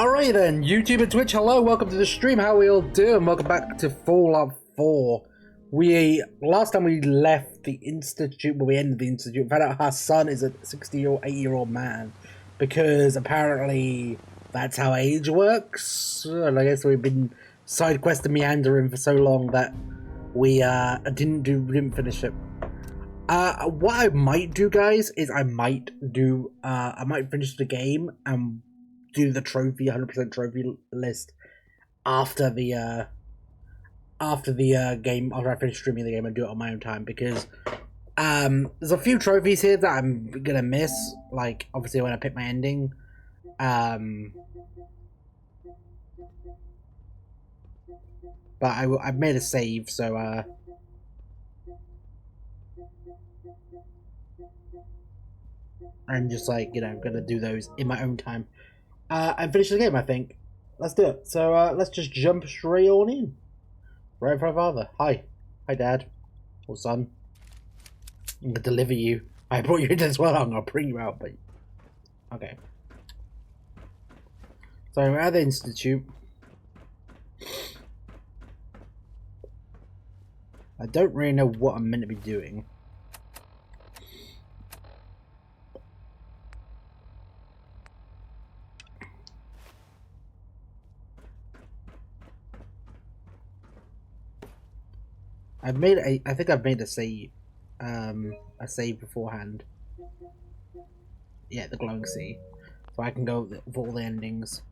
Alright then, YouTube and Twitch, hello, welcome to the stream, how are we all doing? Welcome back to Fallout 4. Last time we left the Institute, well we ended the Institute, found out our son is a 68-year-old man. Because apparently that's how age works. And I guess we've been side questing meandering for so long that we didn't finish it. What I might do, guys, is I might finish the game and do the trophy 100% trophy list after the game, after I finish streaming the game, and do it on my own time, because there's a few trophies here that I'm gonna miss, like obviously when I pick my ending. But I've made a save, so I'm just like, gonna do those in my own time. And finish the game, I think. Let's do it. So let's just jump straight on in. Right for our father. Hi. Hi, Dad. Or son. I'm gonna deliver you. I brought you in as well. I'm gonna bring you out, but... Okay. So we're at the Institute. I don't really know what I'm meant to be doing. I think I've made a save beforehand. Yeah, the glowing sea. So I can go for all the endings.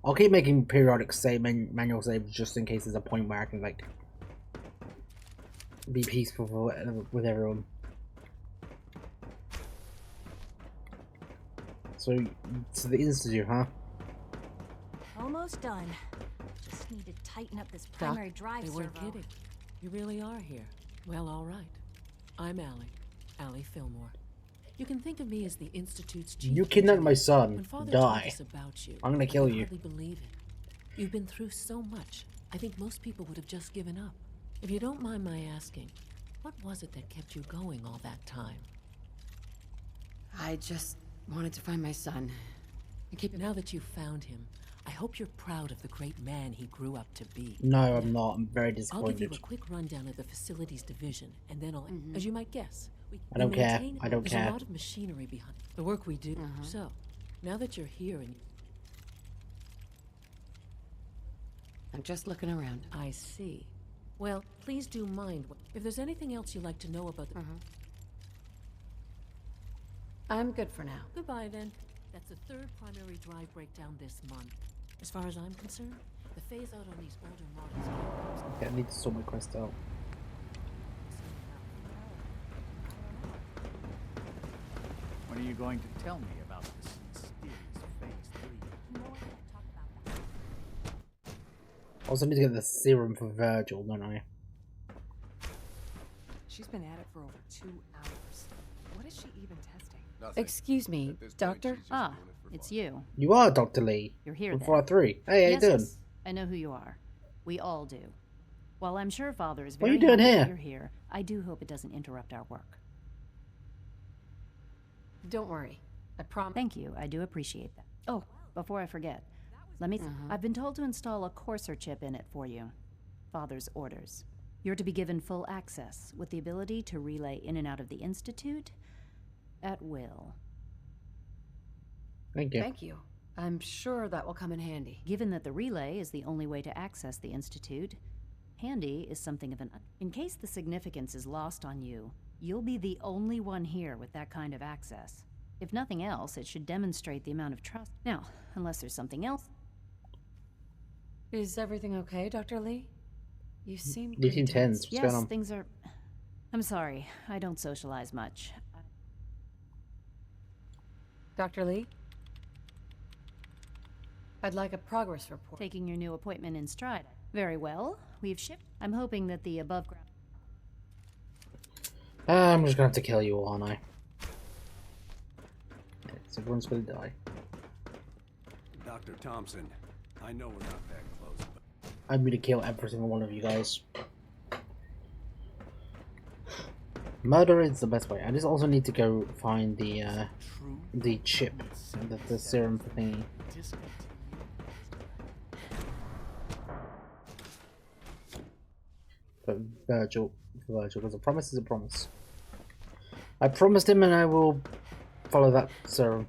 I'll keep making periodic manual saves just in case there's a point where I can like be peaceful with everyone. So the Institute, huh? Almost done. Just need to tighten up this primary drive servo. They weren't kidding. You really are here. Well, all right. I'm Allie Fillmore. You can think of me as the Institute's chief. You kidnapped my son. Die. About you, I'm gonna kill you. I hardly believe it. You've been through so much. I think most people would have just given up. If you don't mind my asking, what was it that kept you going all that time? I just wanted to find my son. Now that you've found him, I hope you're proud of the great man he grew up to be. No, I'm not. I'm very disappointed. I'll give you a quick rundown of the facilities division, and then I'll, as you might guess, I don't care. There's a lot of machinery behind the work we do. So, now that you're here and I'm just looking around. I see. Well, please do mind if there's anything else you'd like to know about the... I'm good for now. Goodbye, then. That's the third primary drive breakdown this month. As far as I'm concerned, the phase out on these older models... Okay, I need to sort my quest out. What are you going to tell me about this mysterious phase 3? I also need to get the serum for Virgil, don't I? She's been at it for over 2 hours. What is she even testing? Nothing. Excuse me, Doctor? Ah, It's you. You are Dr. Lee. You're here from then. Fallout 3. Hey, how you doing? Yes, I know who you are. We all do. While I'm sure Father is What are very you doing happy here? that you're here, I do hope it doesn't interrupt our work. Don't worry. I promise. Thank you. I do appreciate that. Oh, before I forget, let me... I've been told to install a courser chip in it for you. Father's orders. You're to be given full access, with the ability to relay in and out of the Institute at will. Thank you. Thank you. I'm sure that will come in handy. Given that the relay is the only way to access the Institute, handy is something of an... In case the significance is lost on you, you'll be the only one here with that kind of access. If nothing else, it should demonstrate the amount of trust. Now, unless there's something else... Is everything okay, Dr. Lee? You seem You seem pretty tense. What's going Yes, on? things are... I'm sorry, I don't socialize much. Dr. Lee? I'd like a progress report. Taking your new appointment in stride. Very well, we've shipped... I'm hoping that the above ground... I'm just gonna have to kill you all, aren't I? Yes, everyone's gonna die. Dr. Thompson, I know we're not that close, but I'm gonna kill every single one of you guys. Murder is the best way. I just also need to go find the chip, the serum thingy. But Virgil, because a promise is a promise. I promised him, and I will follow that, sir.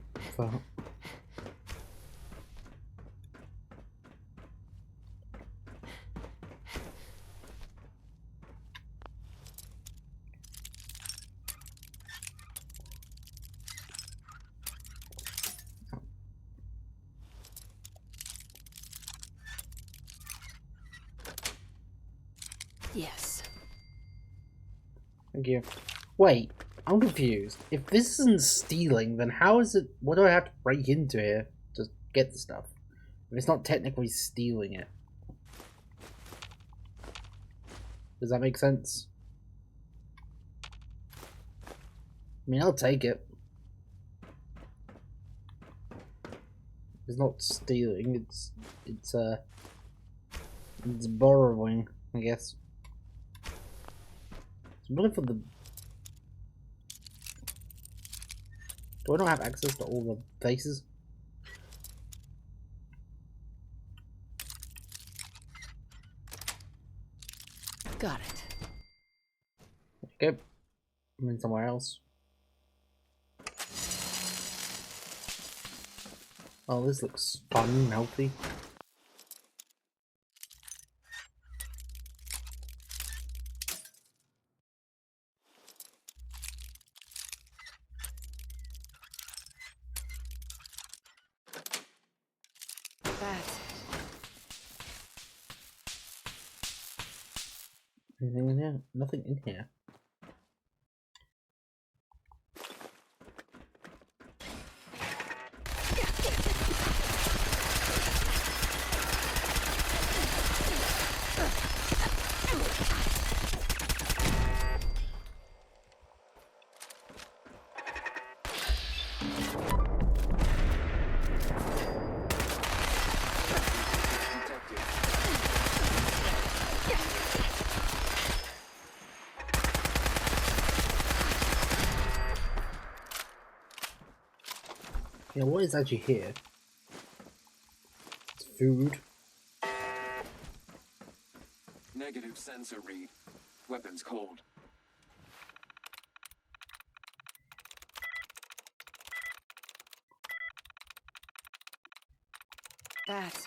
Yes. Thank you. Wait, I'm confused. If this isn't stealing, then how is it? What do I have to break into here to get the stuff? If it's not technically stealing it, does that make sense? I mean, I'll take it. It's not stealing. It's borrowing, I guess. I'm looking for the. Do I not have access to all the faces? Got it. Okay. I'm in somewhere else. Oh, this looks fun and healthy. That's it. Anything in here? Nothing in here. Yeah, what is actually here? It's food. Negative sensor read. Weapons cold. That's it.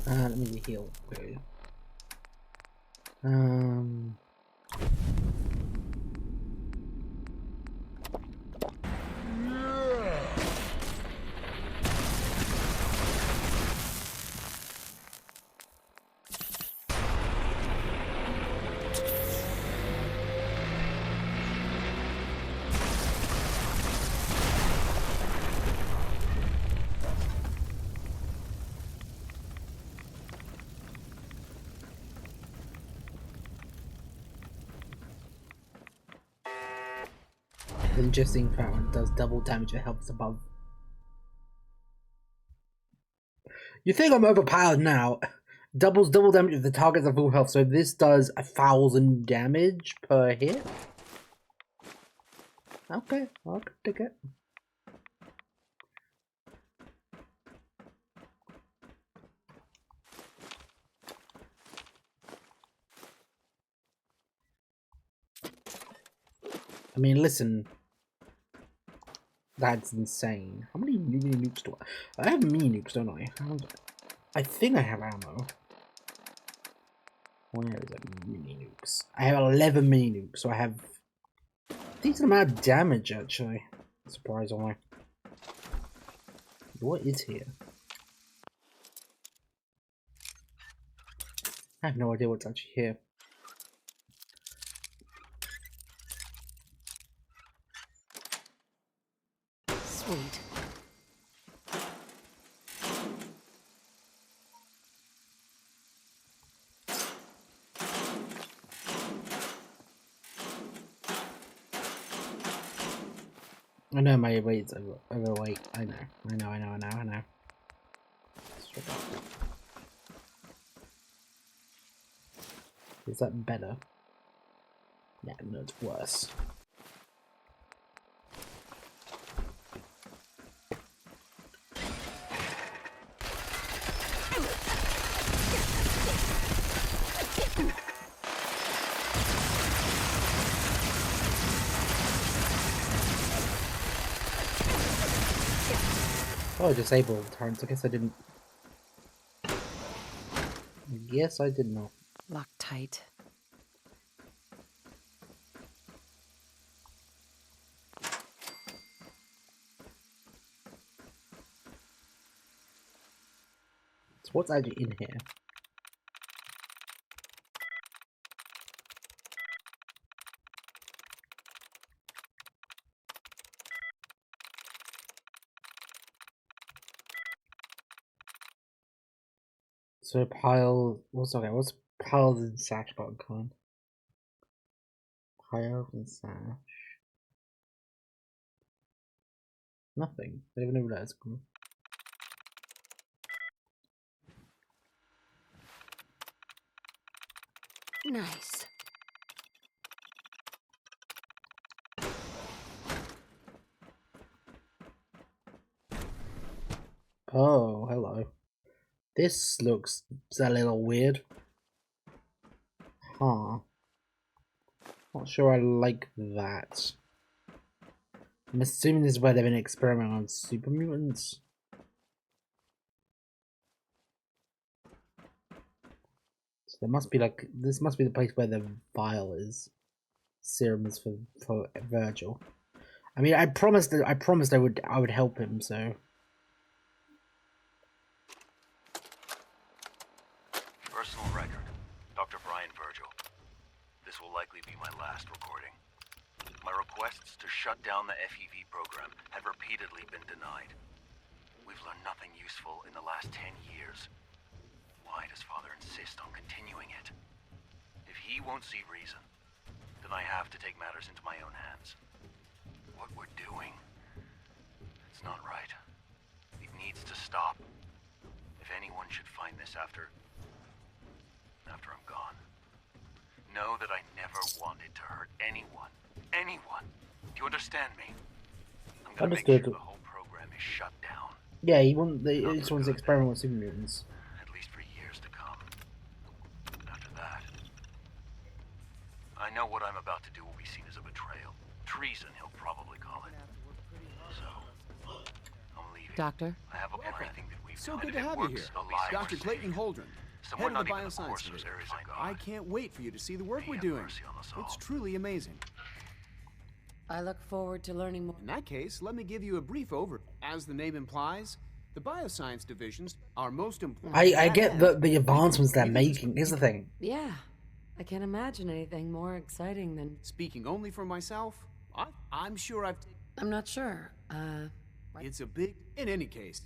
Let me heal. Okay. Interesting power does double damage and helps above. You think I'm overpowered now? Doubles double damage if the target's at full health, so this does 1,000 damage per hit. Okay, I'll take it. I mean, listen. That's insane. How many mini nukes do I have mini nukes, don't I? I think I have ammo. Where is it? Mini nukes. I have 11 mini nukes, so I have a decent amount of damage, actually. Surprisingly. What is here? I have no idea what's actually here. Sweet. I know my weight's overweight. I know. Is that better? Yeah, no, it's worse. Oh, disable turrets. I guess I didn't. Yes, I did not. Locked tight. So what's actually in here? So pile. What's okay? What's piles and sash button con? Piles and sash. Nothing. I don't even know what that's called. Nice. Oh, hello. This looks a little weird. Huh. Not sure I like that. I'm assuming this is where they've been experimenting on super mutants. So there must be like, this must be the place where the vial is. Serum is for Virgil. I mean, I promised I would help him, so. Personal record. Dr. Brian Virgil. This will likely be my last recording. My requests to shut down the FEV program have repeatedly been denied. We've learned nothing useful in the last 10 years. Why does Father insist on continuing it? If he won't see reason, then I have to take matters into my own hands. What we're doing, it's not right. It needs to stop. If anyone should find this after I'm gone, know that I never wanted to hurt anyone. Anyone. Do you understand me? I'm gonna make sure the whole program is shut down. Yeah, he wants to experiment with super mutants. At least for years to come. After that, I know what I'm about to do will be seen as a betrayal. Treason, he'll probably call it. So, I'm leaving. Doctor? I have everything that we've So done, good and to it have you works here. alive Dr. or Clayton saved. Holdren, Someone head of the not even the Bioscience course Division. there is a God. I can't wait for you to see the work May we're have doing. mercy on us all. It's truly amazing. I look forward to learning more. In that case, let me give you a brief overview. As the name implies, the Bioscience Divisions are most important. I get the advancements they're making. Here's the thing. Yeah. I can't imagine anything more exciting than... Speaking only for myself, I'm sure I'm not sure. It's a big... In any case,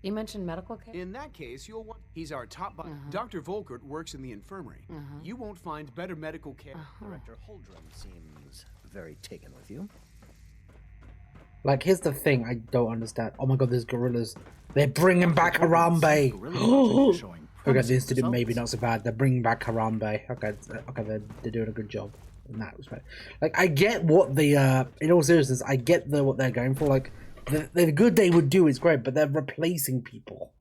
You mentioned medical care? in that case, you'll want... He's our top... Dr. Volkert works in the infirmary. You won't find better medical care... Director Holdren seems very taken with you. Like, here's the thing I don't understand. Oh my god, there's gorillas. They're bringing back Harambe. Okay, the Institute maybe not so bad. They're bringing back Harambe. Okay, they're doing a good job in that respect. Like, I get what the in all seriousness, I get what they're going for. Like, the good they would do is great, but they're replacing people.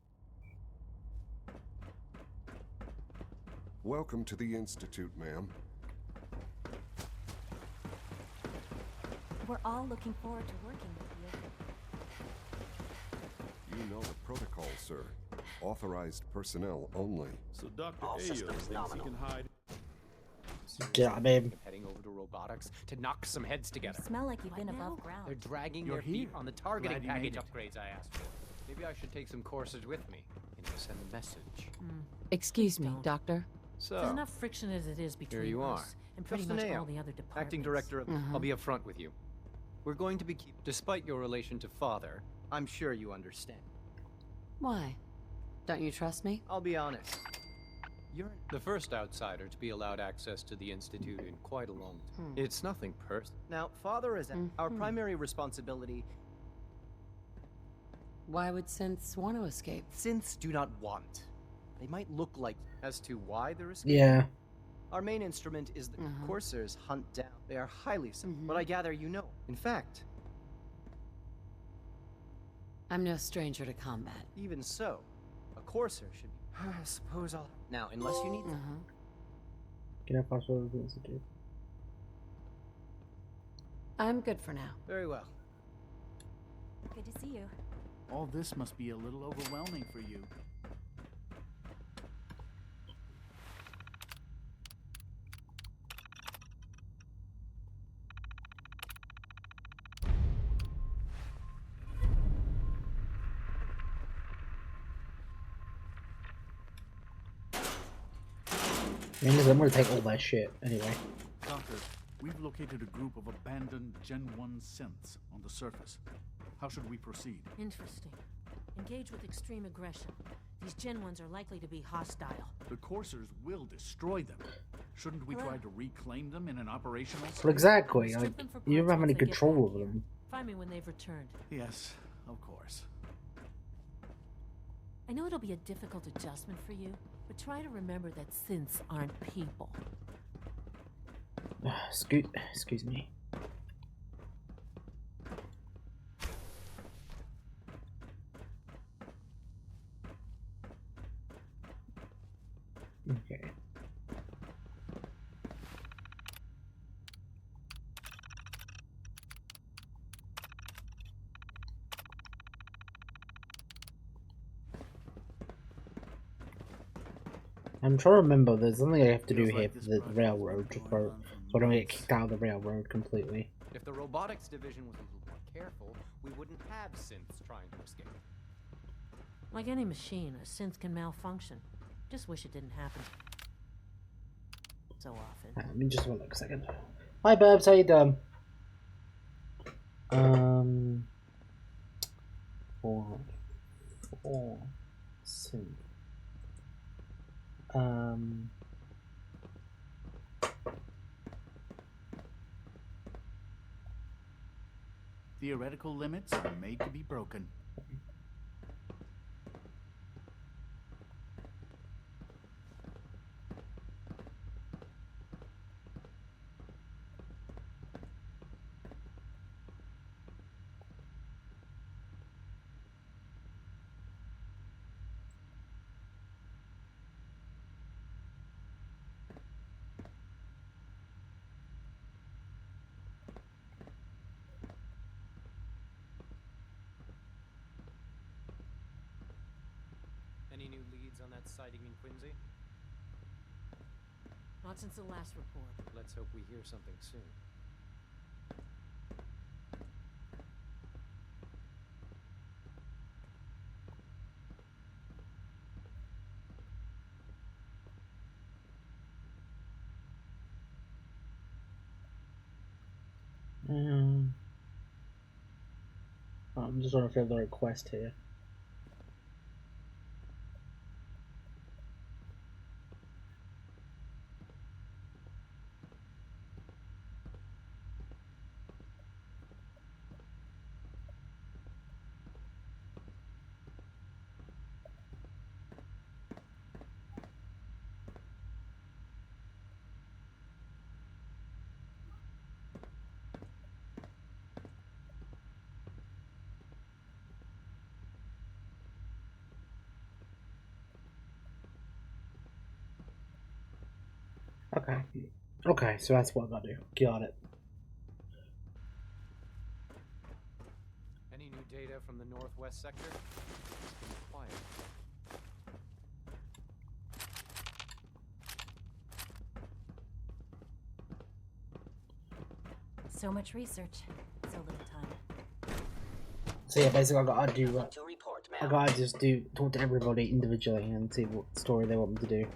Welcome to the Institute, ma'am. We're all looking forward to working with you. You know the protocol, sir. Authorized personnel only. So Dr. Ayo thinks he can hide. Yeah, I mean, Heading over to robotics to knock some heads together. You smell like you've been above ground. They're dragging their feet on the targeting package upgrades I asked for. Maybe I should take some courses with me. You know, send a message. Excuse me, Doctor. So, There's enough friction as it is between here you are. us and pretty Justin much Ayo, all the other departments. acting director of... I'll be upfront with you. We're going to be despite your relation to Father, I'm sure you understand. Why? Don't you trust me? I'll be honest. You're the first outsider to be allowed access to the Institute in quite a long time. It's nothing personal. Now, Father is our primary responsibility. Why would synths want to escape? Synths do not want. They might look like... As to why they're escaping? Yeah. Our main instrument is the coursers hunt down. They are highly simple, but I gather you know. In fact... I'm no stranger to combat. Even so, a courser should be... I suppose I'll... Now, unless you need... Can I pass over the institute? I'm good for now. Very well. Good to see you. All this must be a little overwhelming for you. I'm gonna take all that shit anyway. Doctor, we've located a group of abandoned Gen 1 synths on the surface. How should we proceed? Interesting. Engage with extreme aggression. These Gen 1s are likely to be hostile. The coursers will destroy them. Shouldn't we try to reclaim them in an operational state? Well, exactly. You don't have any control over them. Find me when they've returned. Yes, of course. I know it'll be a difficult adjustment for you, but try to remember that synths aren't people. Excuse me. Okay. I'm trying to remember, there's something I have to do here for the railroad, so I don't get kicked out of the railroad completely. If the robotics division was a little more careful, we wouldn't have synths trying to escape. Like any machine, a synth can malfunction. Just wish it didn't happen so often. Let me just one second. Hi Burbs, how you doing? Four synth. Theoretical limits are made to be broken. Any new leads on that sighting in Quincy? Not since the last report. Let's hope we hear something soon. I'm just trying to fill the request here. Okay, so that's what I gotta do. Got it. Any new data from the northwest sector? It's been quiet. So much research, so little time. So yeah, basically I gotta do I gotta just talk to everybody individually and see what story they want me to do.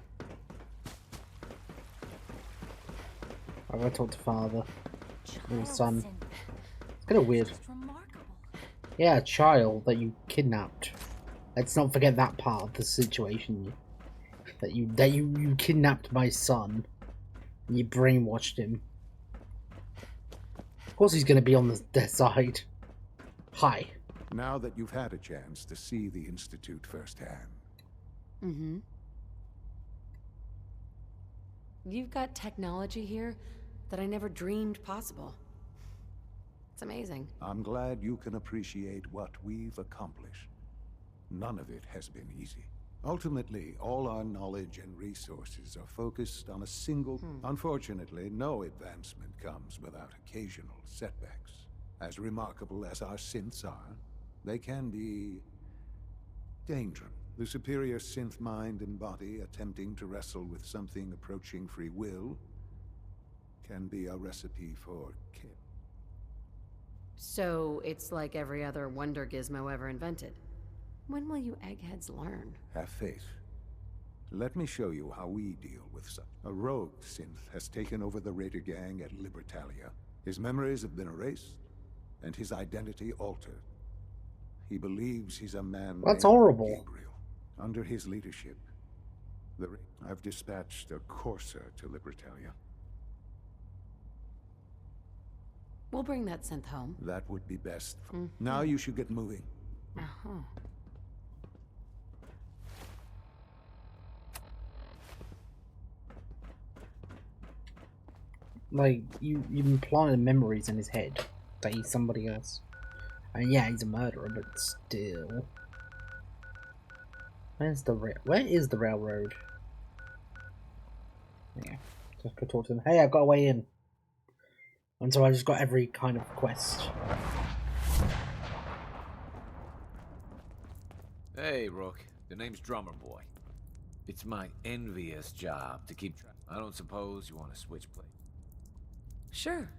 I gotta talk to father and son. It's kind of weird. Yeah, a child that you kidnapped. Let's not forget that part of the situation. That you kidnapped my son. And you brainwashed him. Of course he's gonna be on their side. Hi. Now that you've had a chance to see the Institute firsthand. Mm-hmm. You've got technology here that I never dreamed possible. It's amazing. I'm glad you can appreciate what we've accomplished. None of it has been easy. Ultimately, all our knowledge and resources are focused on a single... Unfortunately, no advancement comes without occasional setbacks. As remarkable as our synths are, they can be... dangerous. The superior synth mind and body attempting to wrestle with something approaching free will can be a recipe for kill. So, it's like every other wonder gizmo ever invented. When will you eggheads learn? Have faith. Let me show you how we deal with such. A rogue synth has taken over the Raider gang at Libertalia. His memories have been erased, and his identity altered. He believes he's a man That's named horrible. Gabriel. Under his leadership, I've dispatched a courser to Libertalia. We'll bring that synth home. That would be best. Now you should get moving. Uh-huh. Like, you've implanted memories in his head that he's somebody else. I mean, yeah, he's a murderer, but still. Where is the railroad? Yeah, just go talk to them. Hey, I've got a way in. And so I just got every kind of quest. Hey, Rook. The name's Drummer Boy. It's my envious job to keep track. I don't suppose you want to switch places. Sure.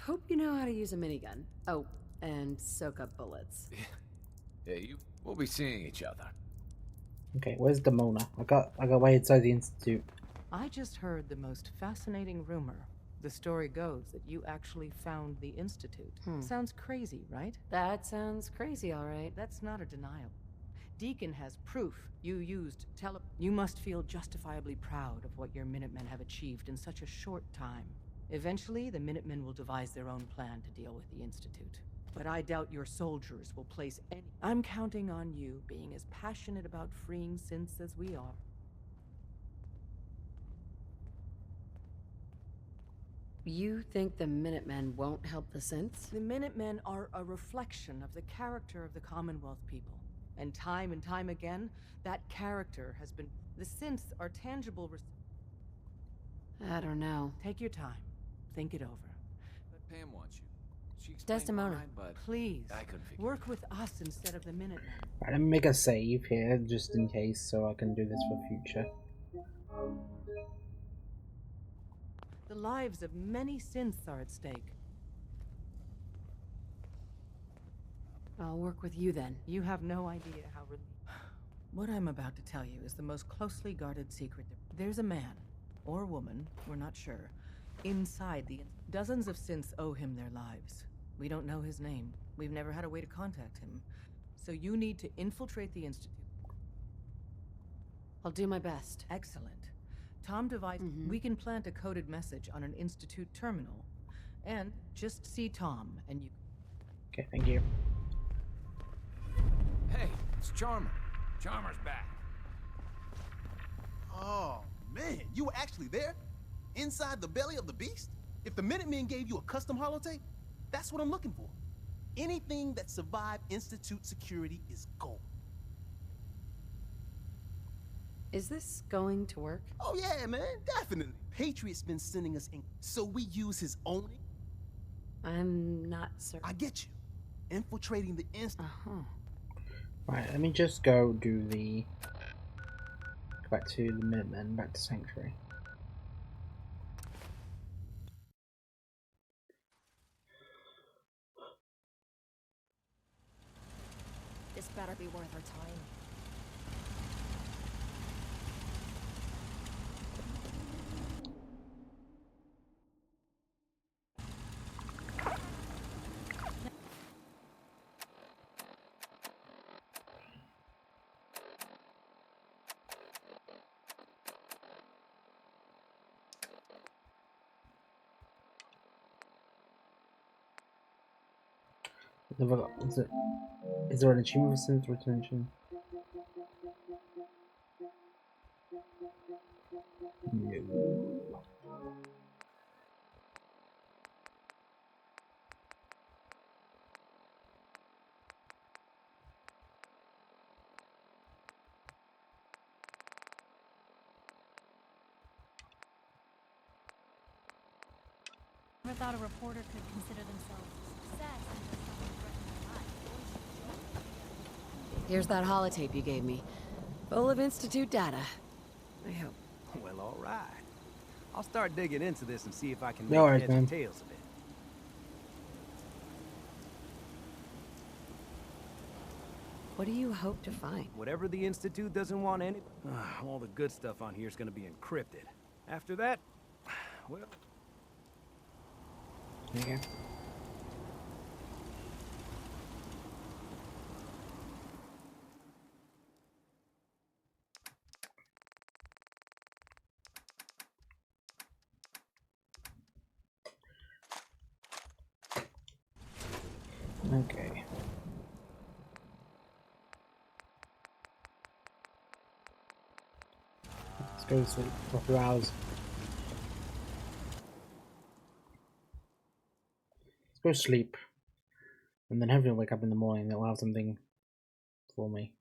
Hope you know how to use a minigun. Oh, and soak up bullets. Yeah, we'll be seeing each other. Okay, where's Demona? I got way inside the Institute. I just heard the most fascinating rumor. The story goes that you actually found the Institute. Sounds crazy, right? That sounds crazy, all right. That's not a denial. Deacon has proof you used You must feel justifiably proud of what your Minutemen have achieved in such a short time. Eventually, the Minutemen will devise their own plan to deal with the Institute. But I doubt your soldiers will place any... I'm counting on you being as passionate about freeing synths as we are. You think the Minutemen won't help the synths? The Minutemen are a reflection of the character of the Commonwealth people. And time again, that character has been... The synths are tangible... I don't know. Take your time. Think it over. But Pam wants you. She explained Desdemona, mine, but please, I couldn't figure work with us instead of the Minutemen. Right, let me make a save here, just in case, so I can do this for future. The lives of many synths are at stake. I'll work with you then. You have no idea how... What I'm about to tell you is the most closely guarded secret. There's a man, or woman, we're not sure, inside the... Dozens of synths owe him their lives. We don't know his name. We've never had a way to contact him. So you need to infiltrate the Institute. I'll do my best. Excellent. Tom devised... We can plant a coded message on an Institute terminal. And just see Tom, and you... Okay, thank you. Hey, it's Charmer. Charmer's back. Oh, man, you were actually there? Inside the belly of the beast? If the Minutemen gave you a custom holotape, that's what I'm looking for. Anything that survived Institute security is gold. Is this going to work? Oh yeah, man, definitely. Patriot's been sending us ink, so we use his own ink. I'm not certain. I get you. Infiltrating the Institute. Right, let me just go do the... Go back to the Minutemen, back to Sanctuary. This better be worth our time. Is there an achievement for synth retention? No. Never thought a reporter could consider themselves success until someone threatened their life. Here's that holotape you gave me. Full of Institute data. I hope. Well, all right. I'll start digging into this and see if I can No make worries, heads man. and tails of it. What do you hope to find? Whatever the Institute doesn't want any... all the good stuff on here is going to be encrypted. After that, well... There you go. Okay. Let's go to sleep for a few hours. Let's go sleep. And then hopefully I'll wake up in the morning and it'll have something for me.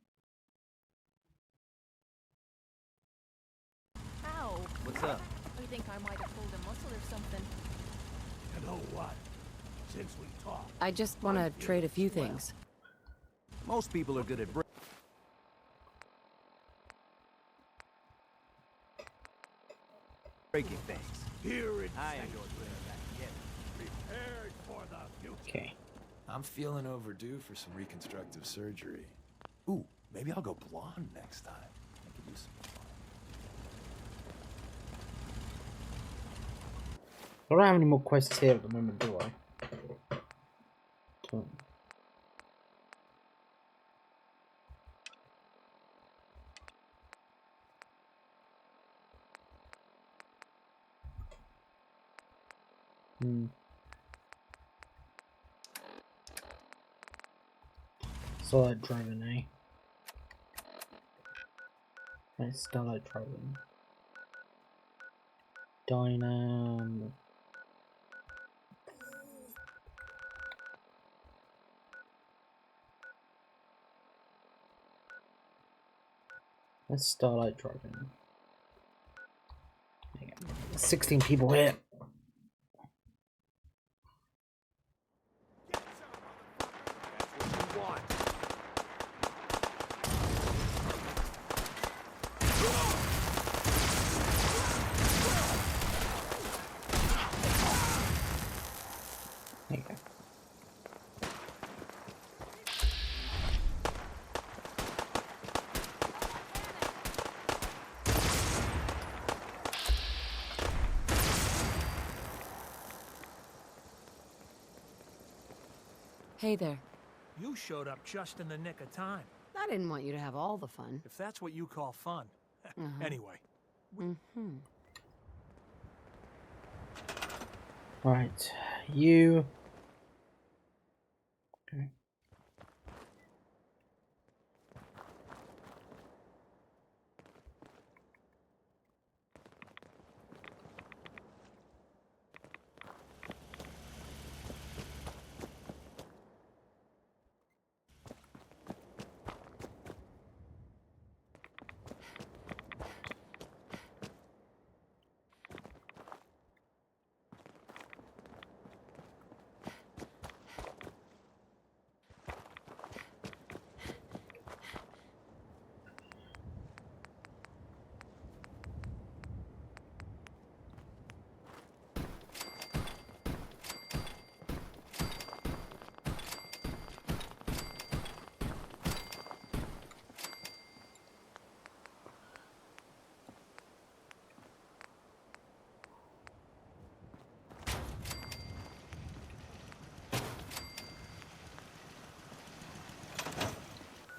Ow. What's up? I think I might have pulled a muscle or something. You know what? Since we talked, I just want to trade a few things. Most people are good at breaking things. here in I enjoy putting it back together. prepared for the future. Okay. I'm feeling overdue for some reconstructive surgery. Ooh, maybe I'll go blonde next time. I could use some fun. I don't have any more quests here at the moment, do I? Starlight driving, eh? Okay, starlight driving. Dynam. That's starlight driving. 16 people here. There you go. Hey there. You showed up just in the nick of time. I didn't want you to have all the fun. If that's what you call fun. Anyway. Right, you. Okay.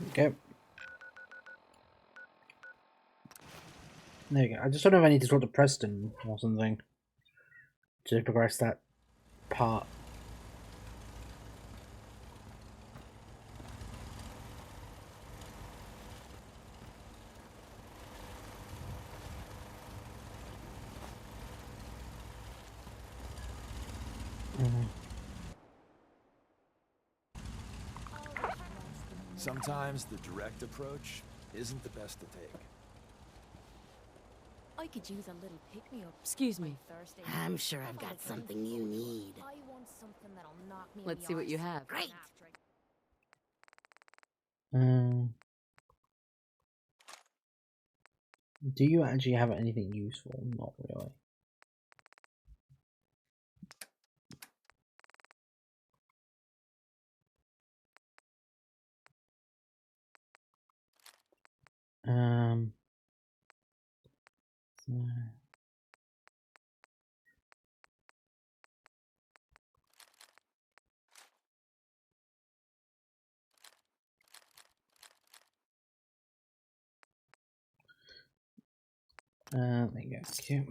Okay. There you go. I just don't know if I need to talk to Preston or something to progress that part. Sometimes the direct approach isn't the best to take. I could use a little pick-me-up. Excuse me. Thursday. I'm sure I've got something you need. I want something that'll knock me. Let's see what you have. Great. Do you actually have anything useful? Not really. So. There you go. Cute.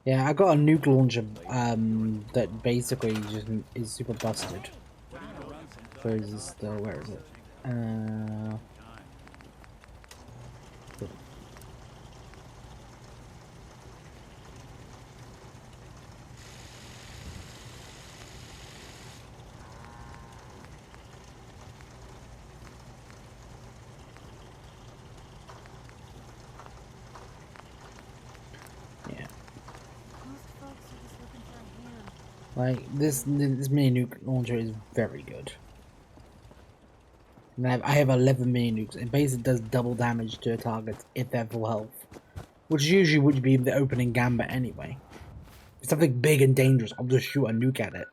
Yeah, I got a nuke launcher that basically just is super busted. Where is this though? Where is it? Like this mini nuke launcher is very good. And I have 11 mini nukes. It basically does double damage to a target if they're full health, which usually would be the opening gambit anyway. If something big and dangerous, I'll just shoot a nuke at it.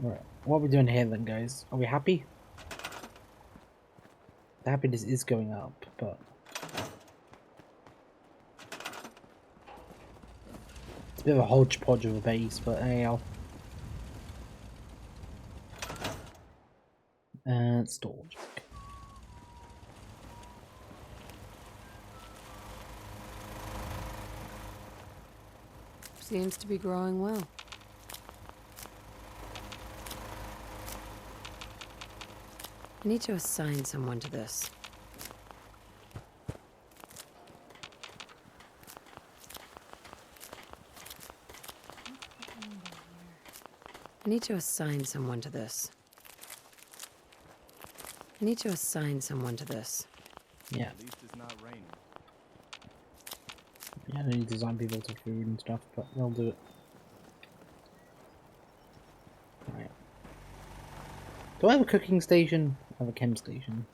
Alright, what are we doing here then, guys? Are we happy? The happiness is going up, but it's a bit of a hodgepodge of a base, but anyhow. Storage. Seems to be growing well. I need to assign someone to this. I need to assign someone to this. I need to assign someone to this. Yeah. At least it's not raining. Yeah, I need to design people to food and stuff, but they'll do it. Right. Do I have a cooking station? I have a chem station.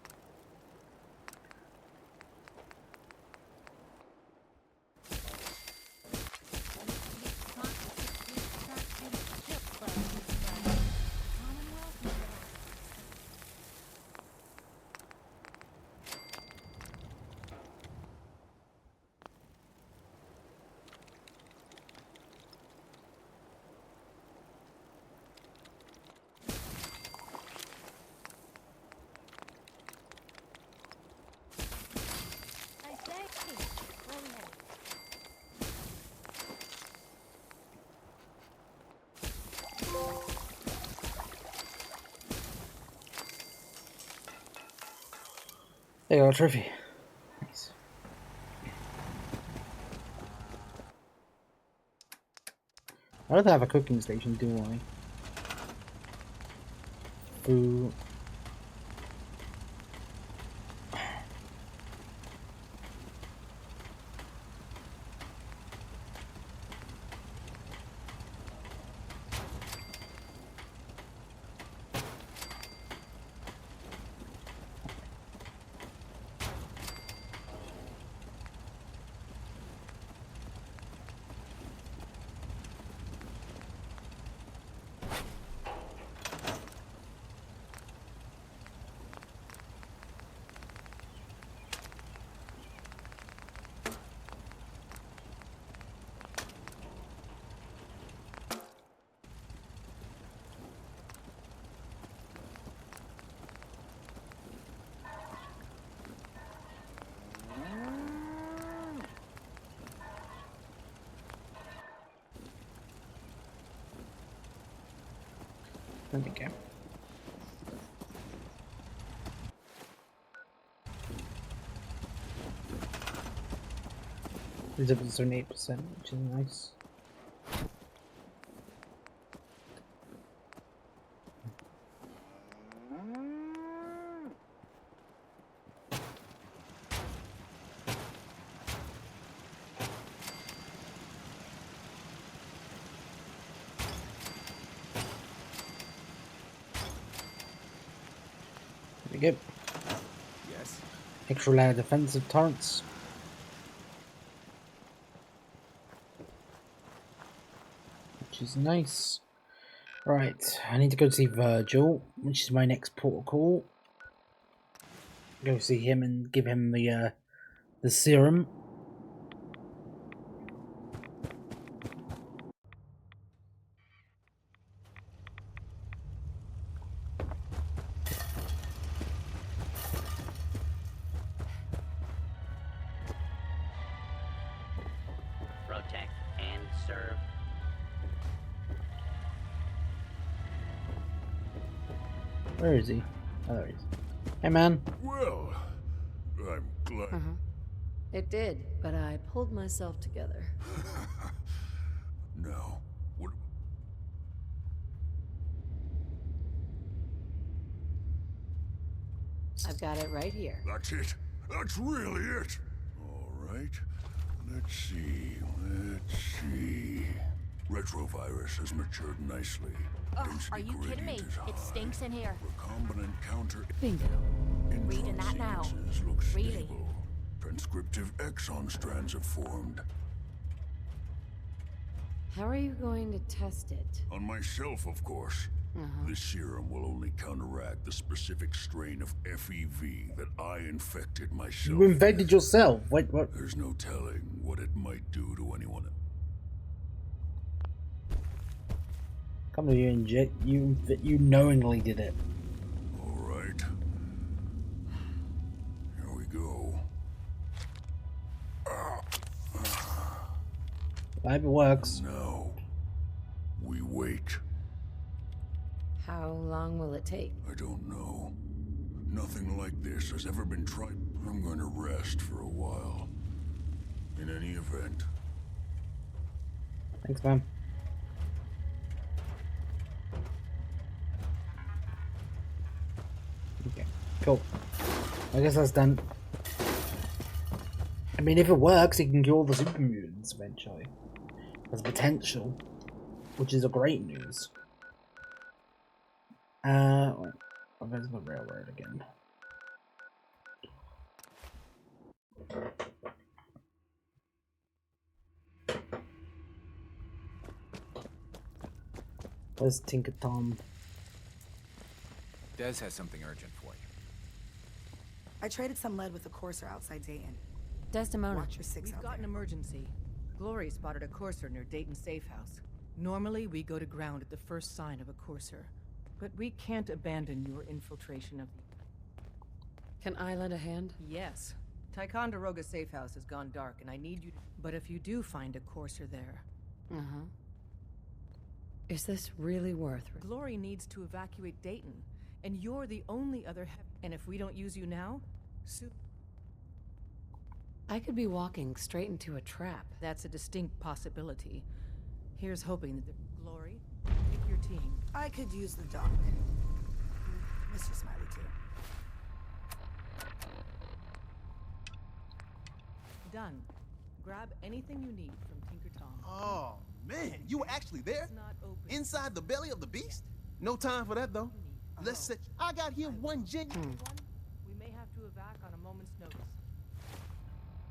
There you go, trophy. Nice. I don't have a cooking station, do I? Food. Let me go. It's up to 78%, which is nice. There we go. Yes. Extra layer defensive turrets. Which is nice. Right, I need to go see Virgil, which is my next protocol. Go see him and give him the serum. Protect and serve. Where is he? Oh, there he is. Hey, man. Well, I'm glad. It did, but I pulled myself together. Now, what? I've got it right here. That's it. That's really it. All right. Let's see. Let's see. Retrovirus has matured nicely. Are you kidding me? It stinks in here. Recombinant counter. Bingo. Reading that now. Sequences look Really? stable. Transcriptive exon strands have formed. How are you going to test it? On myself, of course. This serum will only counteract the specific strain of FEV that I infected myself. You infected yourself? Wait, what? There's no telling what it might do to anyone. Come on, you knowingly did it. All right. Here we go. I hope it works. Now, we wait. How long will it take? I don't know. Nothing like this has ever been tried. I'm going to rest for a while. In any event. Thanks, man. Okay, cool. I guess that's done. I mean, if it works, it can kill the super mutants eventually. There's potential, which is a great news. Where's the railroad again? Where's Tinker Tom? Des has something urgent for you. I traded some lead with a courser outside Dayton. Desdemona. Watch your six We've out got an emergency. Glory spotted a courser near Dayton Safe House. Normally, we go to ground at the first sign of a courser. But we can't abandon your infiltration of the... Can I lend a hand? Yes. Ticonderoga Safe House has gone dark, and I need you to... But if you do find a courser there... Is this really worth it? Glory needs to evacuate Dayton, and you're the only other... And if we don't use you now, soon... I could be walking straight into a trap. That's a distinct possibility. Here's hoping that the... Glory, pick your team. I could use the dock. Mr. Smiley, too. Done. Grab anything you need from Tinker Tom. Oh, man, you were actually there? Inside the belly of the beast? No time for that, though. Let's set... I got here one genuine... We may have to evac on a moment's notice.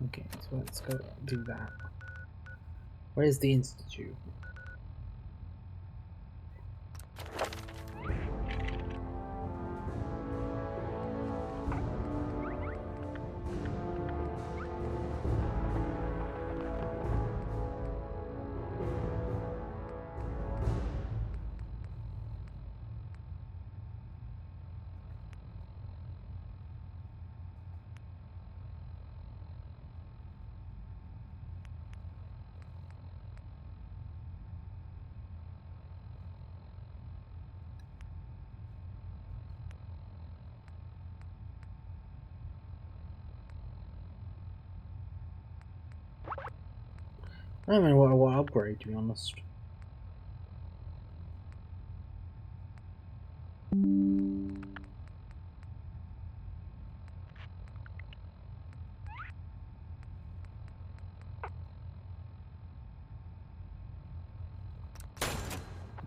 Okay, so let's go do that. Where's the Institute? I don't know what upgrade, to be honest.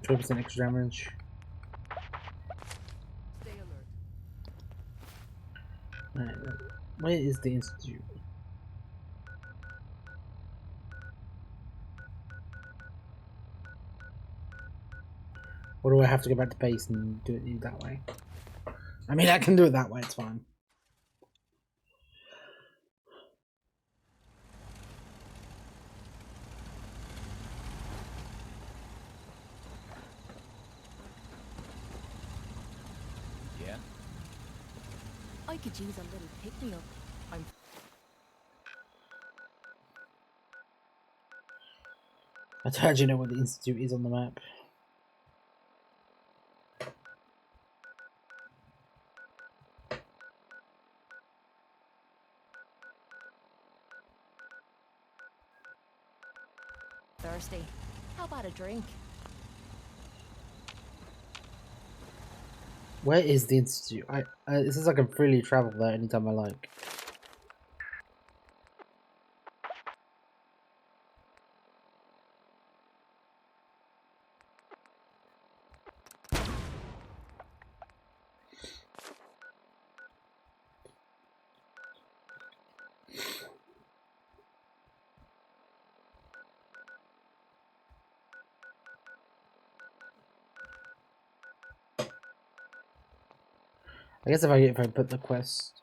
%, extra damage. Stay alert. Right, where is the institute? Or do I have to go back to base and do it that way? I mean, I can do it that way, it's fine. Yeah? I could use a little pick-me-up. I told you know where the institute is on the map. Thirsty. How about a drink? Where is the institute? This is like I can freely travel there anytime I like. I guess if I put the quest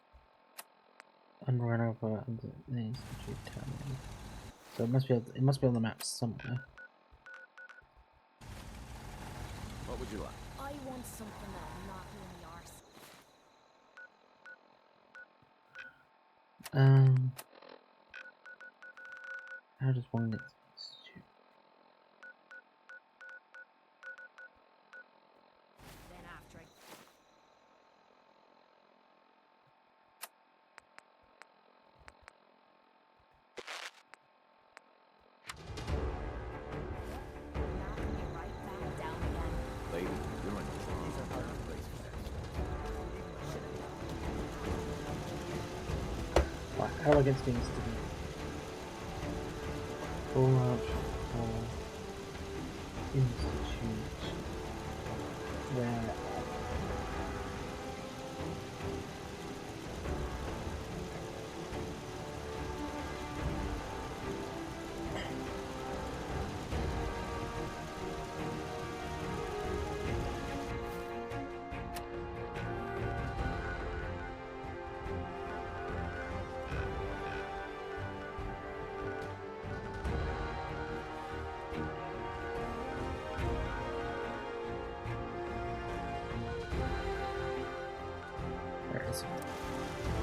and run over under the institute terminal, so it must be on the map somewhere. What would you like? I want something that'll knock me in the arse. How does one get to the institute? Then after I... knocking me right back down again. Lady, you're in the wrong place for that. Right, how do I get to the institute? Full march for institute. Where?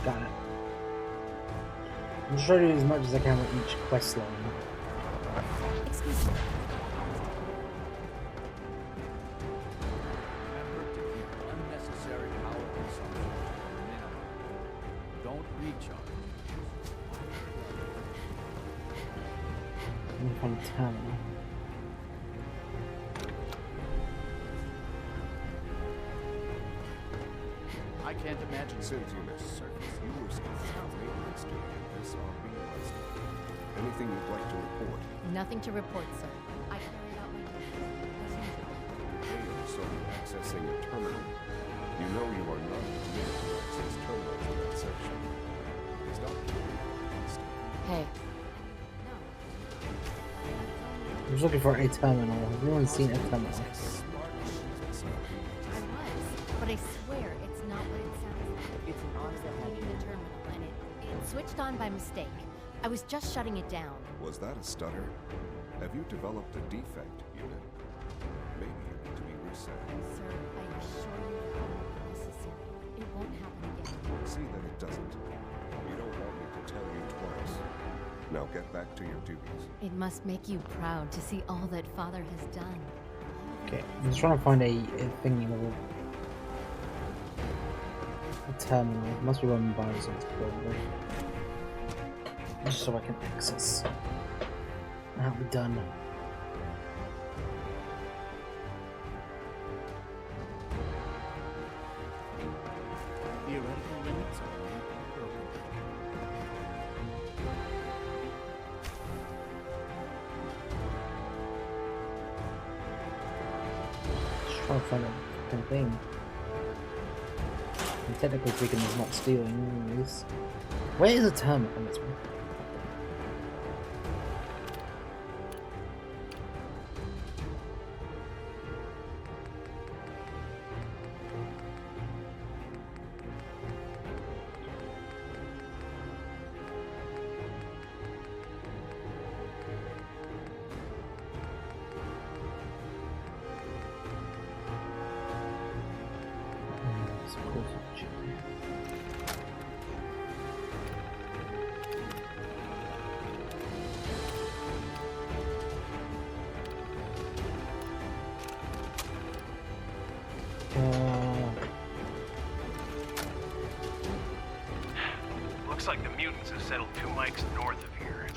Got it. I'm just trying to do as much as I can with each quest line. Excuse me. Remember to keep unnecessary power consumption minimum. Don't recharge. From terminal. I can't imagine Since you missed service, you were scheduled maintenance duty at this RV Wasteland. Anything you'd like to report? Nothing to report, sir. I carried out my duties as usual. Hey, so you're accessing a terminal. You know you are not permitted to access terminals in that section. Is that clear? Hey. I'm just looking for a terminal. Has anyone seen a terminal? I was, but I swear it's not what it sounds like. It's an on-setting the terminal, and it switched on by mistake. I was just shutting it down. Was that a stutter? Have you developed a defect, unit? Maybe you need to be reset. Sir, I assure you that it won't be necessary. It won't happen again. See that it doesn't. You don't want me to tell you twice. Now get back to your duties. It must make you proud to see all that Father has done. Okay, I'm just trying to find a thingy level. A terminal. It must be run by results probably. Just so I can access. That'll be done. Theoretical limits are not broken. Just trying to find a fucking thing. And technically speaking, he's not stealing anyways. Where is a terminal on this one? Looks like the mutants have settled 2 mics north of here.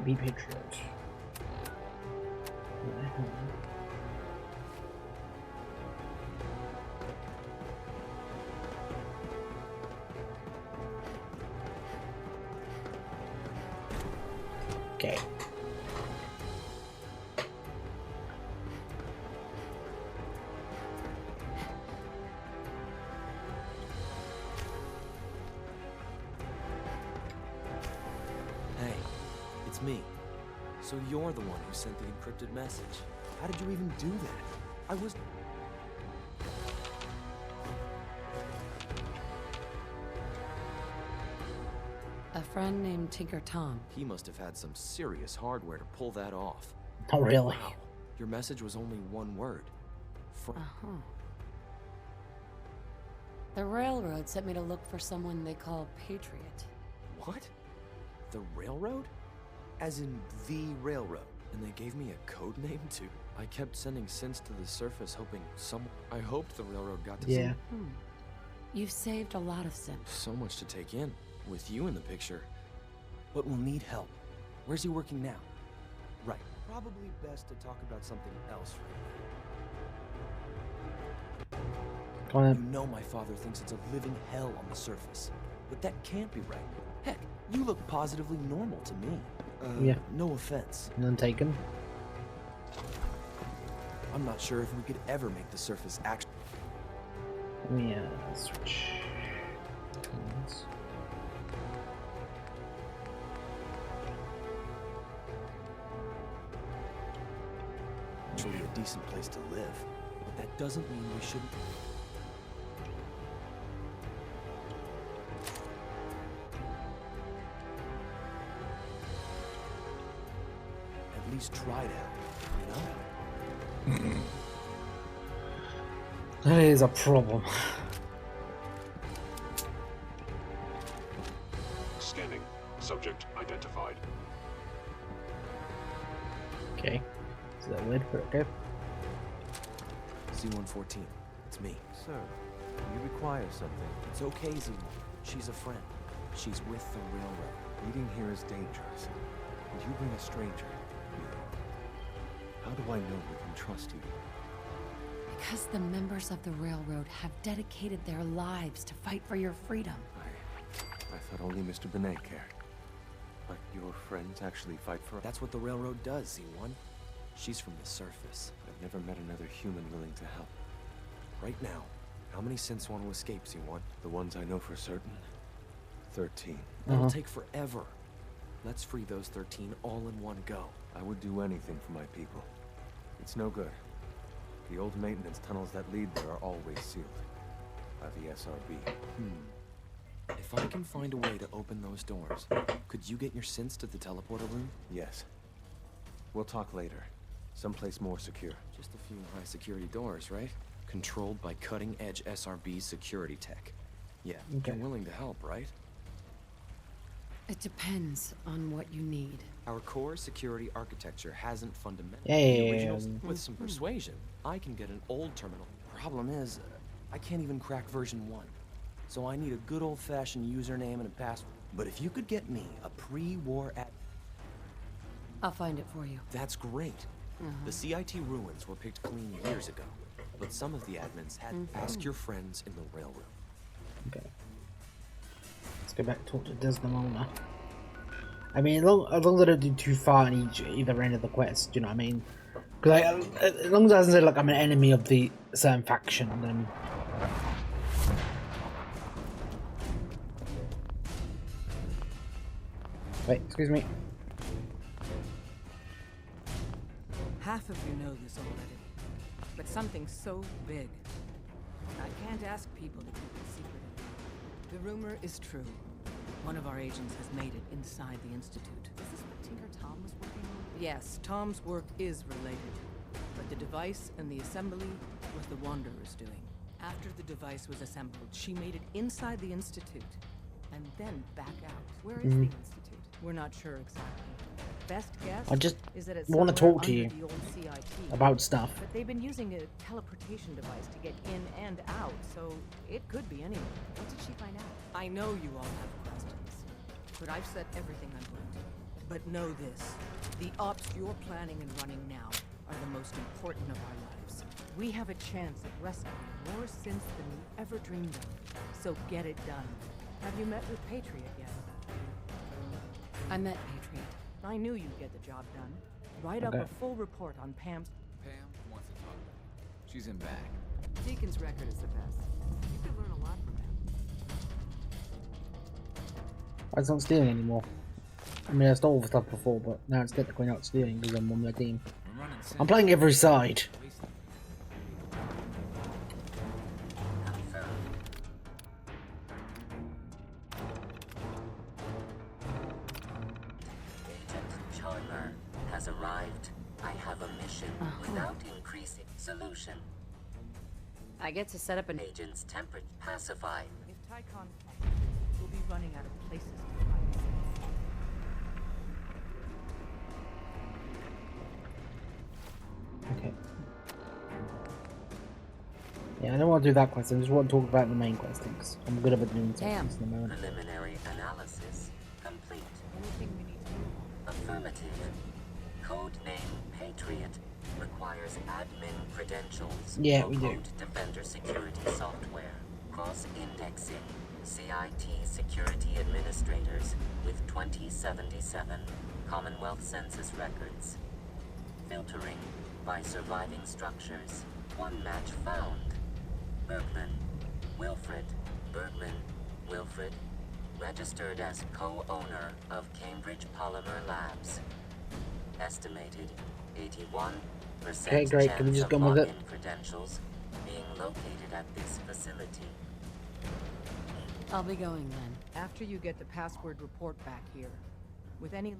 Be Patriot. Okay. Hey, it's me. So you're the one who sent the encrypted message. How did you even do that? I was... A friend named Tinker Tom. He must have had some serious hardware to pull that off. Not really. Wow. Your message was only one word. Uh-huh. The railroad sent me to look for someone they call Patriot. What? The railroad? As in the railroad. And they gave me a code name too. I kept sending synths to the surface hoping I hoped the railroad got to yeah. You've saved a lot of synths. So much to take in, with you in the picture. But we'll need help. Where's he working now? Right. Probably best to talk about something else right now. You know my father thinks it's a living hell on the surface. But that can't be right. Heck, you look positively normal to me. Yeah. No offense. None taken. I'm not sure if we could ever make the surface actually. Let me switch. Actually a decent place to live. But that doesn't mean we shouldn't. At least try to help, you know? That is a problem. Scanning. Subject identified. Okay. Is that weird? Okay. Z-114. It's me. Sir, you require something. It's okay, Z-1. She's a friend. She's with the railroad. Waiting here is dangerous. And you bring a stranger here. How do I know we can trust you? Because the members of the railroad have dedicated their lives to fight for your freedom. I thought only Mr. Benet cared. But your friends actually fight for... That's what the railroad does, Z-1. She's from the surface. I've never met another human willing to help. Right now, how many synths want to escape, Z-1? The ones I know for certain? 13. That'll take forever. Let's free those 13 all in one go. I would do anything for my people. It's no good. The old maintenance tunnels that lead there are always sealed by the SRB. If I can find a way to open those doors, could you get your synths to the teleporter room? Yes. We'll talk later. Someplace more secure. Just a few high security doors, right? Controlled by cutting-edge SRB security tech. Yeah, Okay. you're willing to help, right? It depends on what you need. Our core security architecture hasn't fundamentally Yeah. the originals. With some persuasion, I can get an old terminal. Problem is, I can't even crack version 1. So I need a good old-fashioned username and a password. But if you could get me a pre-war I'll find it for you. That's great. The CIT ruins were picked clean years ago. But some of the admins had ask your friends in the railroad. Okay. Let's go back and talk to Desdemona. I mean, as long as I don't do too far on either end of the quest, you know what I mean? Because as long as it doesn't say like I'm an enemy of the certain faction, then. Wait, excuse me. Half of you know this already, but something so big, I can't ask people to keep it secret. The rumor is true. One of our agents has made it inside the Institute. Is this what Tinker Tom was working on? Yes, Tom's work is related, but the device and the assembly was the Wanderer's doing. After the device was assembled, she made it inside the Institute, and then back out. Where is the Institute? We're not sure exactly. Best guess I just is that it's want to talk to somewhere you under the old CIT. about stuff. But they've been using a teleportation device to get in and out, so it could be anywhere. What did she find out? I know you all have questions, but I've said everything I'm going to. But know this, the ops you're planning and running now are the most important of our lives. We have a chance at rescuing more synths than you ever dreamed of, so get it done. Have you met with Patriot yet? I met Patriot. I knew you'd get the job done. Write up Okay. a full report on Pam's... Pam wants to talk to me. She's in back. Deacon's record is the best. You could learn a lot from him. It's not stealing anymore. I mean, I stole the stuff before, but now it's technically not stealing because I'm on their team. I'm playing every side. Charmer has arrived. I have a mission without increasing solution. I get to set up an Agent's temperature pacified. If Tycon we'll be running out of places to hide. Okay. Yeah, I don't want to do that quest. I just want to talk about the main quest things. I'm good at doing something in a moment. Preliminary analysis complete. Anything we need to know? Affirmative. Codename Patriot requires admin credentials. Yeah, for we do. Code Defender security software. Cross-indexing. CIT security administrators with 2077 Commonwealth census records. Filtering by surviving structures. One match found. Bergman. Wilfred. Bergman. Wilfred. Registered as co-owner of Cambridge Polymer Labs. Estimated 81% Okay, great. Can we chance just of go with it? login credentials being located at this facility. I'll be going then. After you get the password report back here. With any luck.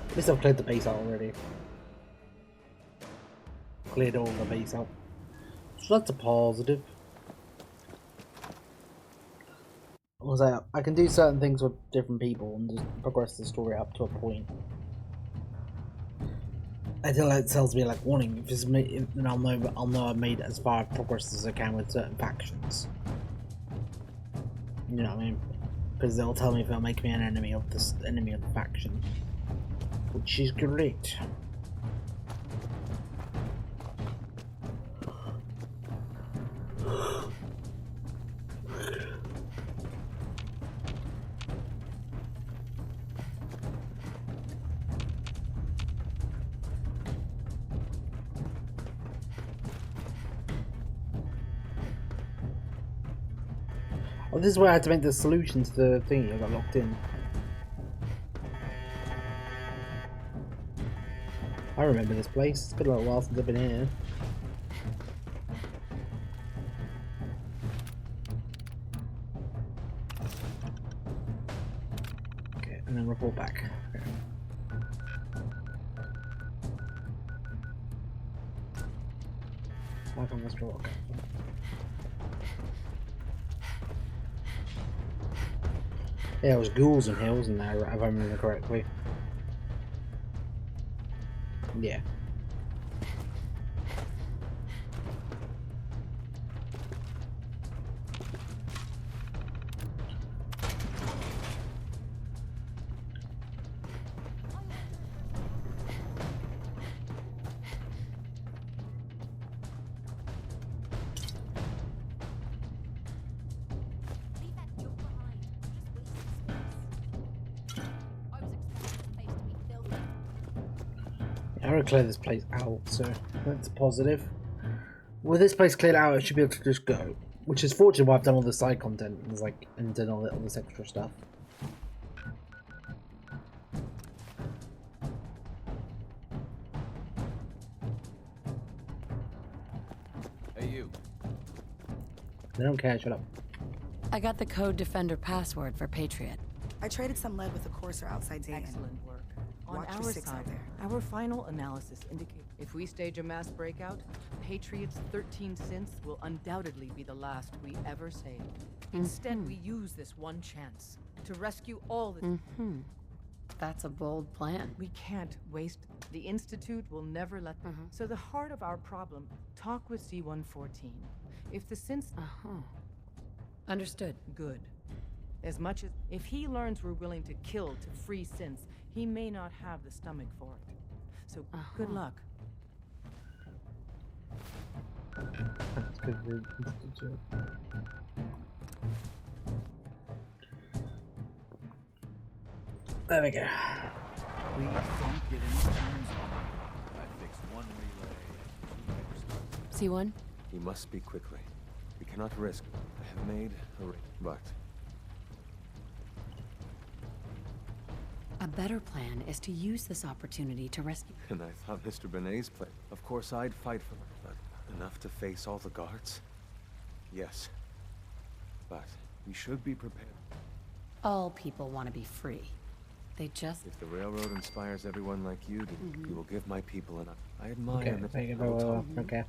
At least I've cleared the base out already. Cleared all the base out. So that's a positive. What was that? I can do certain things with different people and just progress the story up to a point. Until it tells me like warning, if it's me, then I'll know I've made as far progress as I can with certain factions. You know what I mean? Because they'll tell me if they'll make me an enemy of this enemy of the faction. Which is great. Oh, this is where I had to make the solution to the thing. I got locked in. I remember this place. It's been a little while since I've been here. Okay, and then report back. Okay. Back on this rock. Yeah, it was ghouls and hills in there, if I remember correctly. Yeah. I'm gonna clear this place out, so that's positive. With this place cleared out, I should be able to just go. Which is fortunate why I've done all the side content and and done all this extra stuff. Hey you. They don't care, shut up. I got the code defender password for Patriot. I traded some lead with the Courser outside Dayton. Excellent work. On Watch our your six side, out there. our final analysis indicates if we stage a mass breakout, Patriot's 13 synths will undoubtedly be the last we ever save. Instead, we use this one chance to rescue all the... That's a bold plan. We can't waste. The Institute will never let them. So the heart of our problem, talk with C-114. If the synths... Understood. Good. As much as... If he learns we're willing to kill to free synths, he may not have the stomach for it. So, good luck. That's good for the Institute. There we go. Please don't get any turns on me. I fixed one relay. C1? We must speak quickly. We cannot risk. I have made a but A better plan is to use this opportunity to rescue... And I thought Mr. Benet's plan. Of course I'd fight for her, but enough to face all the guards? Yes. But we should be prepared. All people want to be free. They just... If the railroad inspires everyone like you do, you will give my people enough. I admire Okay, Mr. take it over. Okay.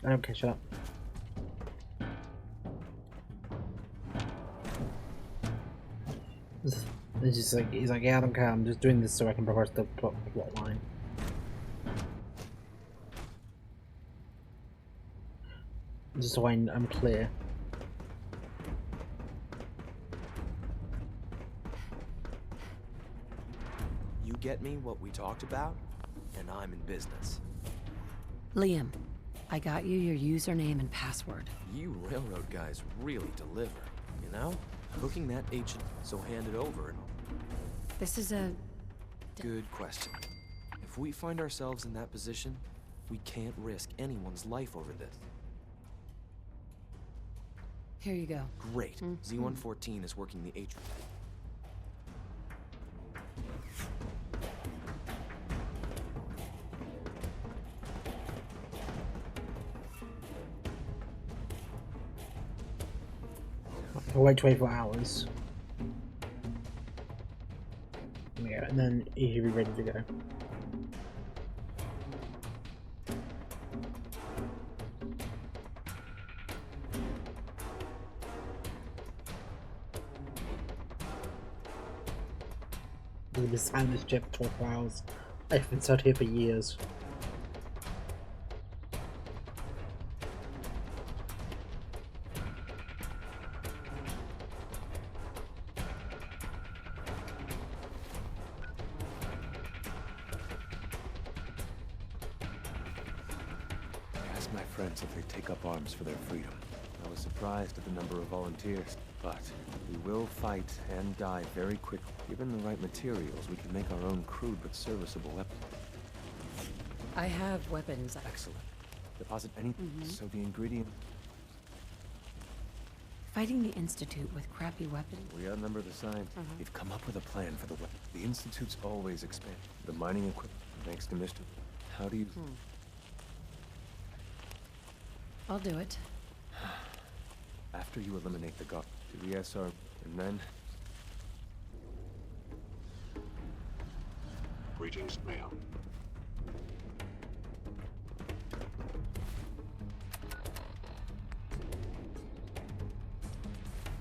Okay, shut up. It's just like, he's like, yeah, I don't care, I'm just doing this so I can progress the plot line. Just so I'm clear. You get me what we talked about, and I'm in business. Liam, I got you your username and password. You railroad guys really deliver, you know? Hooking that agent, so hand it over and... This is a... Good question. If we find ourselves in that position, we can't risk anyone's life over this. Here you go. Great. Z-114 is working the agent. I'll wait 24 hours. Yeah, and then he should be ready to go. We've been sat in this jet for 24 hours. I've been sat here for years. Ask my friends if they take up arms for their freedom. I was surprised at the number of volunteers, but we will fight and die very quickly. Given the right materials, we can make our own crude but serviceable weapons. I have weapons. Excellent. Deposit anything, so the ingredient... Fighting the Institute with crappy weapons? We outnumber the signs. We've come up with a plan for the weapon. The Institute's always expand. The mining equipment, thanks to Mr. How do you... I'll do it. After you eliminate the guard, do the SR, and then... Greetings, ma'am.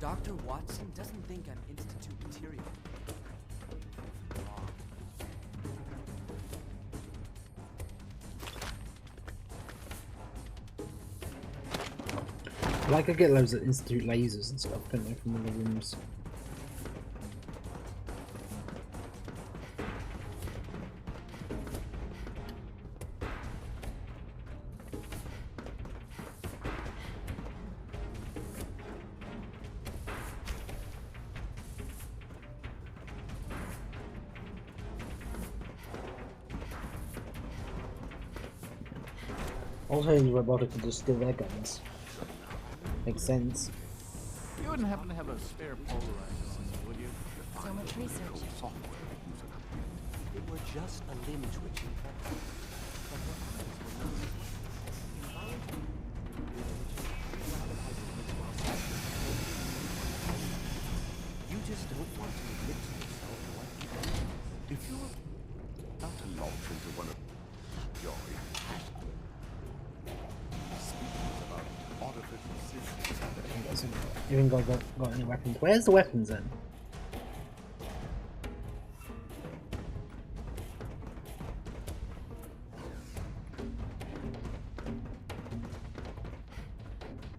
Dr. Watson doesn't think I'm Institute material. Like I get loads of Institute lasers and stuff, don't they, from all the rooms. Also, the robotic can just steal their guns. Makes sense. You wouldn't happen to have a spare polarizer, would you? So much research. It were just a limb twitching. You just don't want to admit to yourself what you do. If you were about to launch into one of your You ain't got any weapons. Where's the weapons then?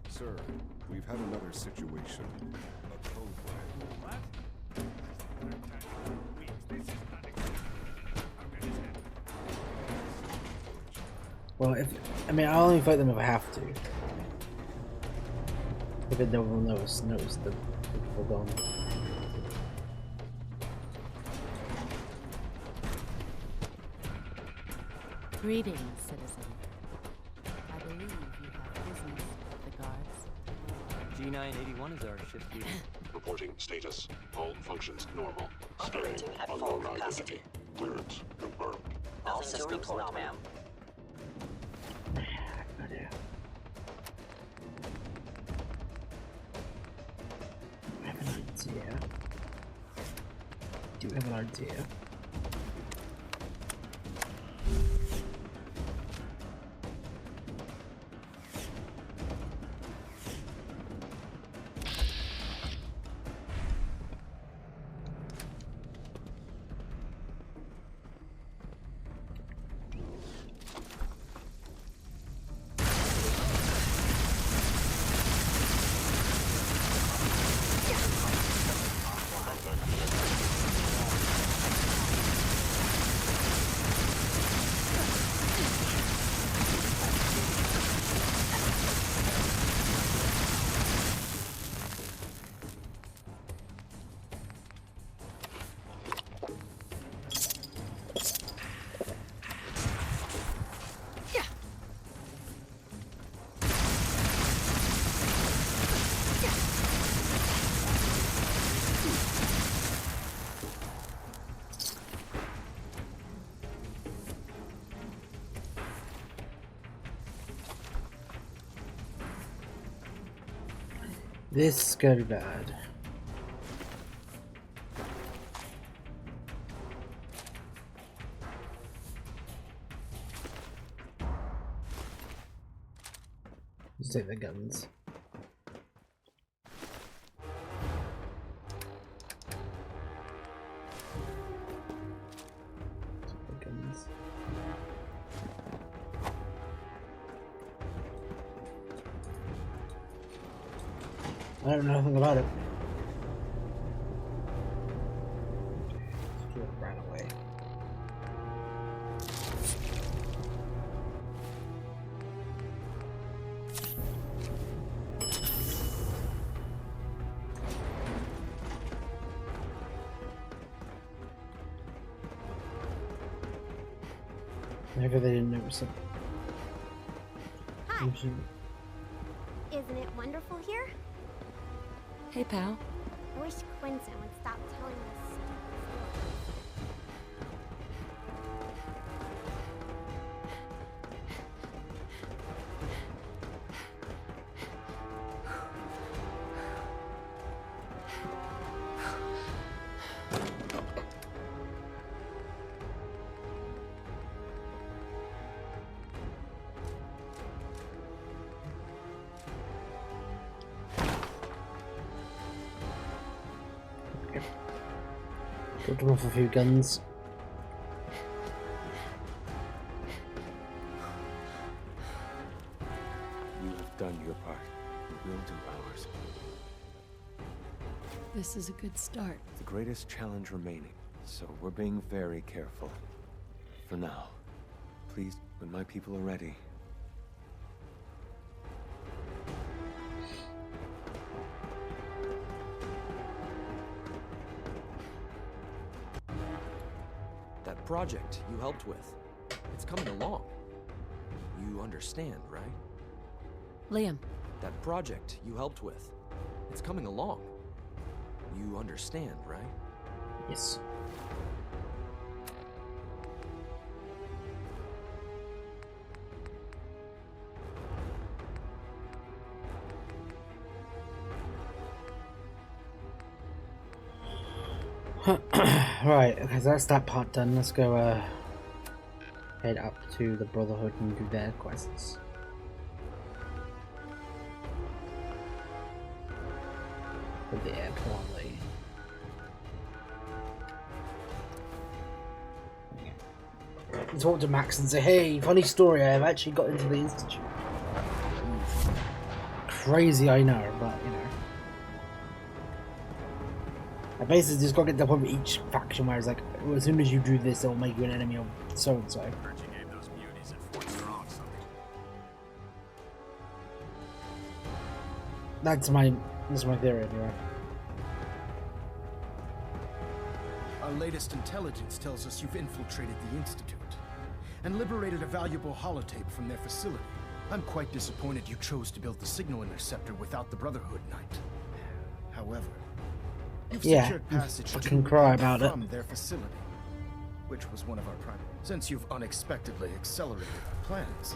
Sir, we've had another situation. A code red. Well, I'll only fight them if I have to. If it no one will notice the people gone. Greetings, citizen. I believe you have business with the guards. G981 is our shift leader. Reporting status. All functions normal. Staying unknown identity. Clearance confirmed. All systems now, ma'am. Do you have an idea? This is gonna be bad. Let's take the guns. Take the guns. I don't know nothing about it. Ran away. Maybe they didn't notice it. Hi. Isn't it wonderful here? Hey, pal. I wish Quinton would stop telling us Got them off a few guns. You have done your part. We will do ours. This is a good start. The greatest challenge remaining, so we're being very careful. For now. Please, when my people are ready. That project you helped with, it's coming along. You understand, right? Liam. That project you helped with, it's coming along. You understand, right? Yes. Right, okay, so that's that part done. Let's go head up to the Brotherhood and do their quests. With the airport. Talk to Max and say, hey, funny story, I've actually got into the Institute. Crazy, I know, but you know. I basically just got to get to the point with each faction where it's like, well, as soon as you do this, it'll make you an enemy of so and so. That's my theory anyway. Our latest intelligence tells us you've infiltrated the Institute and liberated a valuable holotape from their facility. I'm quite disappointed you chose to build the signal interceptor without the Brotherhood Knight. However, you've secured passage fucking cry about it. from their facility, which was one of our priorities. Since you've unexpectedly accelerated our plans,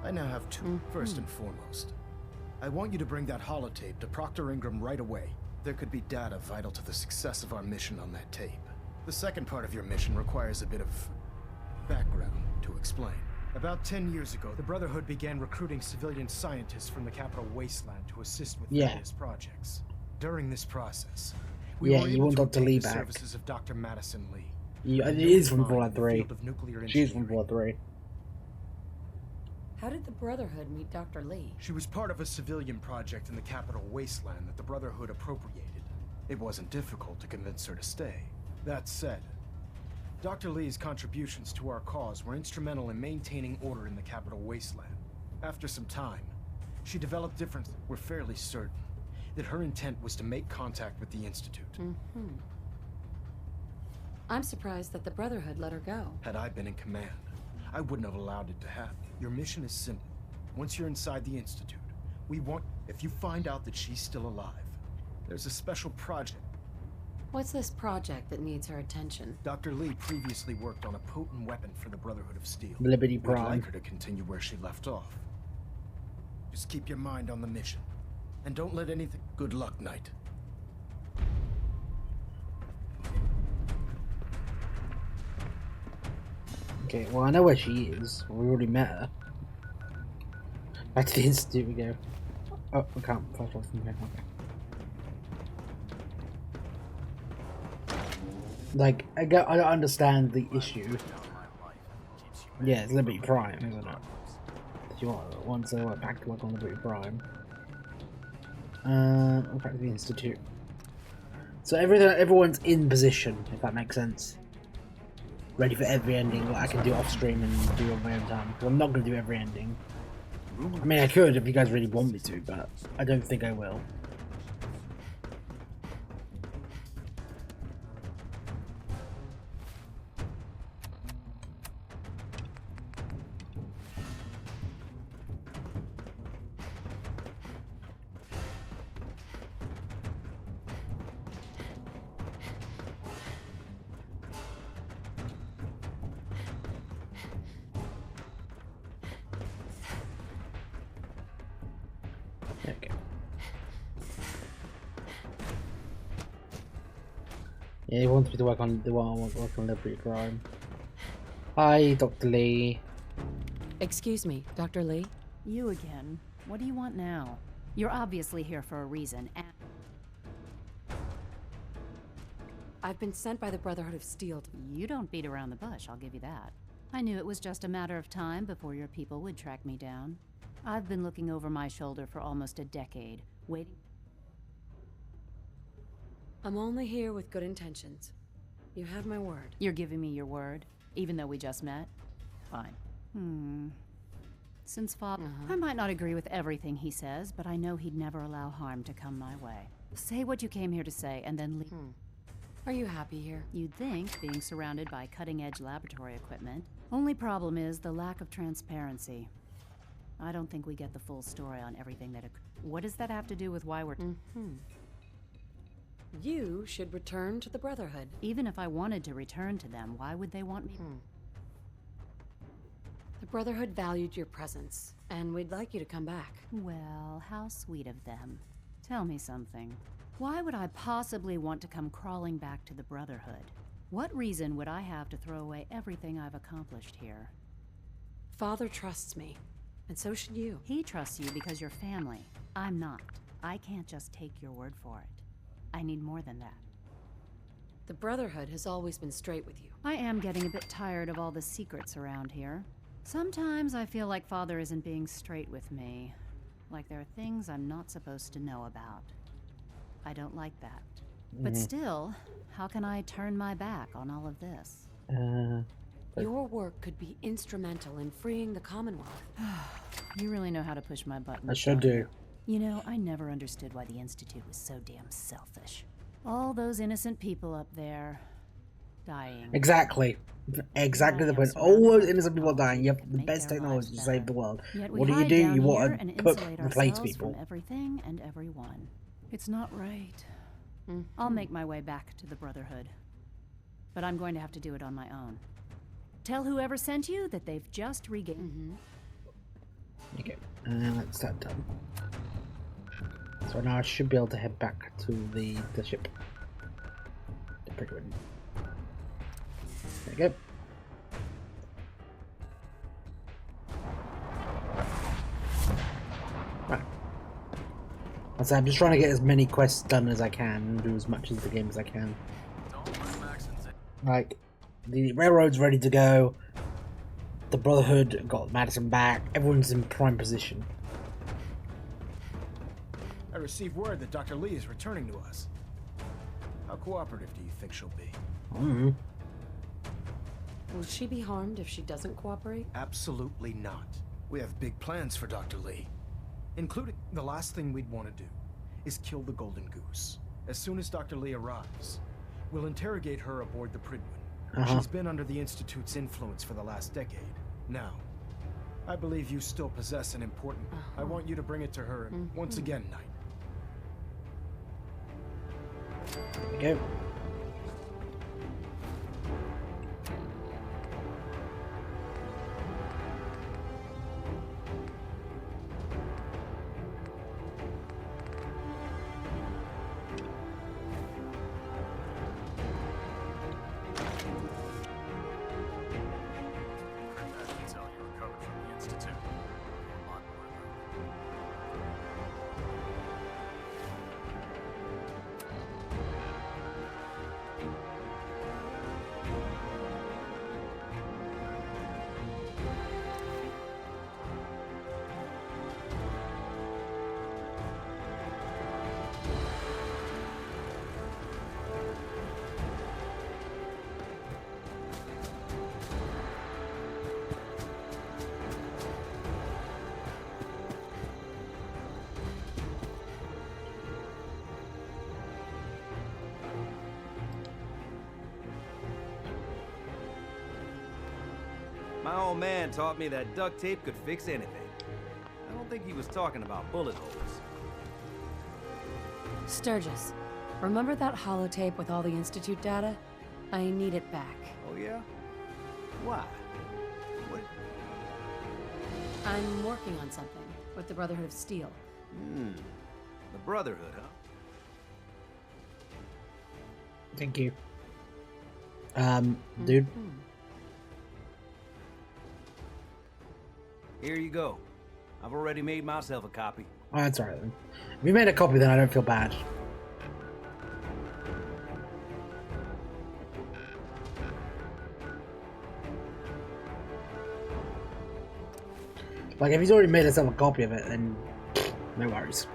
I now have two. First and foremost, I want you to bring that holotape to Proctor Ingram right away. There could be data vital to the success of our mission on that tape. The second part of your mission requires a bit of background to explain. About 10 years ago, the Brotherhood began recruiting civilian scientists from the capital Wasteland to assist with various projects. During this process, we were able to obtain the services of Dr. Madison Lee. Yeah, it is from Fallout 3. She's from Fallout 3. How did the Brotherhood meet Dr. Lee? She was part of a civilian project in the capital Wasteland that the Brotherhood appropriated. It wasn't difficult to convince her to stay. That said, Dr. Lee's contributions to our cause were instrumental in maintaining order in the capital Wasteland. After some time, she developed different. We're fairly certain that her intent was to make contact with the Institute. I'm surprised that the Brotherhood let her go. Had I been in command, I wouldn't have allowed it to happen. Your mission is simple. Once you're inside the Institute, we want... If you find out that she's still alive, there's a special project. What's this project that needs her attention? Dr. Lee previously worked on a potent weapon for the Brotherhood of Steel. Liberty We'd Prime. like her to continue where she left off. Just keep your mind on the mission. And don't let anything... Good luck, Knight. Okay, well I know where she is. We already met her. Back to the Institute we go. Oh, we can't flash off from here. Okay. Like, I don't understand the issue. Yeah, it's Liberty Prime, isn't it? If you want to back to work on Liberty Prime. Back to the Institute. So everyone's in position, if that makes sense. Ready for every ending that I can do off stream and do on my own time. Because I'm not going to do every ending. I mean, I could if you guys really want me to, but I don't think I will. Yeah, he wants me to work on Liberty Crime. Hi, Dr. Lee. Excuse me, Dr. Lee? You again. What do you want now? You're obviously here for a reason, and... I've been sent by the Brotherhood of Steel to... You don't beat around the bush, I'll give you that. I knew it was just a matter of time before your people would track me down. I've been looking over my shoulder for almost a decade, waiting... I'm only here with good intentions. You have my word. You're giving me your word, even though we just met? Fine. Since Father... I might not agree with everything he says, but I know he'd never allow harm to come my way. Say what you came here to say, and then leave. Are you happy here? You'd think, being surrounded by cutting-edge laboratory equipment. Only problem is the lack of transparency. I don't think we get the full story on everything that... What does that have to do with why we're... You should return to the Brotherhood. Even if I wanted to return to them, why would they want me? The Brotherhood valued your presence, and we'd like you to come back. Well, how sweet of them. Tell me something. Why would I possibly want to come crawling back to the Brotherhood? What reason would I have to throw away everything I've accomplished here? Father trusts me, and so should you. He trusts you because you're family. I'm not. I can't just take your word for it. I need more than that. The Brotherhood has always been straight with you. I am getting a bit tired of all the secrets around here. Sometimes I feel like Father isn't being straight with me. Like there are things I'm not supposed to know about. I don't like that. But still, how can I turn my back on all of this? Your work could be instrumental in freeing the Commonwealth. You really know how to push my buttons. I sure do. You know, I never understood why the Institute was so damn selfish. All those innocent people up there, dying. Exactly. Exactly the point. All those innocent people dying. You have the best technology to save the world. What do? You want to replace people. From everything and everyone. It's not right. I'll make my way back to the Brotherhood. But I'm going to have to do it on my own. Tell whoever sent you that they've just regained. Okay, that's that done. So now I should be able to head back to the ship. The Brigade. There we go. Right. So I'm just trying to get as many quests done as I can and do as much of the game as I can. Like, the railroad's ready to go. The Brotherhood got Madison back. Everyone's in prime position. I received word that Dr. Lee is returning to us. How cooperative do you think she'll be? Will she be harmed if she doesn't cooperate? Absolutely not. We have big plans for Dr. Lee. Including the last thing we'd want to do is kill the Golden Goose. As soon as Dr. Lee arrives, we'll interrogate her aboard the Pridwin. She's been under the Institute's influence for the last decade. Now, I believe you still possess an important... I want you to bring it to her once again, Knight. There we go. My old man taught me that duct tape could fix anything. I don't think he was talking about bullet holes. Sturgis, remember that holotape with all the Institute data? I need it back. Oh yeah? Why? What? I'm working on something with the Brotherhood of Steel. The Brotherhood, huh? Thank you. Dude. Here you go. I've already made myself a copy. Oh, that's alright then. If you made a copy, then I don't feel bad. Like, if he's already made himself a copy of it, then no worries.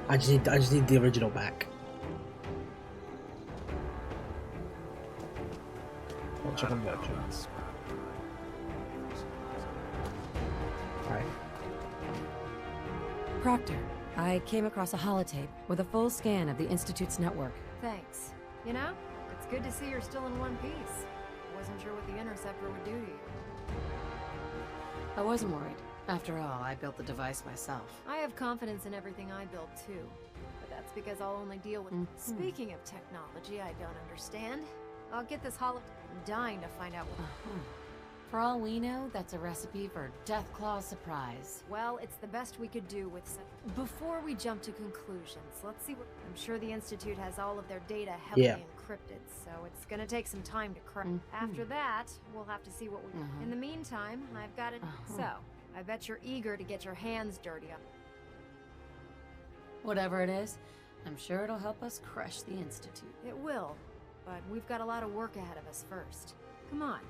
I just need the original back. Alright. Proctor, I came across a holotape with a full scan of the Institute's network. Thanks. You know, it's good to see you're still in one piece. Wasn't sure what the Interceptor would do to you. I wasn't worried. After all, I built the device myself. I have confidence in everything I build too. But that's because I'll only deal with... Speaking of technology I don't understand, I'll get this I'm dying to find out what... For all we know, that's a recipe for Deathclaw's surprise. Well, it's the best we could do with some... Before we jump to conclusions, let's see what... I'm sure the Institute has all of their data heavily encrypted, so it's gonna take some time to crack. After that, we'll have to see what we... In the meantime, I've got it... So, I bet you're eager to get your hands dirty on... Whatever it is, I'm sure it'll help us crush the Institute. It will, but we've got a lot of work ahead of us first. Come on.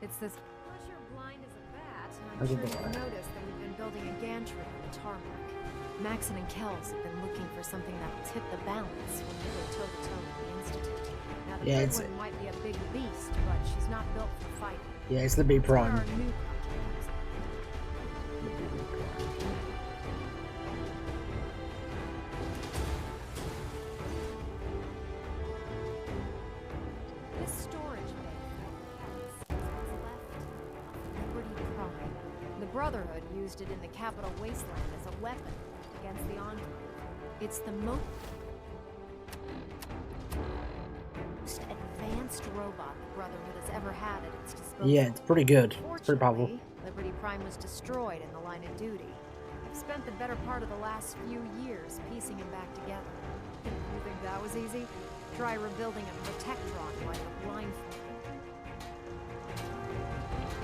It's this... Unless you're blind as a bat, I'm sure you've noticed that we've been building a gantry on the tarmac. Maxon and Kells have been looking for something that'll tip the balance when we go toe-to-toe with the Institute. Now, the big one might be a big beast, but she's not built for fighting. Yeah, it's the big prime. Our new This storage bay has what's left of Liberty Prime. The Brotherhood used it in the capital Wasteland as a weapon against the Enclave. It's the most advanced robot the Brotherhood has ever had at its disposal. Yeah, it's pretty good. It's pretty powerful. Liberty Prime was destroyed in the line of duty. I've spent the better part of the last few years piecing him back together. You think that was easy? Try rebuilding a Protectron like a blindfold.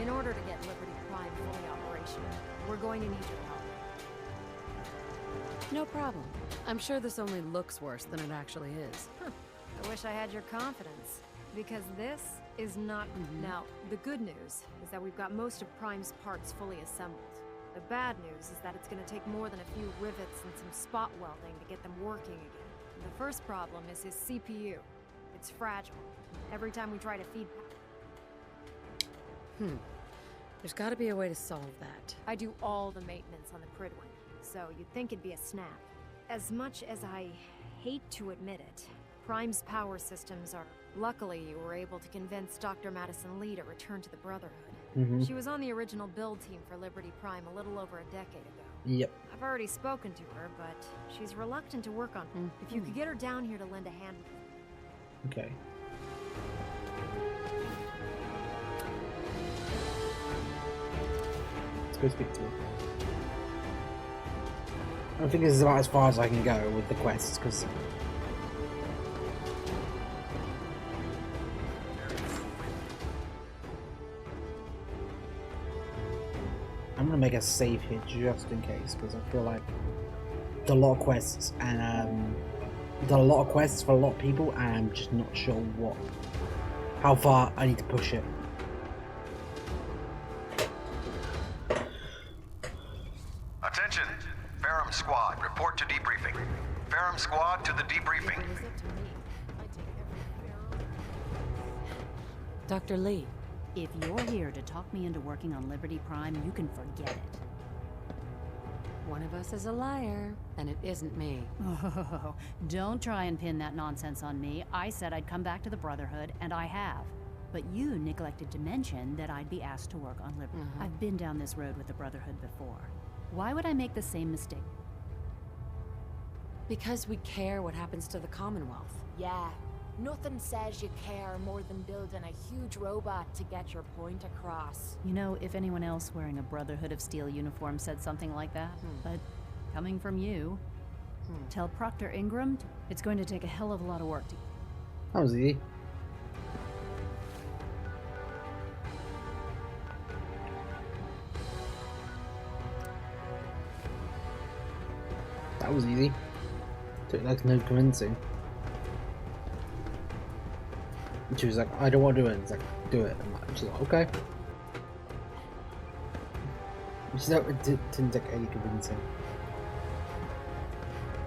In order to get Liberty Prime fully operational, we're going to need your help. No problem. I'm sure this only looks worse than it actually is. I wish I had your confidence, because this is not... Now, the good news is that we've got most of Prime's parts fully assembled. The bad news is that it's going to take more than a few rivets and some spot welding to get them working again. The first problem is his CPU. It's fragile. Every time we try to feed... There's got to be a way to solve that. I do all the maintenance on the Pridwin, so you'd think it'd be a snap. As much as I hate to admit it, Prime's power systems are... Luckily, you were able to convince Dr. Madison Lee to return to the Brotherhood. She was on the original build team for Liberty Prime a little over a decade ago. Yep. I've already spoken to her, but she's reluctant to work on... If you could get her down here to lend a hand... Okay. Let's go speak to her. I think this is about as far as I can go with the quests, because... I'm gonna make a save here just in case, because I feel like there's a lot of quests and done a lot of quests for a lot of people, and I'm just not sure how far I need to push it. Attention, Ferrum Squad, report to debriefing. Ferrum Squad to the debriefing. Dr. Lee. If you're here to talk me into working on Liberty Prime, you can forget it. One of us is a liar, and it isn't me. Oh, don't try and pin that nonsense on me. I said I'd come back to the Brotherhood, and I have. But you neglected to mention that I'd be asked to work on Liberty. I've been down this road with the Brotherhood before. Why would I make the same mistake? Because we care what happens to the Commonwealth. Yeah. Nothing says you care more than building a huge robot to get your point across. You know, if anyone else wearing a Brotherhood of Steel uniform said something like that, but coming from you, tell Proctor Ingram it's going to take a hell of a lot of work to... That was easy. That was easy. Took like no convincing. And she was like, I don't want to do it. It's like, do it. And she's like, okay. She's like, it didn't take any convincing.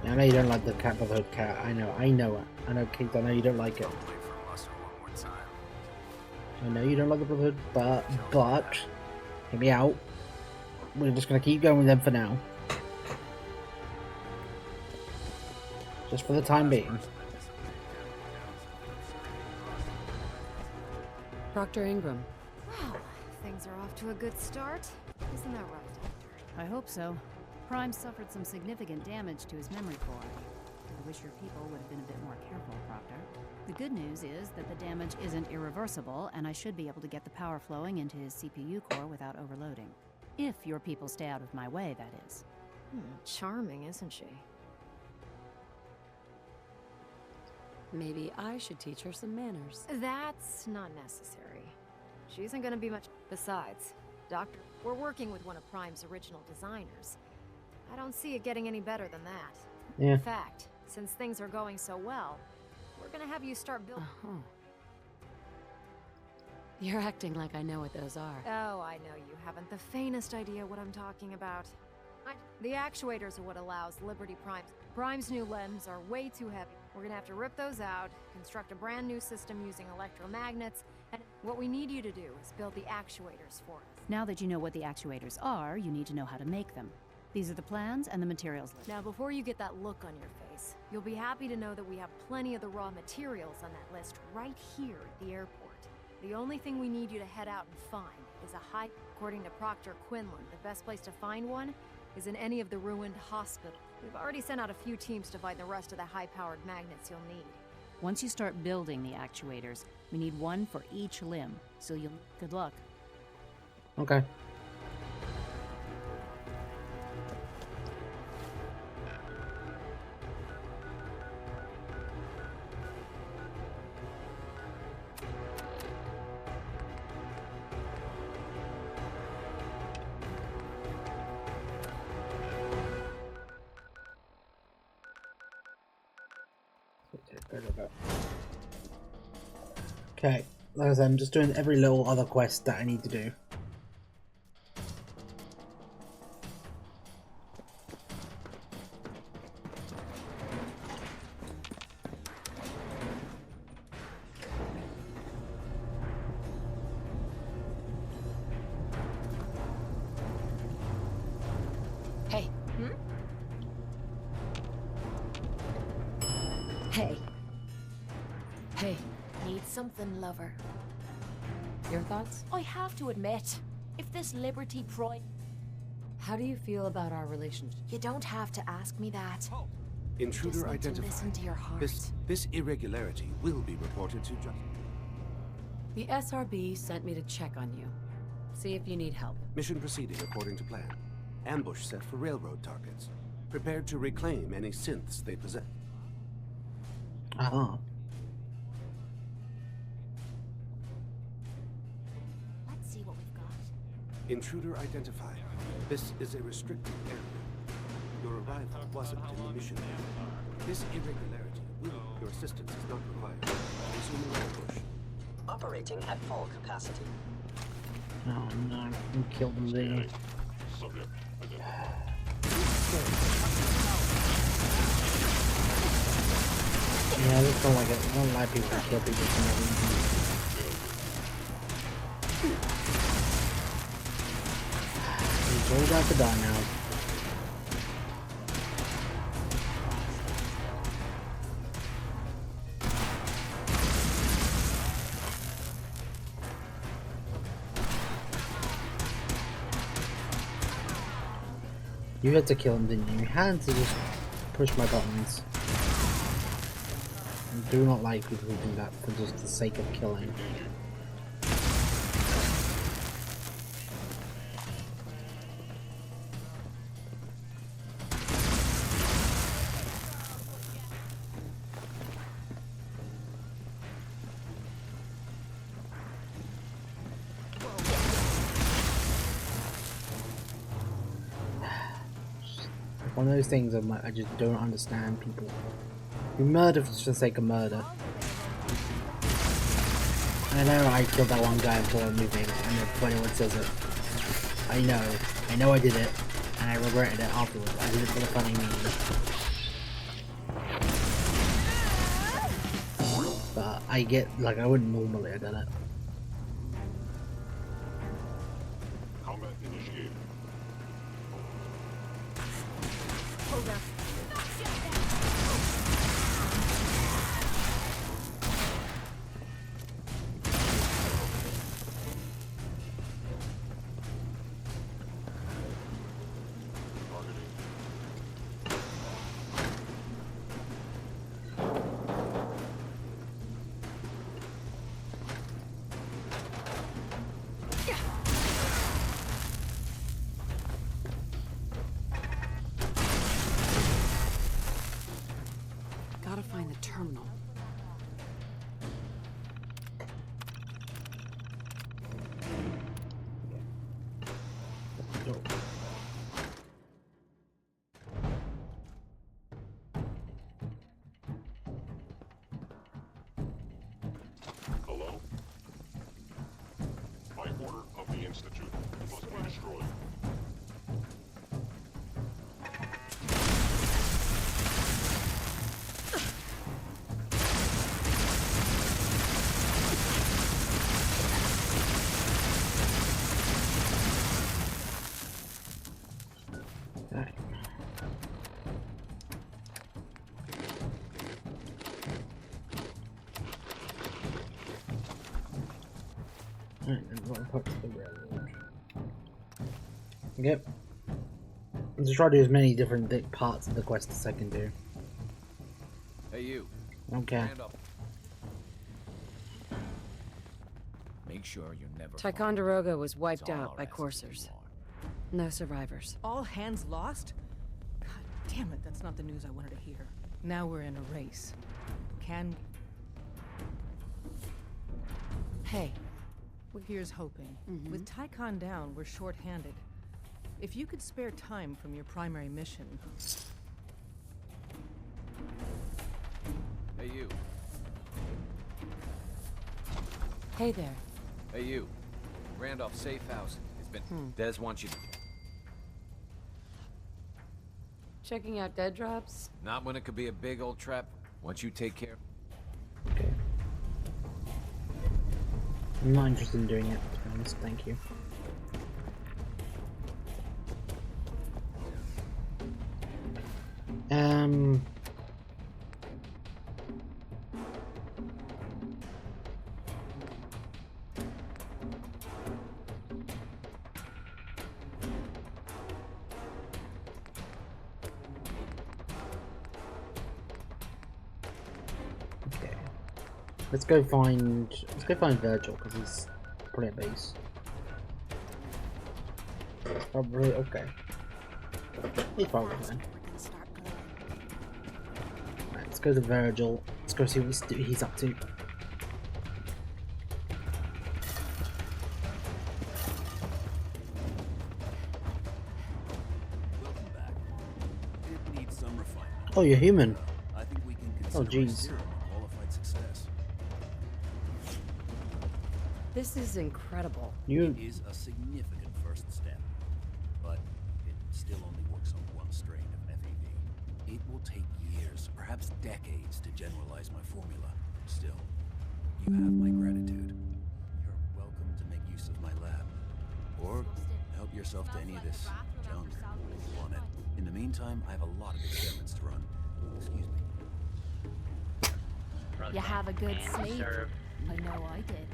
I know you don't like the cat brotherhood cat. I know, Kate, I know you don't like it. I know you don't like the brotherhood, but, hear me out. We're just gonna keep going with them for now. Just for the time being. Proctor Ingram. Wow, things are off to a good start. Isn't that right, Doctor? I hope so. Prime suffered some significant damage to his memory core. I wish your people would have been a bit more careful, Proctor. The good news is that the damage isn't irreversible, and I should be able to get the power flowing into his CPU core without overloading. If your people stay out of my way, that is. Charming, isn't she? Maybe I should teach her some manners. That's not necessary. She isn't gonna be much. Besides, Doctor, we're working with one of Prime's original designers. I don't see it getting any better than that. Yeah. In fact, since things are going so well, we're gonna have you start building. You're acting like I know what those are. Oh, I know you haven't the faintest idea what I'm talking about. The actuators are what allows Liberty Prime's new limbs are way too heavy. We're gonna have to rip those out, construct a brand new system using electromagnets, and what we need you to do is build the actuators for us. Now that you know what the actuators are, you need to know how to make them. These are the plans and the materials list. Now, before you get that look on your face, you'll be happy to know that we have plenty of the raw materials on that list right here at the airport. The only thing we need you to head out and find is a high... According to Proctor Quinlan, the best place to find one is in any of the ruined hospitals. We've already sent out a few teams to find the rest of the high-powered magnets you'll need. Once you start building the actuators, we need one for each limb, so you'll... Good luck. Okay. Okay, like I said, I'm just doing every little other quest that I need to do. Hey. Hey. Hey. Need something, lover. Your thoughts? I have to admit, if this Liberty Prime... How do you feel about our relationship? You don't have to ask me that. Intruder Just need to identified. listen to your heart. This irregularity will be reported to justice. The SRB sent me to check on you. See if you need help. Mission proceeding according to plan. Ambush set for railroad targets. Prepared to reclaim any synths they possess. Ah. Let's see what we've got. Intruder identified. This is a restricted area. Your arrival wasn't in the mission. This irregularity will... Your assistance is not required. Resuming ambush. Operating at full capacity. Oh no, we killed him there. Yeah, I just don't like it. I don't like people who kill people for no reason. He's all got to die now. You had to kill him, didn't you? You had to just push my buttons. I do not like people who do that for just the sake of killing. one of those things I'm like, I just don't understand people who murder for the sake of murder. I know I killed that one guy before I'm moving, and then 21 says it. I know I did it, and I regretted it afterwards. I did it for the funny meme. But I get, like, I wouldn't normally have done it. Combat initiated. Hold up. Gotta find the terminal. Hello? By order of the Institute, must be destroyed. Yep. Let's try to do as many different parts of the quest as I can do. Hey, you. Okay. Stand up. Make sure you're never. Ticonderoga was wiped out by coursers. No survivors. All hands lost? God damn it, that's not the news I wanted to hear. Now we're in a race. Can... Hey. Here's hoping. With Tycon down, we're short-handed. If you could spare time from your primary mission... Hey, you. Hey there. Hey, you. Randolph, safe house. It's been... Des wants you to... Checking out dead drops? Not when it could be a big old trap. Once you take care... I'm not interested in doing it, to be honest. Thank you. Okay. Let's go find Virgil, because he's probably at base. Probably okay. He's probably fine. Right, let's go to Virgil. Let's go see what he's up to. Welcome back. It needs some refinement. Oh, you're human. I think we can Oh, consider jeez. a serum a qualified success. This is incredible. It is a significant first step, but it still only works on one strain of FEV. It will take years, perhaps decades, to generalize my formula. Still, you have my gratitude. You're welcome to make use of my lab, or help yourself to any of this junk if you want it. In the meantime, I have a lot of experiments to run. Excuse me. You have a good sleep. I know I did.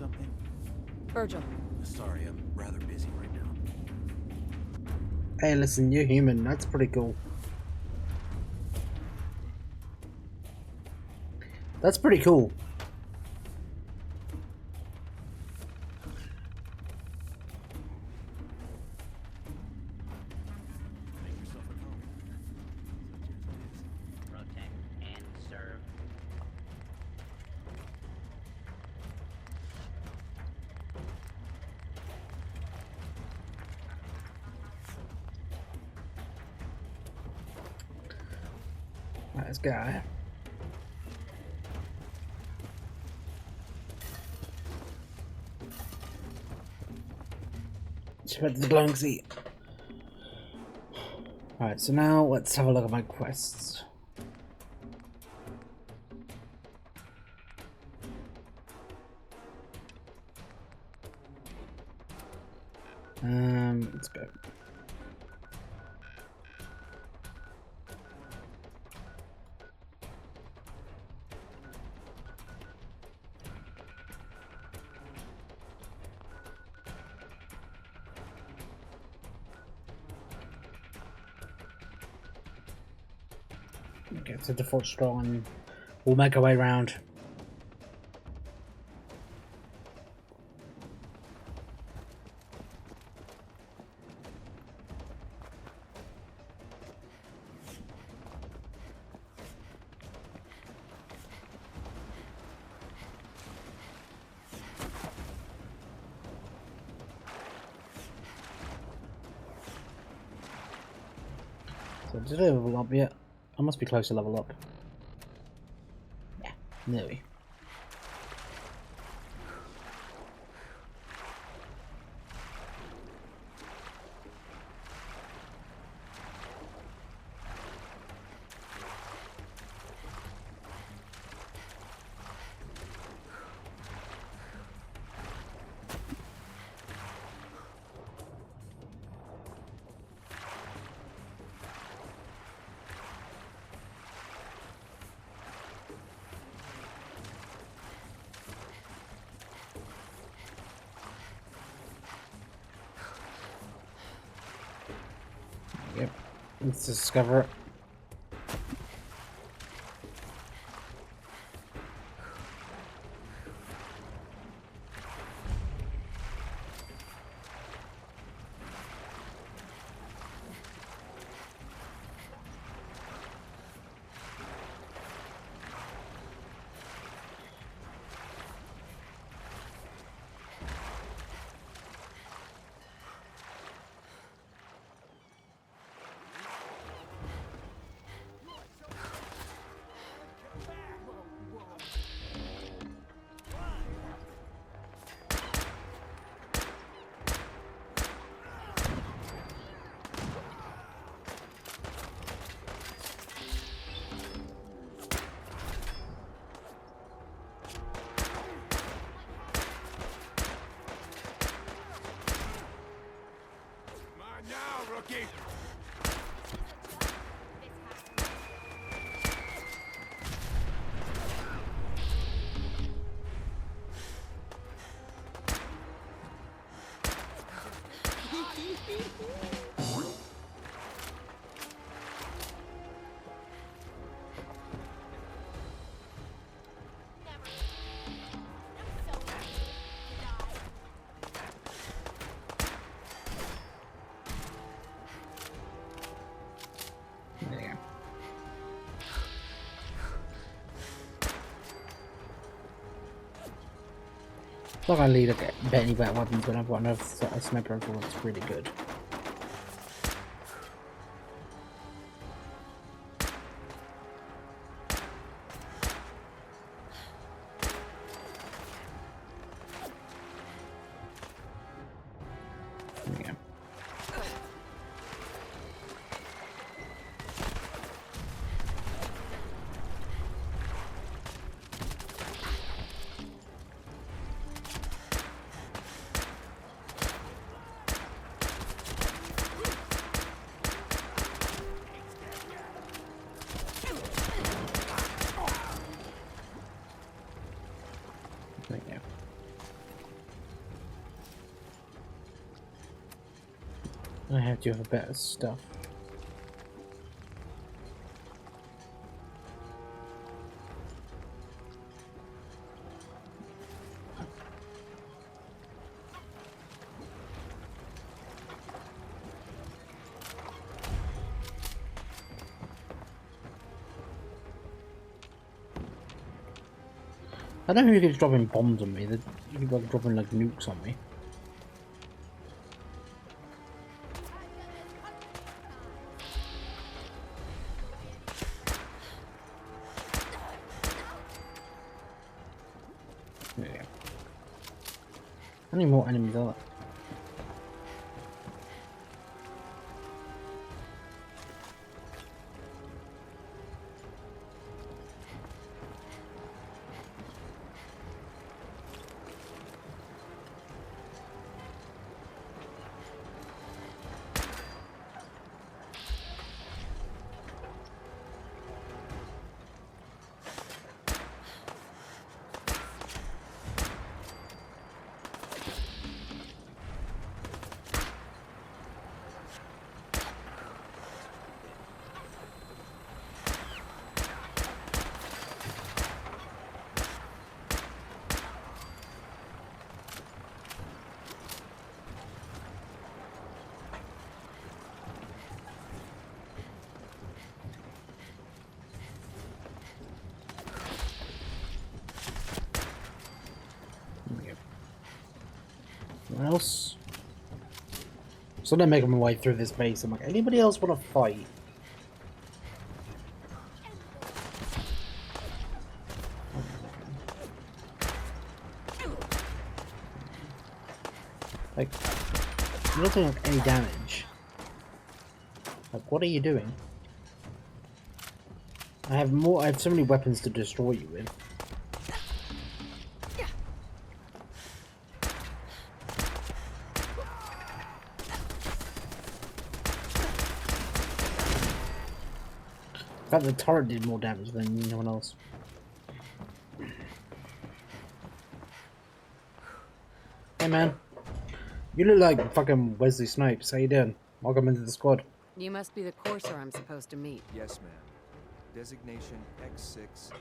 something? Virgil. Sorry, I'm rather busy right now. Hey, listen, you're human. That's pretty cool. That's pretty cool. Make yourself at home. Protect and serve. Right, let's get out of here. Spread the glowing sea. Alright, so now let's have a look at my quests. Let's go. Okay, so default strong and we'll make our way around. So did I level up yet? I must be close to level up. Yeah, nearly. Yep, let's discover it. Rookie! Not gonna need to get any better weapons when I've got another sniper rifle that's really good. There we go. I have to have better stuff. I don't know who keeps dropping bombs on me. They keep like dropping like nukes on me. Yeah. How many more enemies are there? Else? So I'm making my way through this base. I'm like, anybody else want to fight? Like, you're not doing like any damage. Like, what are you doing? I have so many weapons to destroy you with. In fact, the turret did more damage than anyone else. Hey man, you look like fucking Wesley Snipes. How you doing? Welcome into the squad. You must be the courser I'm supposed to meet. Yes, ma'am. Designation X688.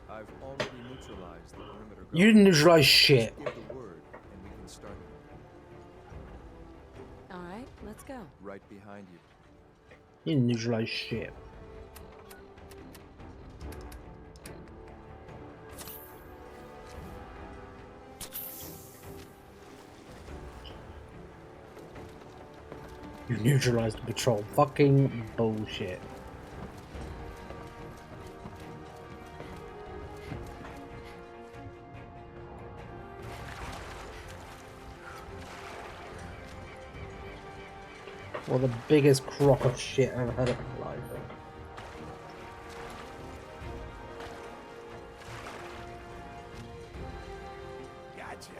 I've already neutralized the perimeter guard. You didn't neutralize shit. Just give the word, and we can start. All right, let's go. Right behind you. You didn't neutralize shit. You neutralized the patrol. Fucking bullshit. Well, the biggest crock of shit I've ever heard of in my life. Gotcha.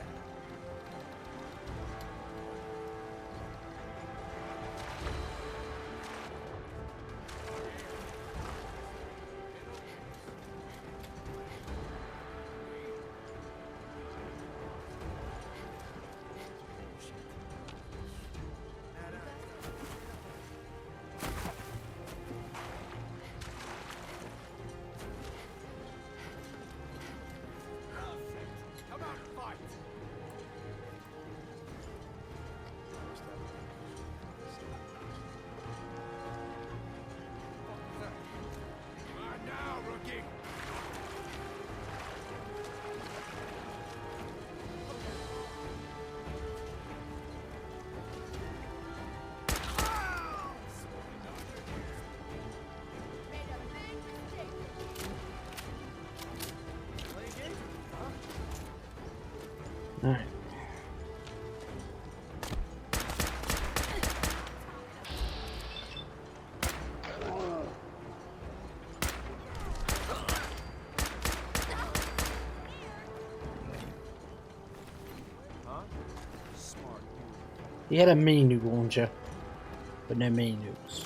Alright. He had a mini nuke launcher, but no mini nukes.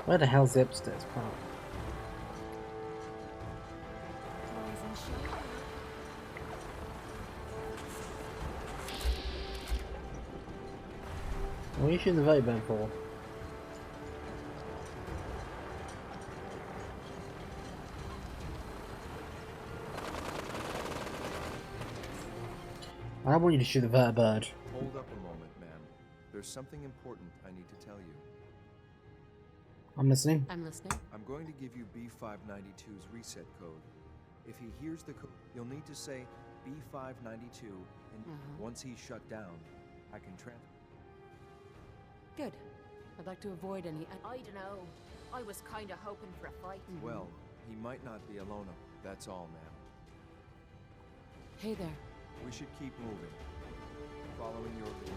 Where the hell's the upstairs part? What are you shooting the vote ban for? I want you to shoot the vertibird. Hold up a moment, ma'am. There's something important I need to tell you. I'm listening. I'm listening. I'm going to give you B592's reset code. If he hears the code, you'll need to say B592, and once he's shut down, I can transfer. Good. I'd like to avoid any... I don't know. I was kind of hoping for a fight. Well, he might not be alone. That's all, ma'am. Hey there. We should keep moving. Following your lead.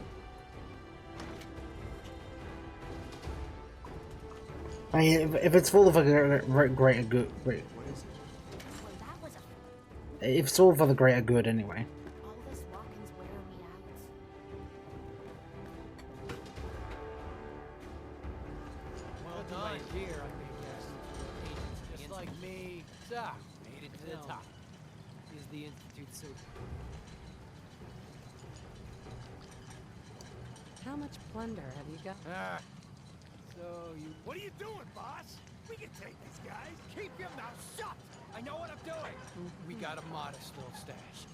I mean, if it's full of a greater good, wait. What is it? Well, that was a... If it's all for the greater good anyway. All this walking's wearing me out. Well done. Here, I think, yes. Just like me. So, made it to the top. Is the Institute so... How much plunder have you got? So you... What are you doing, boss? We can take these guys. Keep your mouth shut. I know what I'm doing. We got a modest little stash.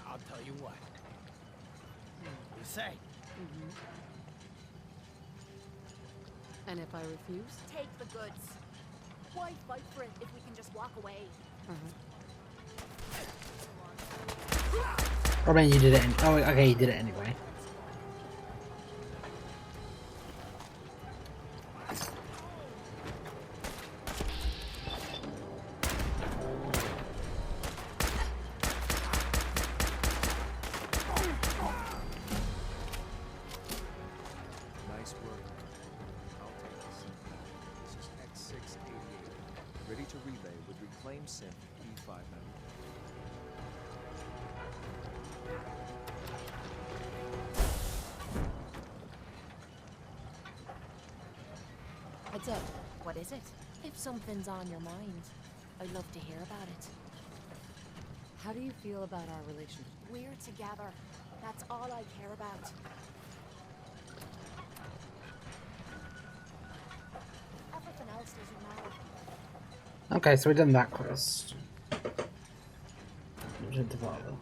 I'll tell you what. You say? And if I refuse? Take the goods. Why fight for it if we can just walk away? I mean, you did it. Oh, okay, you did it anyway. Nice work. I'll take this. This is X688. Ready to relay with reclaimed synth B590. What's up? What is it? If something's on your mind, I'd love to hear about it. How do you feel about our relationship? We're together. That's all I care about. Everything else doesn't matter. Okay, so we've done that quest. Mission to Father.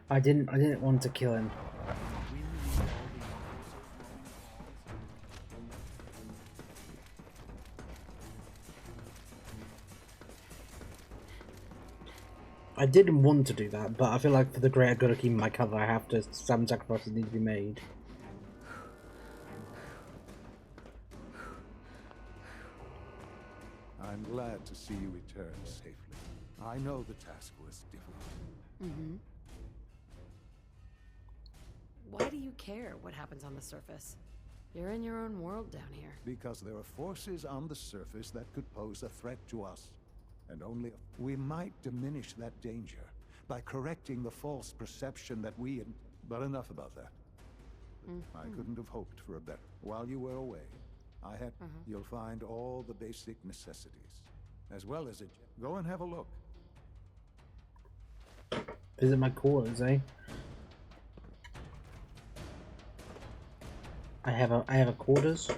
I didn't want to kill him. I didn't want to do that, but I feel like for the greater good of keeping my cover, I have to. Some sacrifices need to be made. I'm glad to see you return safely. I know the task was difficult. Why do you care what happens on the surface? You're in your own world down here. Because there are forces on the surface that could pose a threat to us. And only we might diminish that danger by correcting the false perception that we... But enough about that. I couldn't have hoped for a better. While you were away, I had... You'll find all the basic necessities, as well as a... Go and have a look. Visit my quarters, eh? I have a quarters.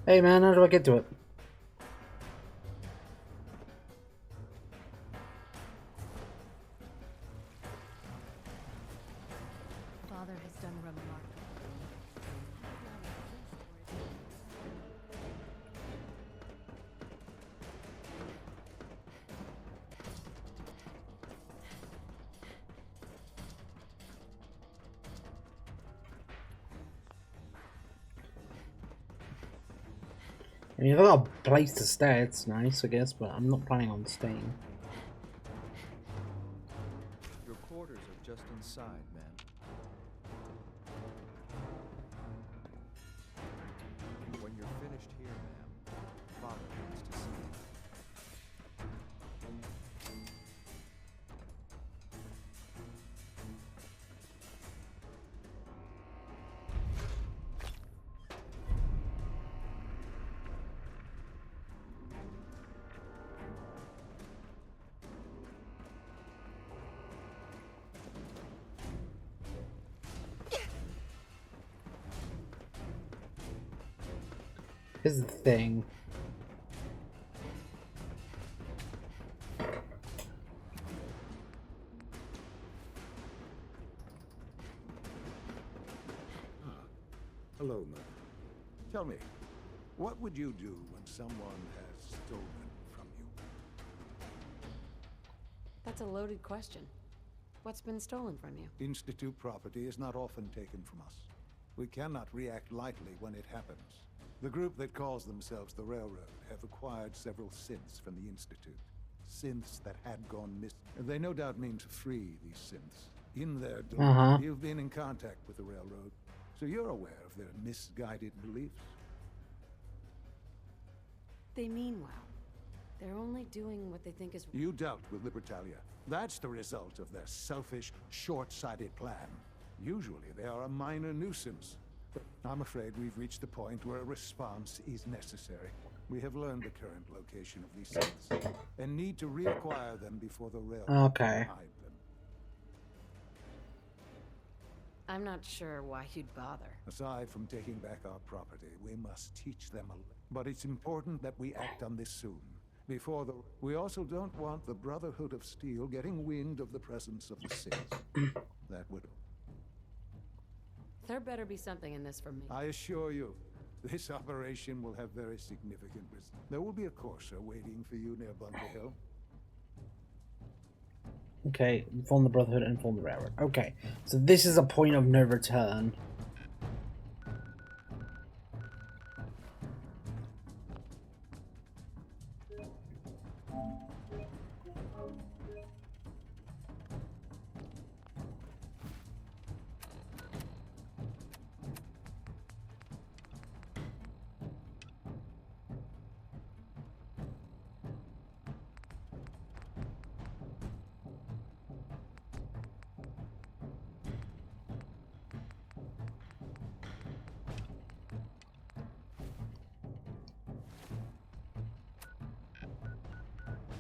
Hey man, how do I get to it? Father has done remarkable. I mean, if I've got a place to stay, it's nice, I guess, but I'm not planning on staying. Your quarters are just inside, ma'am. Here's the thing. Hello, Mother. Tell me, what would you do when someone has stolen from you? That's a loaded question. What's been stolen from you? Institute property is not often taken from us. We cannot react lightly when it happens. The group that calls themselves the Railroad have acquired several synths from the Institute. Synths that had gone missing. They no doubt mean to free these synths. In their dilemma, you've been in contact with the Railroad, so you're aware of their misguided beliefs. They mean well. They're only doing what they think is... You dealt with Libertalia. That's the result of their selfish, short-sighted plan. Usually they are a minor nuisance. But I'm afraid we've reached the point where a response is necessary. We have learned the current location of these synths, and need to reacquire them before the Railroad can hide them. I'm not sure why you'd bother. Aside from taking back our property, we must teach them a lesson. But it's important that we act on this soon. Before the... We also don't want the Brotherhood of Steel getting wind of the presence of the Synths. That would... There better be something in this for me. I assure you, this operation will have very significant risks. There will be a courser waiting for you near Bunker Hill. Okay, inform the Brotherhood and inform the Railroad. Okay, so this is a point of no return.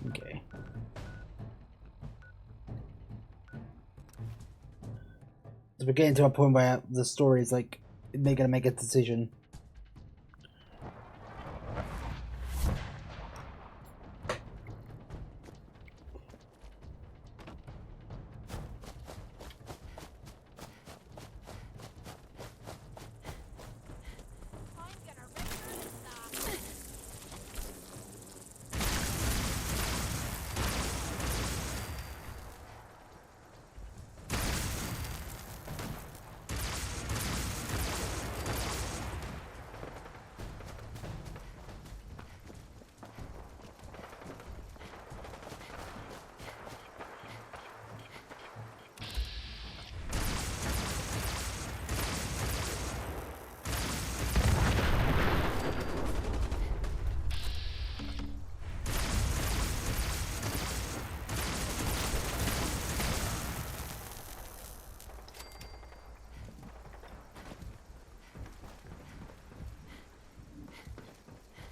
Okay. So we're getting to a point where the story is like, they're gonna make a decision.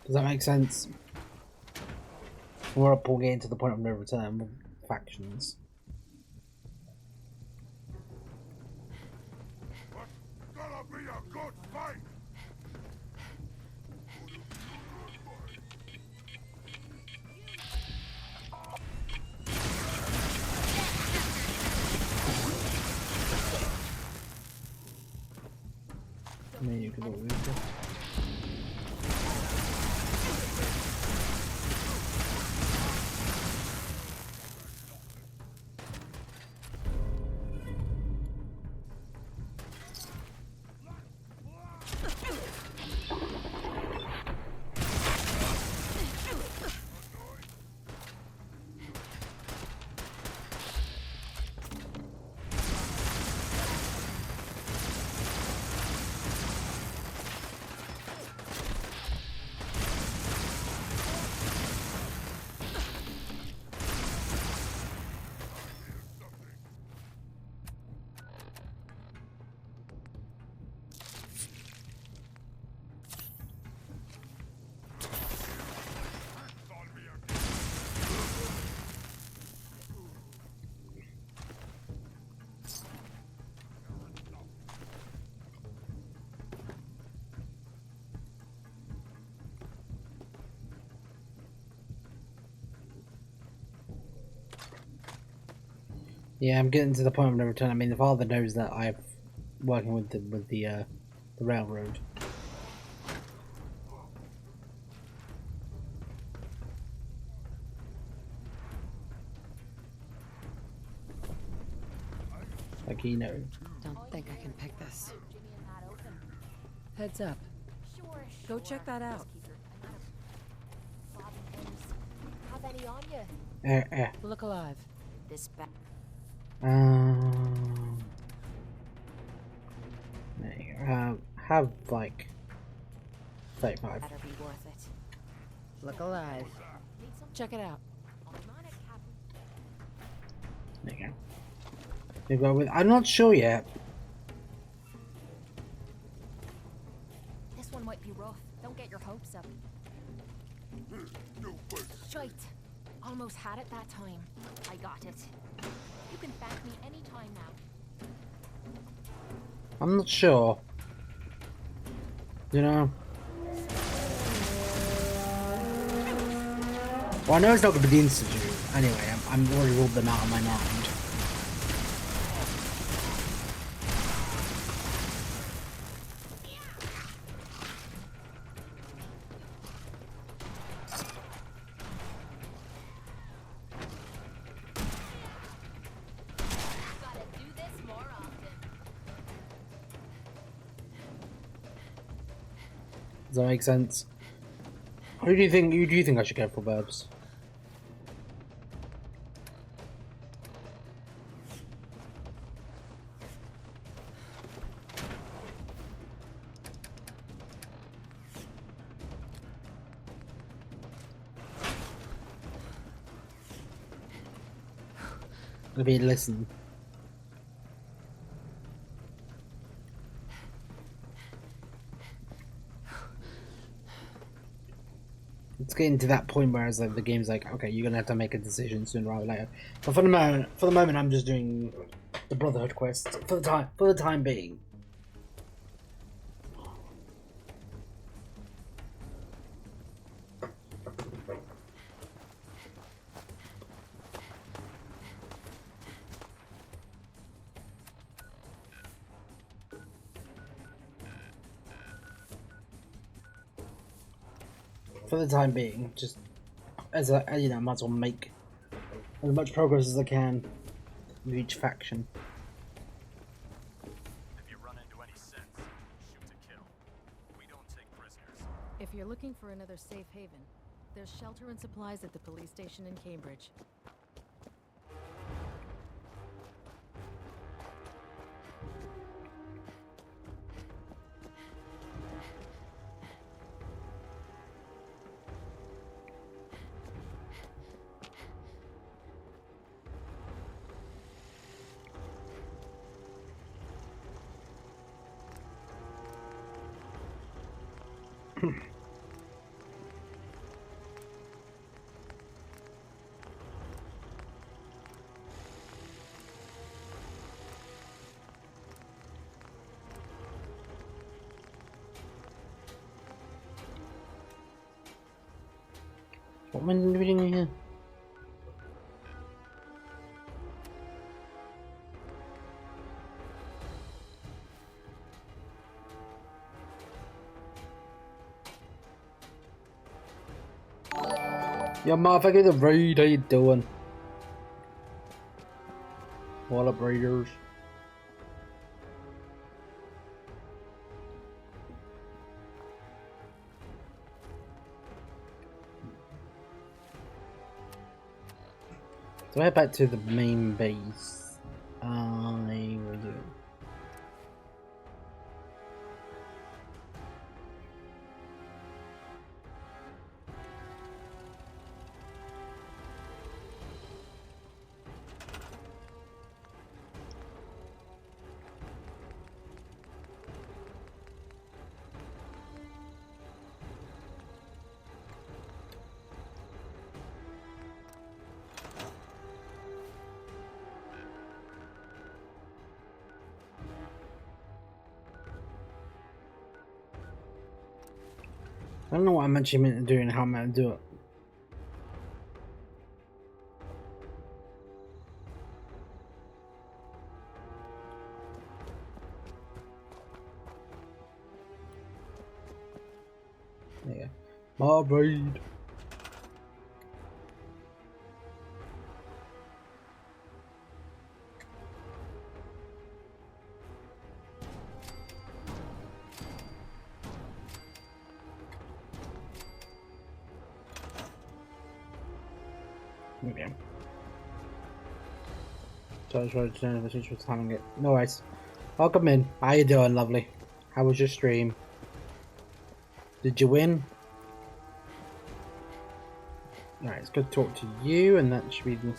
Does that make sense? We're getting to the point of no return with factions. Gonna be a good fight! I mean, you could always do. Yeah, I'm getting to the point of no return. I mean, the father knows that I'm working with the railroad. Like he knows. Don't think I can pick this. Heads up. Go check that out. Have any on you? Look alive. This back. There you go. Have like 35. Better be worth it. Look alive. Check it out. There you go. You go with. I'm not sure yet. This one might be rough. Don't get your hopes up. Shite. Almost had it that time. I got it. You can thank me anytime now. I'm not sure. You know. Well, I know it's not going to be the Institute. Anyway, I'm already ruled them out of my mind. Does that make sense? Who do you think I should go for, Burbs? Maybe listen. It's getting to that point where it's like the game's like, okay, you're gonna have to make a decision sooner or later. But for the moment, I'm just doing the Brotherhood quest for the time being. For the time being, just as you know, might as well make as much progress as I can with each faction. If you run into any sense, shoot to kill. We don't take prisoners. If you're looking for another safe haven, there's shelter and supplies at the police station in Cambridge. What am I doing here? Yo, motherfucker, the raid, how you doing? What up, raiders? So head back to the main base. I will do. I don't know what I'm actually meant to do and how I'm meant to do it. There you go. My braid. Okay. So I was trying to know if this was having it. No worries. Welcome in. How you doing, lovely? How was your stream? Did you win? Alright, it's good to talk to you, and that should be the...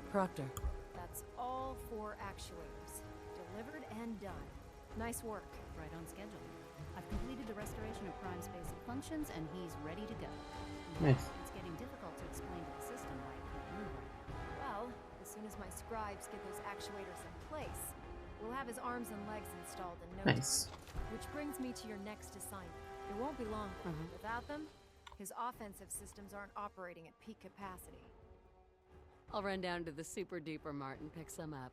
Proctor. That's all 4 actuators. Delivered and done. Nice work. Right on schedule. I've completed the restoration of Prime's basic functions, and he's ready to go. Nice. It's getting difficult to explain to the system why it can't move right now. Well, as soon as my scribes get those actuators in place, we'll have his arms and legs installed in no Nice. time. Which brings me to your next assignment. It won't be long. Without them, his offensive systems aren't operating at peak capacity. I'll run down to the super duper mart and pick some up.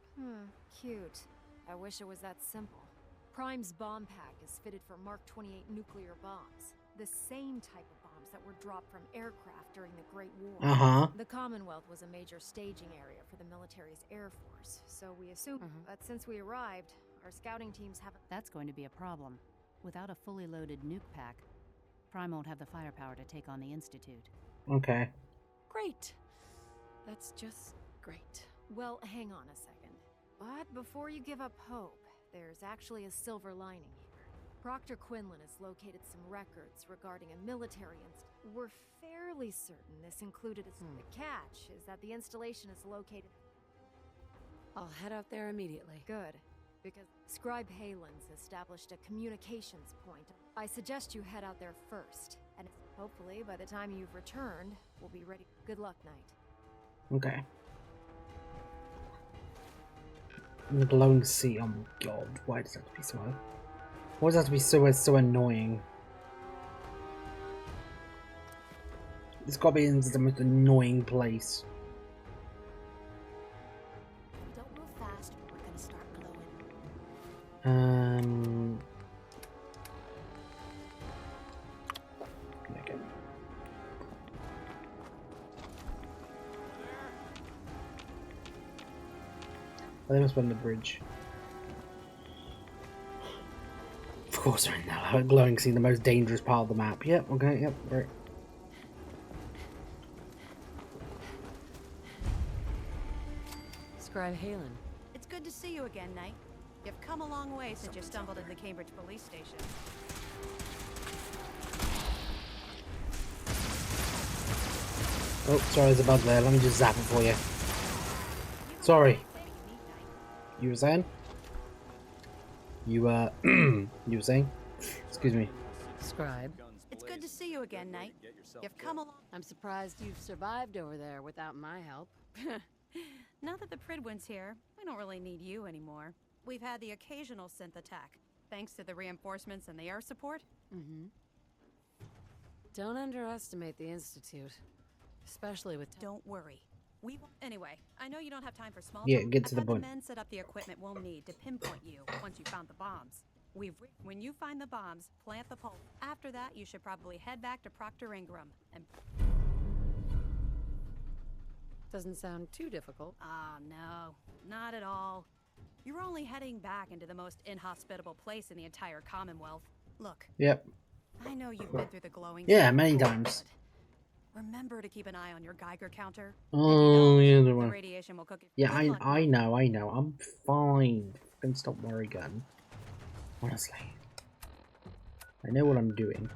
Cute. I wish it was that simple. Prime's bomb pack is fitted for Mark 28 nuclear bombs. The same type of bombs that were dropped from aircraft during the Great War. The Commonwealth was a major staging area for the military's Air Force, so we assumed. But since we arrived, our scouting teams haven't... That's going to be a problem. Without a fully loaded nuke pack, Prime won't have the firepower to take on the Institute. Okay. Great. That's just great. Well, hang on a second. But before you give up hope, there's actually a silver lining here. Proctor Quinlan has located some records regarding a military We're fairly certain this included The catch is that the installation is located... I'll head out there immediately. Good. Because Scribe Halen's established a communications point. I suggest you head out there first. And hopefully, by the time you've returned, we'll be ready. Good luck, Knight. Okay. The glowing sea. Oh my god. Why does that have to be so... Why does that have to be so annoying? It's got to be in the most annoying place. Don't move fast, or we're gonna start glowing. Okay. Well, they must be on the bridge. Of course, they're in that glowing sea, the most dangerous part of the map. Yep. Okay. Yep. Right. Scribe Halen. It's good to see you again, Knight. You've come a long way since you stumbled into the Cambridge police station. Oh, sorry, there's a bug there. Let me just zap it for you. Sorry. You were saying? You were saying? Excuse me. Scribe. It's good to see you again, Knight. You've come along. I'm surprised you've survived over there without my help. Now that the Pridwin's here, we don't really need you anymore. We've had the occasional synth attack, thanks to the reinforcements and the air support. Don't underestimate the Institute. Especially with... Don't worry. We won't... Anyway, I know you don't have time for small Yeah, talk. get to the point. The men set up the equipment we'll need to pinpoint you once you found the bombs. When you find the bombs, plant the pole. After that, you should probably head back to Proctor Ingram and... Doesn't sound too difficult. Ah, no. Not at all. You're only heading back into the most inhospitable place in the entire Commonwealth. Look. Yep. I know you've been through the glowing... Yeah, many times. Remember to keep an eye on your Geiger counter. Oh, yeah, the radiation will cook it. Yeah, I know. I'm fine. Fucking stop worrying, gun. Honestly. I know what I'm doing.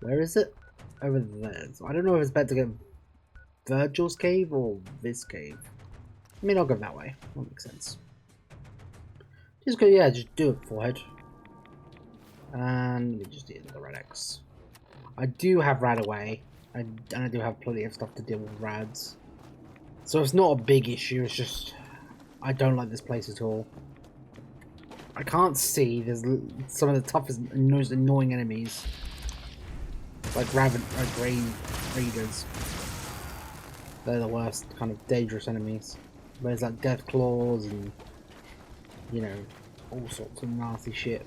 Where is it? Over there. So I don't know if it's better to go Virgil's cave or this cave. I mean, I'll go that way. That makes sense. Just go, yeah, just do it, forehead. And let me just deal with the Red X. I do have Rad away. And I do have plenty of stuff to deal with Rads. So it's not a big issue, it's just... I don't like this place at all. I can't see, there's some of the toughest, most annoying enemies. Like Raiders. They're the worst, kind of dangerous enemies. There's like Death Claws and... You know, all sorts of nasty shit.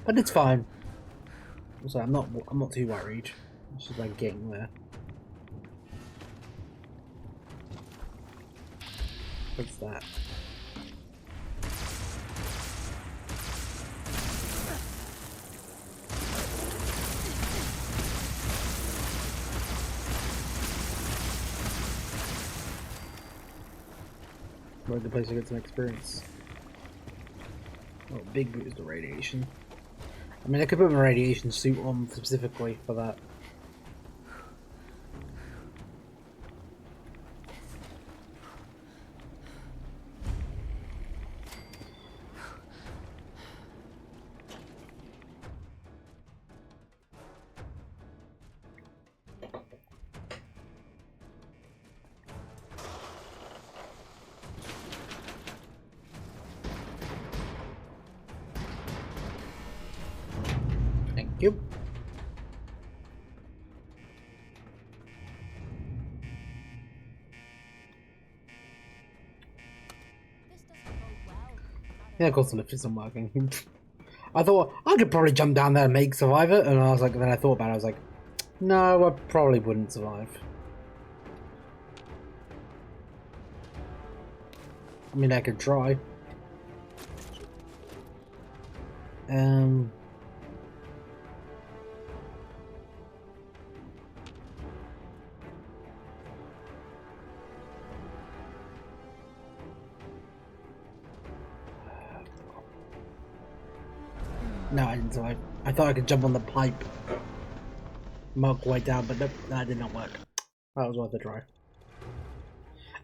But it's fine. So I'm not too worried. It's just like getting there. What's that? Where's the place to get some experience? Oh, big boost of radiation. I mean, I could put my radiation suit on specifically for that. Thank you. Yeah, of course the lift isn't working. I thought I could probably jump down there and make survive it, and I was like, then I thought about it, I was like, no, I probably wouldn't survive. I mean, I could try. No, I didn't survive. I thought I could jump on the pipe, mark way down, but nope, that did not work. That was worth a try.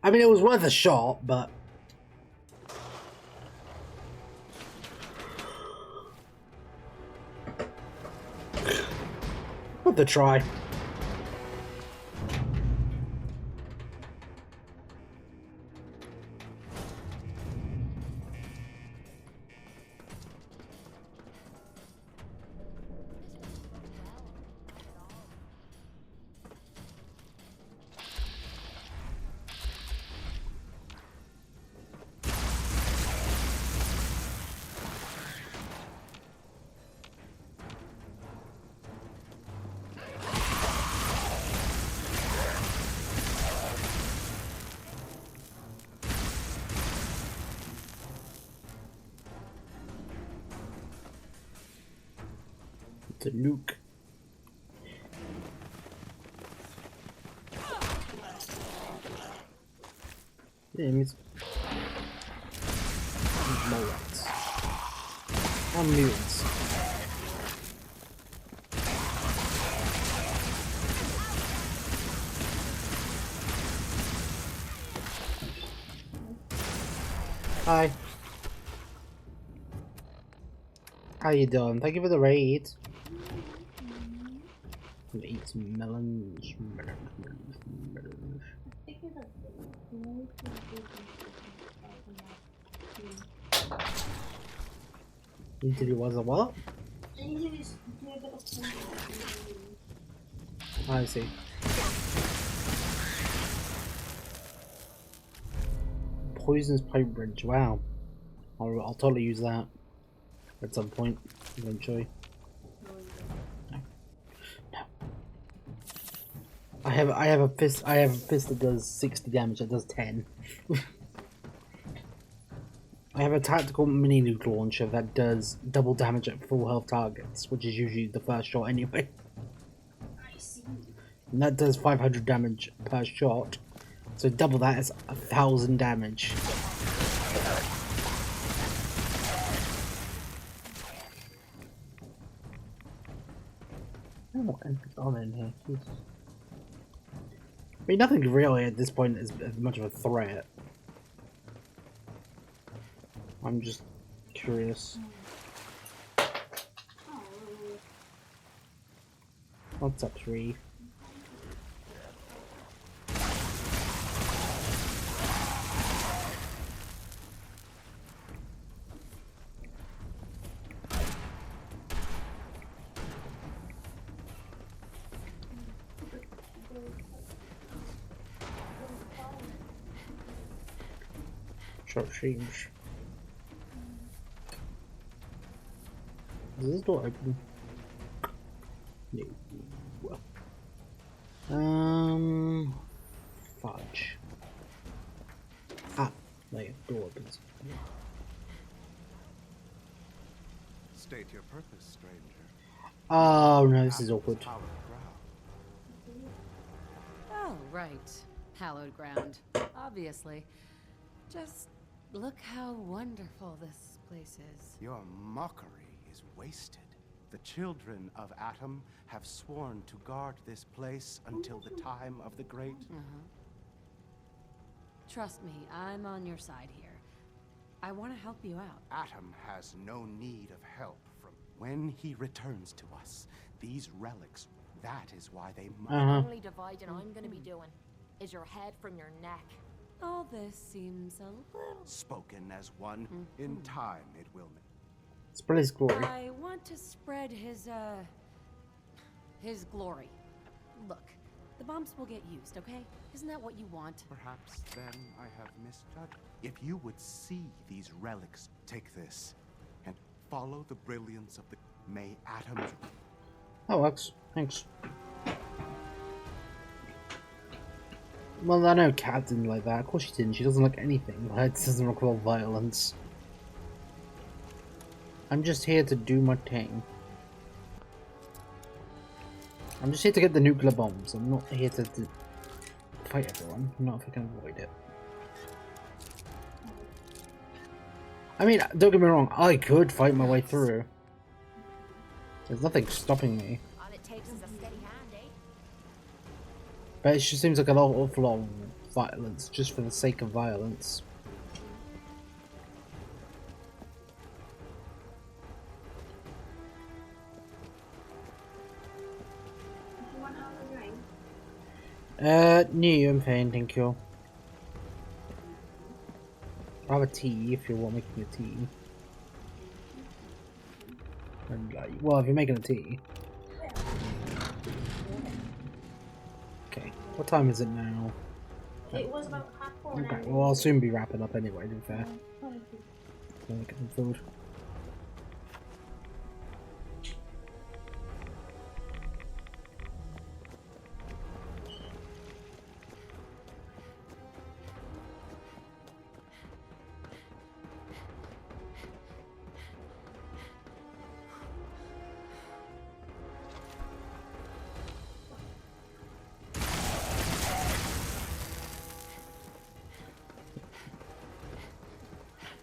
I mean, it was worth a shot, but worth a try. To nuke. Yeah, it's more rats. And mutants. Hi. How you doing? Thank you for the raid. Eat some melons. Interview was a what? I see. Poison's pipe bridge. Wow. I'll totally use that at some point eventually. I have a fist that does 60 damage. That does 10. I have a tactical mini nuke launcher that does double damage at full health targets, which is usually the first shot anyway. I see. And that does 500 damage per shot, so double that is 1,000 damage. I don't know what anything's on in here. Jeez. I mean, nothing really at this point is as much of a threat. I'm just curious. What's up, tree? Short range. Is this door open? No. Fudge. Ah, there, door opens. State your purpose, stranger. Oh no, this is awkward. Oh, right. Hallowed ground. Obviously. Just look how wonderful this place is. Your mockery is wasted. The children of Atom have sworn to guard this place until the time of the great. Trust me, I'm on your side here. I want to help you out. Atom has no need of help from when he returns to us. These relics, that is why they must. The only dividing I'm gonna be doing is your head from your neck. All this seems a little... Spoken as one. In time it will. Spread his glory. I want to spread his glory. Look, the bombs will get used, okay? Isn't that what you want? Perhaps then I have misjudged. If you would see these relics, take this and follow the brilliance of the... May Atom's... That works. Thanks. Well, I know Kat didn't like that. Of course she didn't. She doesn't like anything. It doesn't recall violence. I'm just here to do my thing. I'm just here to get the nuclear bombs. I'm not here to fight everyone. Not if I can avoid it. I mean, don't get me wrong. I could fight my way through. There's nothing stopping me. All it takes is a steady hand, eh? But it just seems like an awful lot of violence just for the sake of violence. No, I'm fine, thank you. I'll have a tea if you want making a tea. And like, well, if you're making a tea. Okay, what time is it now? It was about 4:30. Okay, well, I'll soon be wrapping up anyway, to be fair. I'll get some food.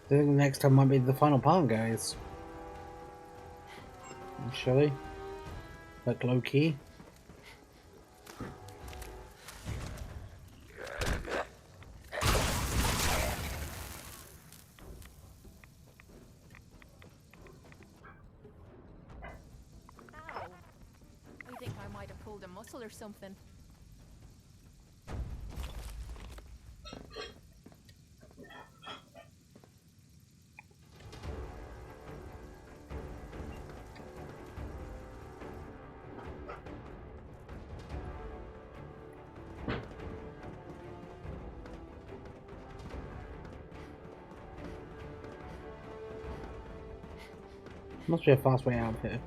I think the next time might be the final part, guys. Actually, like low key. I think I might have pulled a muscle or something. Must be a fast way out of here.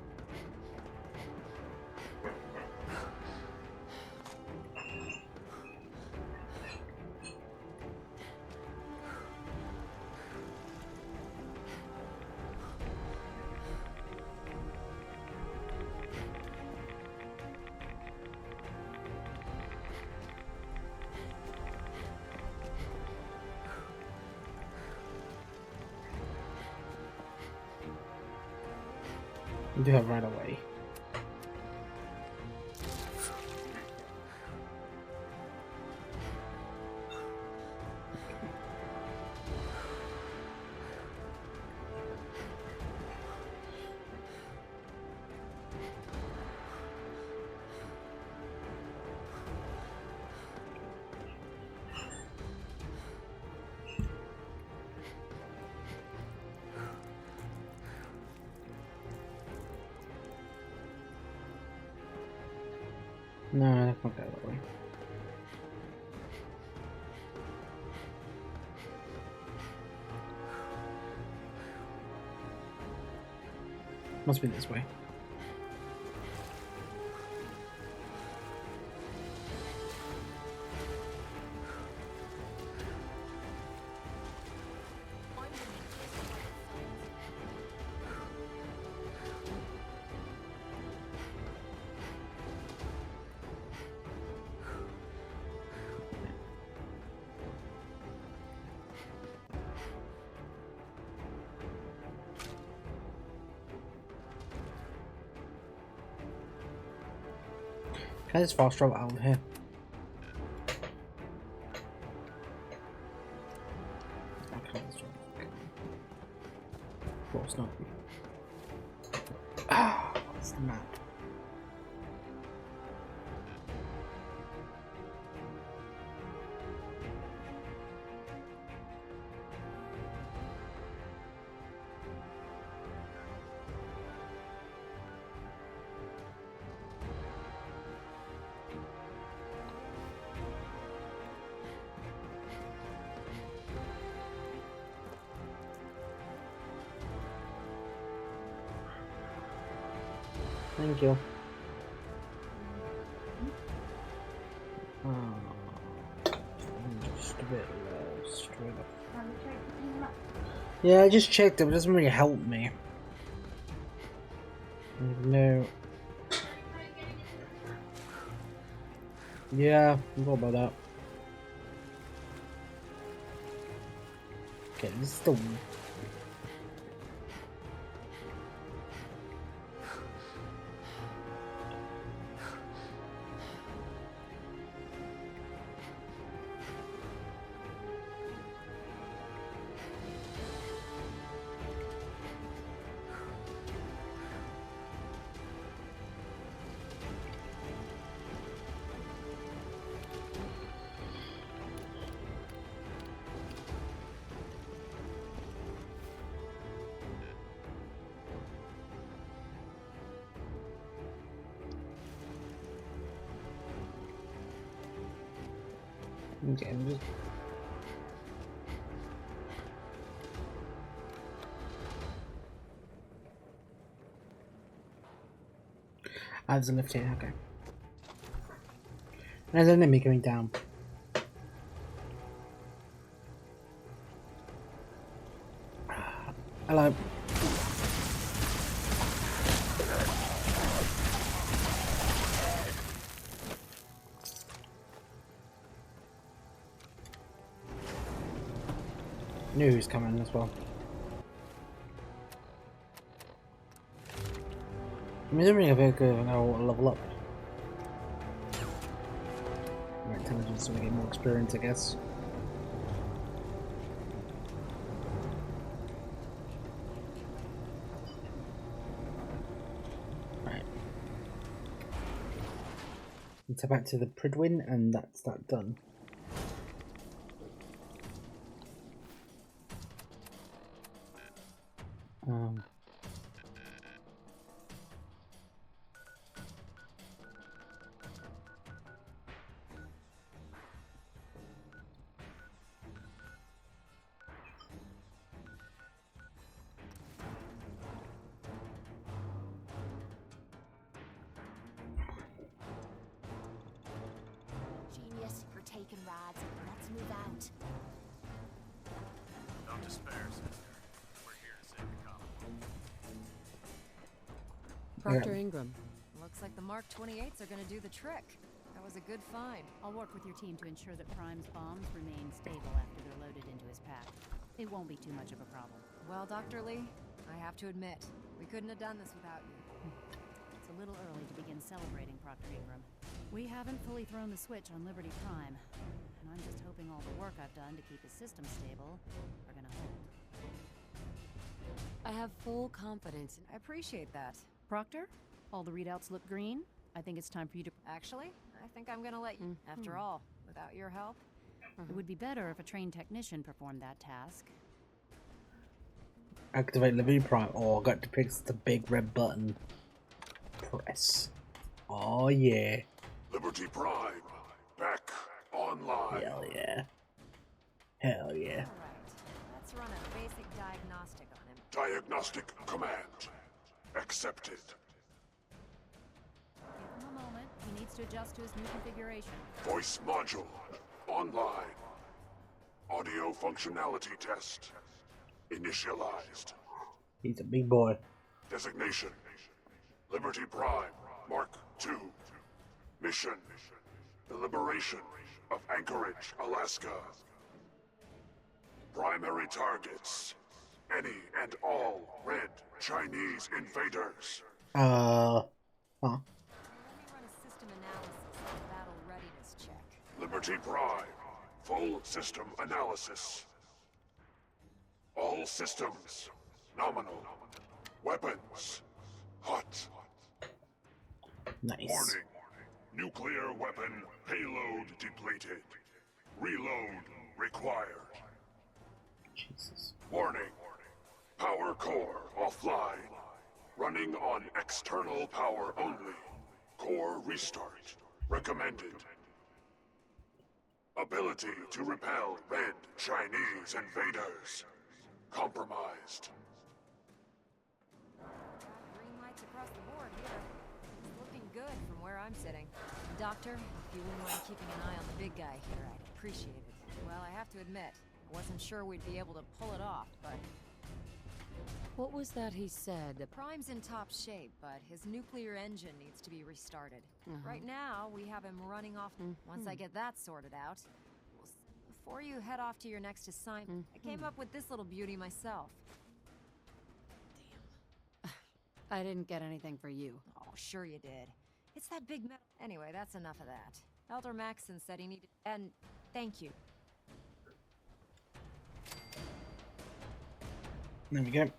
We do have right away. No, that's not that way. Must be this way. Can I just fast travel out of here? Okay, let's try. Of course not. Ah, what's the map? Thank you. I'm just a bit lost. Yeah, I just checked it, but it doesn't really help me. No. Yeah, I forgot about that. Okay, this is the okay, I'm just... there's a lift here, okay. There's an enemy coming down. Hello. Knew who's coming as well. I'm assuming a bit good and I will level up. My intelligence so we get more experience, I guess. Right. Let's head back to the Pridwin and that's that done. Genius, you're taking rides. Let's move out. Don't despair, sister. We're here to save the commonwealth. Proctor Ingram. Looks like the Mark 28s are gonna do the trick. That was a good find. I'll work with your team to ensure that Prime's bombs remain stable after they're loaded into his pack. It won't be too much of a problem. Well, Dr. Lee, I have to admit, we couldn't have done this without you. It's a little early to begin celebrating, Proctor Ingram. We haven't fully thrown the switch on Liberty Prime, and I'm just hoping all the work I've done to keep his system stable are gonna hold. I have full confidence. I appreciate that. Proctor, all the readouts look green. I think it's time for you to... Actually, I think I'm gonna let you. After all, without your help... It would be better if a trained technician performed that task. Activate Liberty Prime. Oh, I got to pick the big red button. Press. Oh yeah. Liberty Prime, back online. Hell yeah. Hell yeah. Alright, let's run a basic diagnostic on him. Diagnostic command. accepted. Give him a moment. He needs to adjust to his new configuration. Voice module online. Audio functionality test initialized. He's a big boy. Designation: Liberty Prime Mark II. Mission: the liberation of Anchorage, Alaska. Primary targets: any and all red Chinese invaders. Huh. Let me run a system analysis and a battle readiness check. Liberty Prime full system analysis. All systems nominal. Weapons hot. Nice. Warning: nuclear weapon payload depleted. Reload required. Jesus. Warning: power core offline. Running on external power only. Core restart recommended. Ability to repel red Chinese invaders compromised. Green lights across the board here. It's looking good from where I'm sitting. Doctor, if you wouldn't mind keeping an eye on the big guy here, I'd appreciate it. Well, I have to admit, I wasn't sure we'd be able to pull it off, but... What was that he said? The Prime's in top shape, but his nuclear engine needs to be restarted. Right now, we have him running off. Once I get that sorted out... Before you head off to your next assignment, I came up with this little beauty myself. I didn't get anything for you. Oh, sure you did. It's that big metal... Anyway, that's enough of that. Elder Maxson said he needed... And thank you. There we go.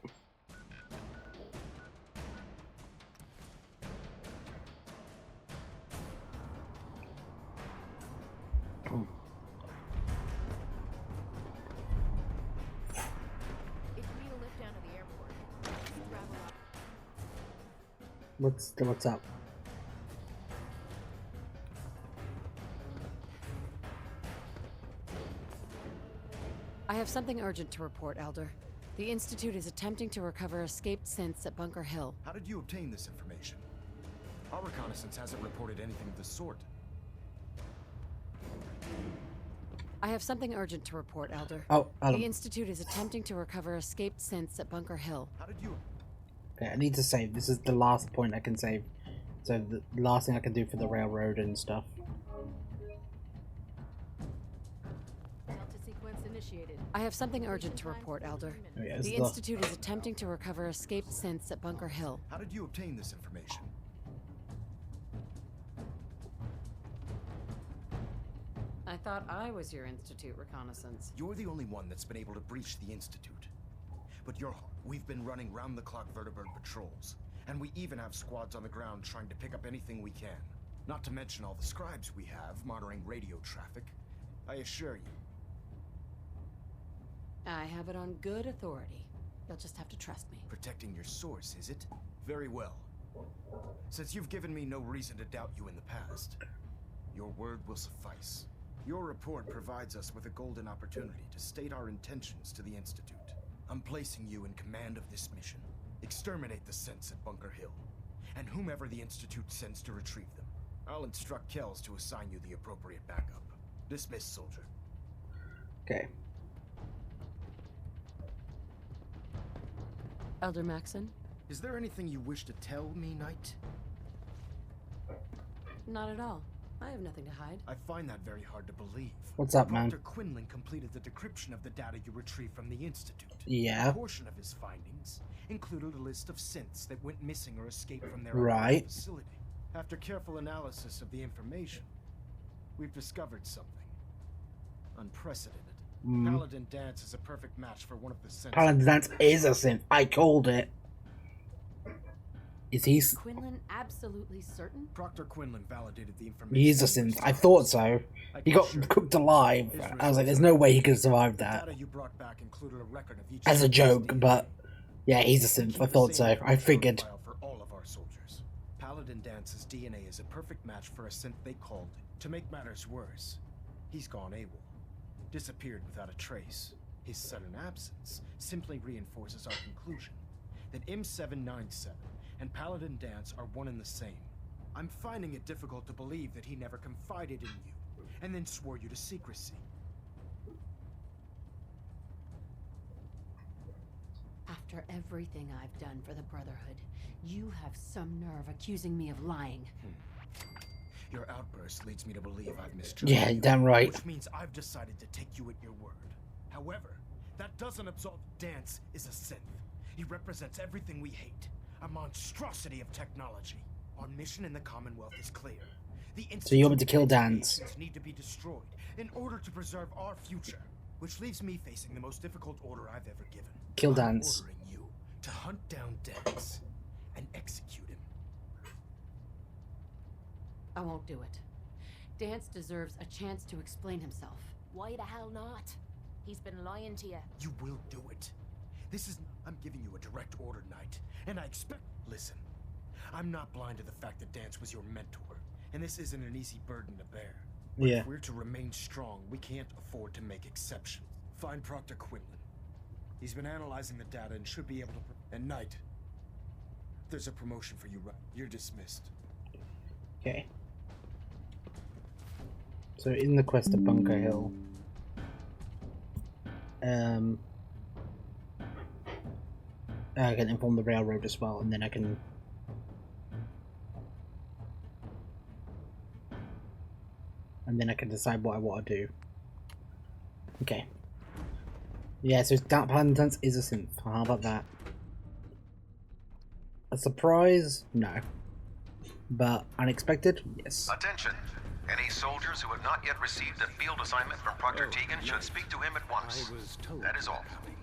What's up? I have something urgent to report, Elder. The Institute is attempting to recover escaped synths at Bunker Hill. How did you obtain this information? Our reconnaissance hasn't reported anything of the sort. I have something urgent to report, Elder. Oh, the Institute is attempting to recover escaped synths at Bunker Hill. How did you... Okay, I need to save. This is the last point I can save. So the last thing I can do for the railroad and stuff. Delta sequence initiated. I have something urgent to report, Elder. Oh, yeah, the Institute is attempting to recover escaped synths at Bunker Hill. How did you obtain this information? I thought I was your Institute reconnaissance. You're the only one that's been able to breach the Institute. But we've been running round-the-clock vertibird patrols, and we even have squads on the ground trying to pick up anything we can. Not to mention all the scribes we have monitoring radio traffic. I assure you. I have it on good authority. You'll just have to trust me. Protecting your source, is it? Very well. Since you've given me no reason to doubt you in the past, your word will suffice. Your report provides us with a golden opportunity to state our intentions to the Institute. I'm placing you in command of this mission. Exterminate the synths at Bunker Hill, and whomever the Institute sends to retrieve them. I'll instruct Kells to assign you the appropriate backup. Dismissed, soldier. Okay. Elder Maxson? Is there anything you wish to tell me, Knight? Not at all. I have nothing to hide. I find that very hard to believe. What's up, man? Dr. Quinlan completed the decryption of the data you retrieved from the Institute. Yeah. A portion of his findings included a list of synths that went missing or escaped from their facility. After careful analysis of the information, we've discovered something unprecedented. Paladin Dance is a perfect match for one of the synths. Paladin Dance is a synth. I called it. Is he? Quinlan absolutely certain? Proctor Quinlan validated the information. He is a synth. I thought so. He got cooked alive. I was like, there's no way he could survive that. Data you brought back included a record of each As a joke, but yeah, he's a synth. I thought so. I figured. For all of our soldiers. Paladin Dance's DNA is a perfect match for a synth they called. To make matters worse, he's gone AWOL. Disappeared without a trace. His sudden absence simply reinforces our conclusion that M797 and Paladin Dance are one and the same. I'm finding it difficult to believe that he never confided in you, and then swore you to secrecy. After everything I've done for the Brotherhood, you have some nerve accusing me of lying. Your outburst leads me to believe I've misjudged Yeah, you, damn right. which means I've decided to take you at your word. However, that doesn't absolve. Dance is a synth. He represents everything we hate, a monstrosity of technology. Our mission in the Commonwealth is clear. The So you want me to kill Dance? Need to be destroyed in order to preserve our future, which leaves me facing the most difficult order I've ever given. Kill I'm Dance. ordering you to hunt down Dance and execute him. I won't do it. Dance deserves a chance to explain himself. Why the hell not? He's been lying to you. You will do it. This is... I'm giving you a direct order, Knight, and I expect... Listen, I'm not blind to the fact that Dance was your mentor, and this isn't an easy burden to bear. But Yeah. if we're to remain strong, we can't afford to make exceptions. Find Proctor Quinlan. He's been analyzing the data and should be able to... And Knight, there's a promotion for you, right? You're dismissed. Okay. So in the quest to Bunker Hill, I can inform the railroad as well, and then I can decide what I want to do. Okay. Yeah, so Dark Paladin is a synth. How about that? A surprise? No. But unexpected? Yes. Attention! Any soldiers who have not yet received a field assignment from Proctor Tegan should speak to him at once. I was told That is all. coming.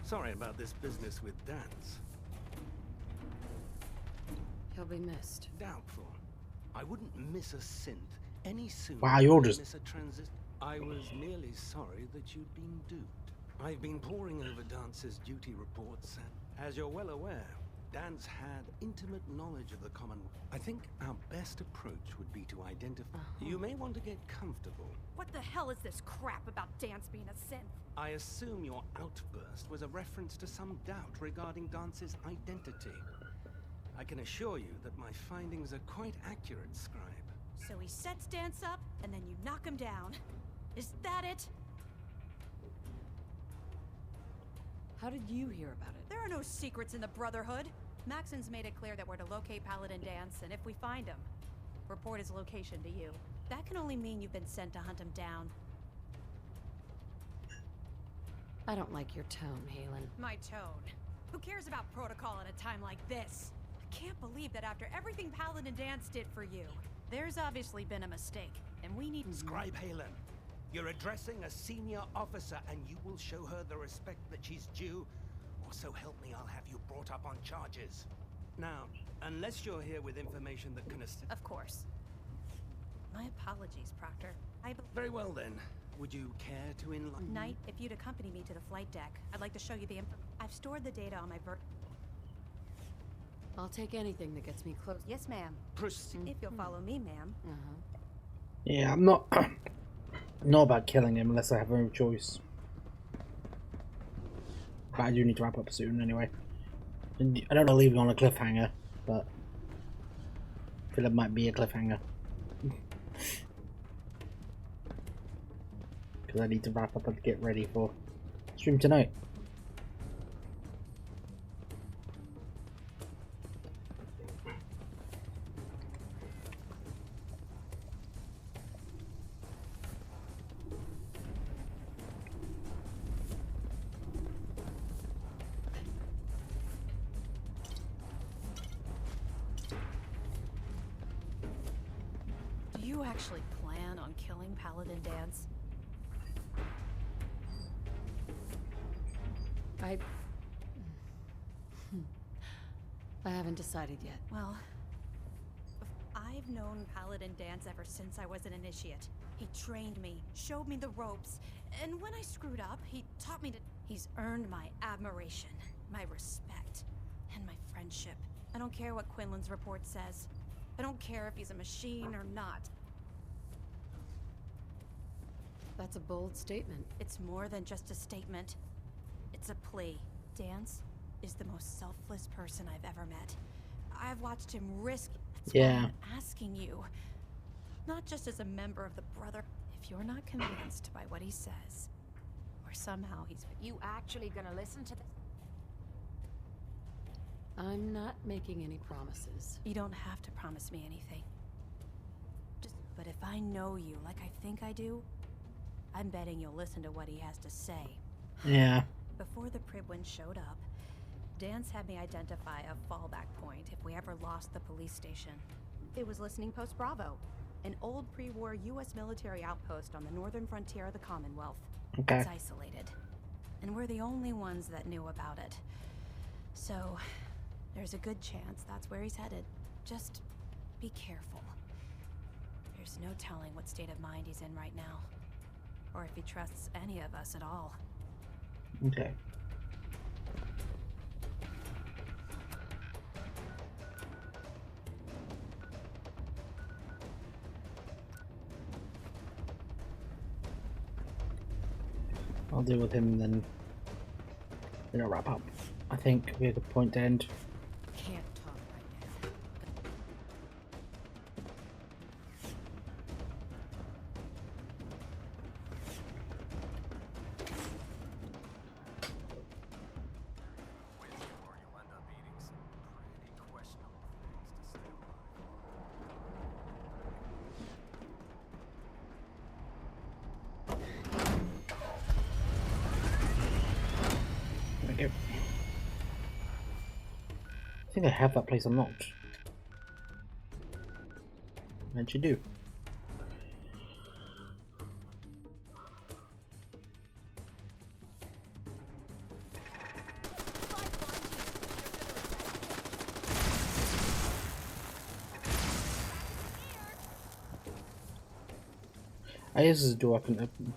Sorry about this business with Dance. He'll be missed. Doubtful. I wouldn't miss a synth any sooner. Wow, you're than just... miss a I was merely sorry that you'd been duped. I've been poring over Dance's duty reports, and as you're well aware, Dance had intimate knowledge of the Commonwealth. I think our best approach would be to identify... You may want to get comfortable. What the hell is this crap about Dance being a synth? I assume your outburst was a reference to some doubt regarding Dance's identity. I can assure you that my findings are quite accurate, Scribe. So he sets Dance up, and then you knock him down. Is that it? How did you hear about it? There are no secrets in the Brotherhood. Maxon's made it clear that we're to locate Paladin Dance, and if we find him, report his location to you. That can only mean you've been sent to hunt him down. I don't like your tone, Halen. My tone. Who cares about protocol at a time like this? I can't believe that after everything Paladin Dance did for you, there's obviously been a mistake, and we need... Scribe Halen, you're addressing a senior officer, and you will show her the respect that she's due, or so help me, I'll have you brought up on charges. Now, unless you're here with information that can assist... Of course. My apologies, Proctor. Very well then. Would you care to enlighten... Knight, if you'd accompany me to the flight deck, I'd like to show you the info. I've stored the data on my I'll take anything that gets me close. Yes, ma'am. Proceed. If you'll follow me, ma'am. Yeah, I'm not... not about killing him unless I have no choice. But I do need to wrap up soon anyway. And I don't want to leave him on a cliffhanger, but... I feel it might be a cliffhanger. Because I need to wrap up and get ready for stream tonight. Do you actually plan on killing Paladin Dance? I haven't decided yet. Well, I've known Paladin Dance ever since I was an initiate. He trained me, showed me the ropes, and when I screwed up, he taught me to... He's earned my admiration, my respect, and my friendship. I don't care what Quinlan's report says. I don't care if he's a machine or not. That's a bold statement. It's more than just a statement. It's a plea. Dance is the most selfless person I've ever met. I've watched him risk. That's Yeah. why I'm asking you. Not just as a member of the brother. If you're not convinced by what he says, or somehow he's... You actually gonna listen to this? I'm not making any promises. You don't have to promise me anything. But if I know you like I think I do, I'm betting you'll listen to what he has to say. Yeah. Before the Pribwin showed up, Dance had me identify a fallback point if we ever lost the police station. It was Listening Post Bravo, an old pre-war U.S. military outpost on the northern frontier of the Commonwealth. Okay. It's isolated, and we're the only ones that knew about it. So, there's a good chance that's where he's headed. Just be careful. There's no telling what state of mind he's in right now, or if he trusts any of us at all. Okay. I'll deal with him and then it'll wrap up. I think it'll be a good point to end. Can't talk right now. Okay. I think I have that place unlocked. And you do. I guess this is a door I can open.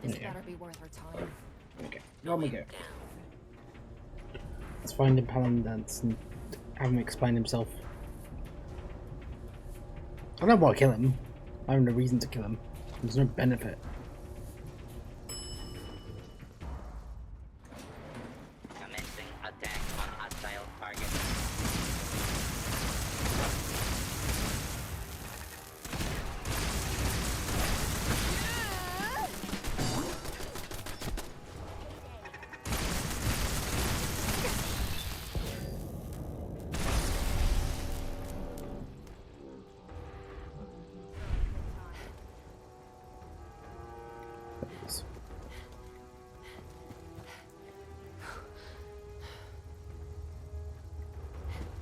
This better be worth our time. Okay, on we go. Let's find him, Paladin Dance, and have him explain himself. I don't want to kill him. I have no reason to kill him. There's no benefit. Commencing attack on hostile target.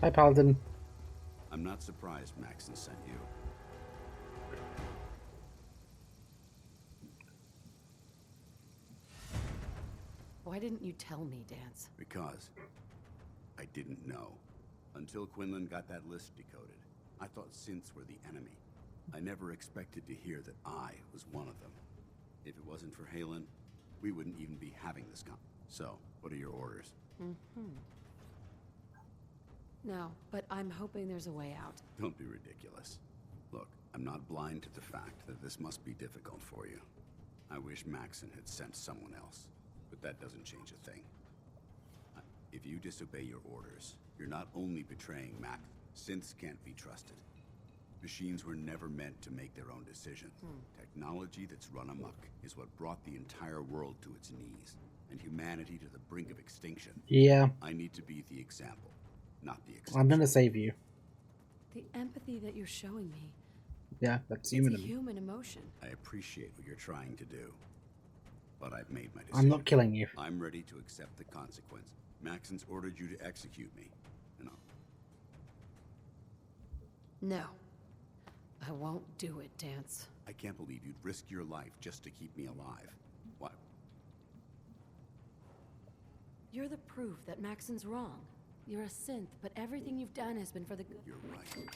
Hi, Paladin. I'm not surprised Maxon sent you. Why didn't you tell me, Dance? Because I didn't know. Until Quinlan got that list decoded. I thought synths were the enemy. I never expected to hear that I was one of them. If it wasn't for Halen, we wouldn't even be having this So, what are your orders? No, but I'm hoping there's a way out. Don't be ridiculous. Look, I'm not blind to the fact that this must be difficult for you. I wish Maxon had sent someone else, but that doesn't change a thing. If you disobey your orders, you're not only betraying Max. Synths can't be trusted. Machines were never meant to make their own decisions. Technology that's run amok is what brought the entire world to its knees, and humanity to the brink of extinction. Yeah. I need to be the example, not the exception. I'm gonna save you. The empathy that you're showing me. Yeah, that's It's human. a human emotion. I appreciate what you're trying to do, but I've made my decision. I'm not killing you. I'm ready to accept the consequence. Maxon's ordered you to execute me. No. I won't do it, Dance. I can't believe you'd risk your life just to keep me alive. What? You're the proof that Maxon's wrong. You're a synth, but everything you've done has been for the good. You're right.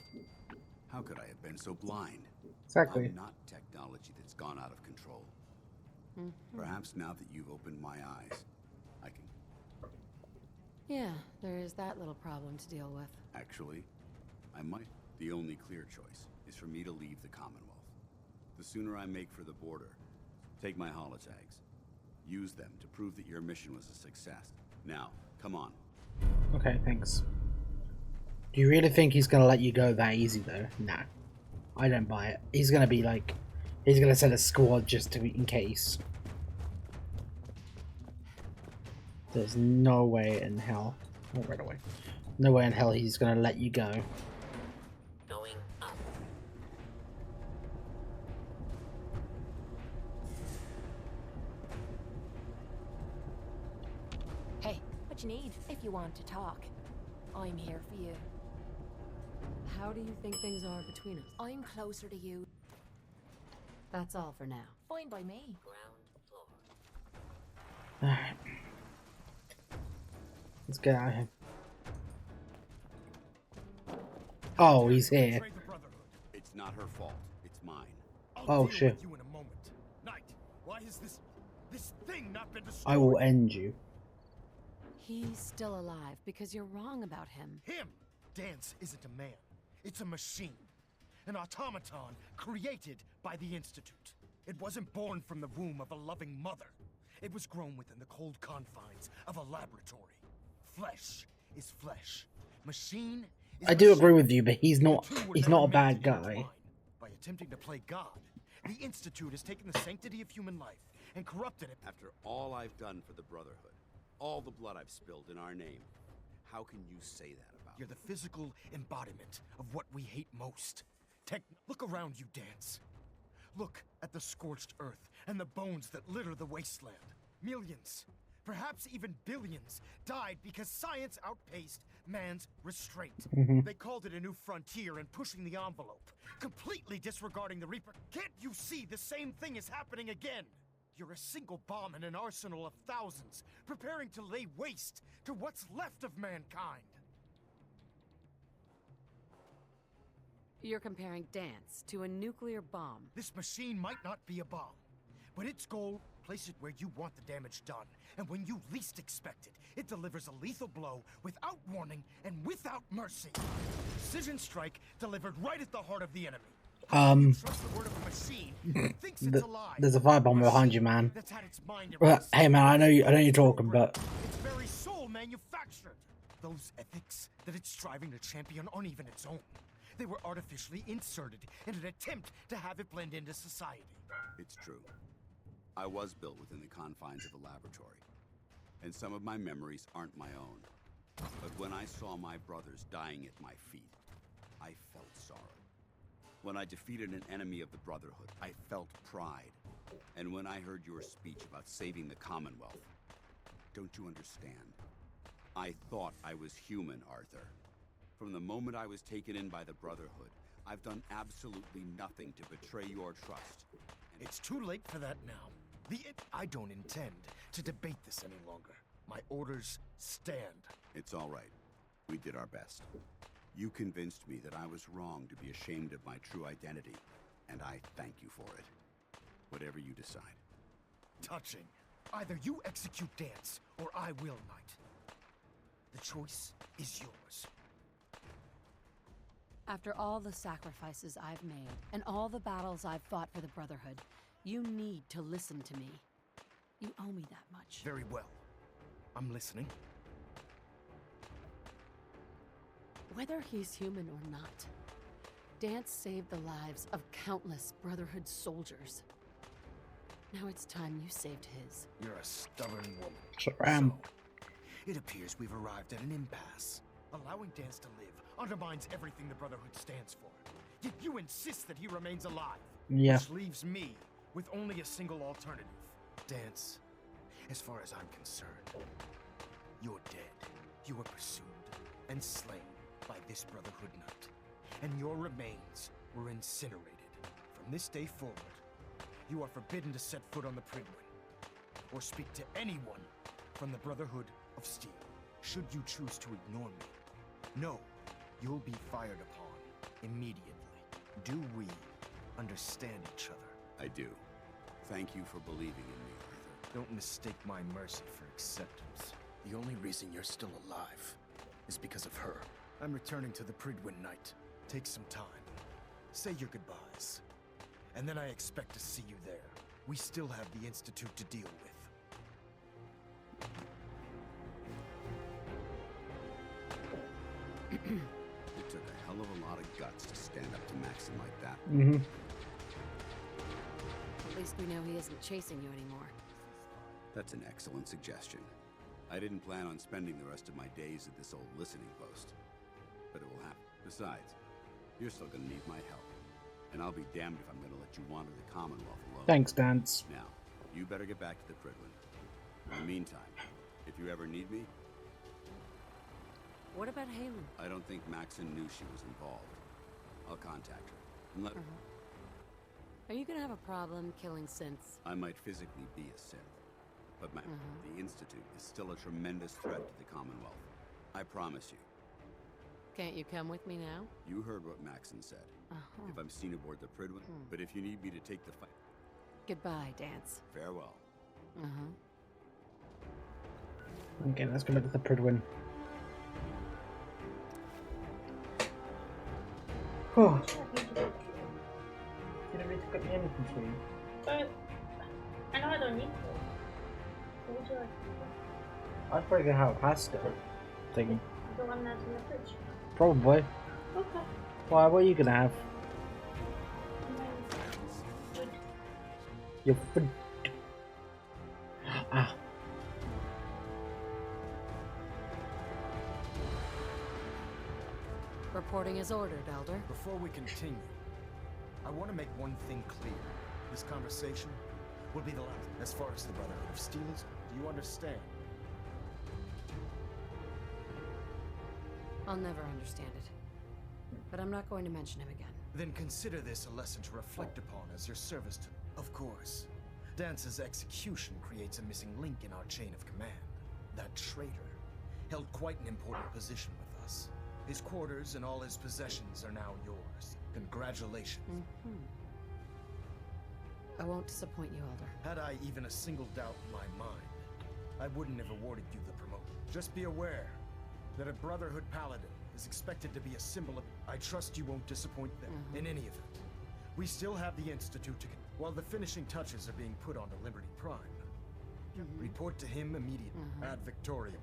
How could I have been so blind? Exactly. I'm not technology that's gone out of control. Perhaps now that you've opened my eyes, I can... Yeah, there is that little problem to deal with. Actually, I might. The only clear choice is for me to leave the Commonwealth. The sooner I make for the border, take my holotags. Use them to prove that your mission was a success. Now, come on. Okay, thanks. Do you really think he's gonna let you go that easy though? No. I don't buy it. He's gonna be like, he's gonna send a squad just to in case. There's no way in hell. Oh, right away. No way in hell he's gonna let you go. Going up. Hey, what you need if you want to talk? I'm here for you. How do you think things are between us? I'm closer to you. That's all for now. Fine by me. Alright. Let's get out of here. Oh, he's here. It's not her fault. It's mine. Oh shit. You in a moment. Knight, why has this thing not been destroyed? I will end you. He's still alive because you're wrong about him. Him! Dance isn't a man. It's a machine. An automaton created by the Institute. It wasn't born from the womb of a loving mother. It was grown within the cold confines of a laboratory. Flesh is flesh. Machine is I do machine. agree with you, but he's not a never bad meant to guy. intertwine. By attempting to play God, the Institute has taken the sanctity of human life and corrupted it. After all I've done for the Brotherhood, all the blood I've spilled in our name, how can you say that about You're the physical embodiment of what we hate most. Look around you, Dance. Look at the scorched earth and the bones that litter the wasteland. Millions, perhaps even billions, died because science outpaced man's restraint. They called it a new frontier and pushing the envelope, completely disregarding the Reaper. Can't you see the same thing is happening again? You're a single bomb in an arsenal of thousands, preparing to lay waste to what's left of mankind. You're comparing Dance to a nuclear bomb. This machine might not be a bomb, but its goal, place it where you want the damage done. And when you least expect it, it delivers a lethal blow without warning and without mercy. Precision strike delivered right at the heart of the enemy. Trust the word of a machine that thinks it's alive. There's a firebomb behind you, man. That's had its mind Well, erased. hey, man, I know you're talking, but Its very soul manufactured. Those ethics that it's striving to champion aren't even its own. They were artificially inserted in an attempt to have it blend into society. It's true. I was built within the confines of a laboratory, and some of my memories aren't my own. But when I saw my brothers dying at my feet, I felt sorrow. When I defeated an enemy of the Brotherhood, I felt pride. And when I heard your speech about saving the Commonwealth, don't you understand? I thought I was human, Arthur. From the moment I was taken in by the Brotherhood, I've done absolutely nothing to betray your trust. It's too late for that now. I don't intend to debate this any longer. My orders stand. It's all right. We did our best. You convinced me that I was wrong to be ashamed of my true identity, and I thank you for it. Whatever you decide. Touching. Either you execute Dance, or I will, Knight. The choice is yours. After all the sacrifices I've made, and all the battles I've fought for the Brotherhood, you need to listen to me. You owe me that much. Very well. I'm listening. Whether he's human or not, Dance saved the lives of countless Brotherhood soldiers. Now it's time you saved his. You're a stubborn woman. Sure am. So, it appears we've arrived at an impasse. Allowing Dance to live undermines everything the Brotherhood stands for. Yet you insist that he remains alive. Yeah. Which leaves me with only a single alternative. Dance, as far as I'm concerned, you're dead. You were pursued and slain by this Brotherhood Knight. And your remains were incinerated. From this day forward, you are forbidden to set foot on the Pridwin, or speak to anyone from the Brotherhood of Steel. Should you choose to ignore me, no, you'll be fired upon immediately. Do we understand each other? I do. Thank you for believing in me, Arthur. Don't mistake my mercy for acceptance. The only reason you're still alive is because of her. I'm returning to the Pridwin Knight. Take some time. Say your goodbyes. And then I expect to see you there. We still have the Institute to deal with. It took a hell of a lot of guts to stand up to Maxon like that. Mm-hmm. At least we know he isn't chasing you anymore. That's an excellent suggestion. I didn't plan on spending the rest of my days at this old listening post. But it will happen. Besides, you're still gonna need my help. And I'll be damned if I'm gonna let you wander the Commonwealth alone. Thanks, Dance. Now, you better get back to the Prydwen. In the meantime, if you ever need me... What about Halen? I don't think Maxon knew she was involved. I'll contact her and let her... Are you gonna have a problem killing synths? I might physically be a synth, but the Institute is still a tremendous threat to the Commonwealth. I promise you. Can't you come with me now? You heard what Maxon said. If I'm seen aboard the Prydwen, but if you need me to take the fight... Goodbye, Dance. Farewell. Okay, let's go back to the Prydwen. Oh. You don't need to cut me anything, sweetie. But I know I don't need to. What would you like? I'd probably have a pasta thing. The one that's in the fridge. Probably. Okay. Why? What are you gonna have? Food. Your food. Ah. Reporting as ordered, Elder. Before we continue, I want to make one thing clear. This conversation will be the last. As far as the Brotherhood of Steel is, do you understand? I'll never understand it. But I'm not going to mention him again. Then consider this a lesson to reflect upon as your service to... Of course, Dance's execution creates a missing link in our chain of command. That traitor held quite an important position with us. His quarters and all his possessions are now yours. Congratulations. I won't disappoint you, Elder. Had I even a single doubt in my mind, I wouldn't have awarded you the promotion. Just be aware that a Brotherhood Paladin is expected to be a symbol of... I trust you won't disappoint them. In any event, we still have the Institute to... While the finishing touches are being put onto Liberty Prime, report to him immediately. Ad Victoriam.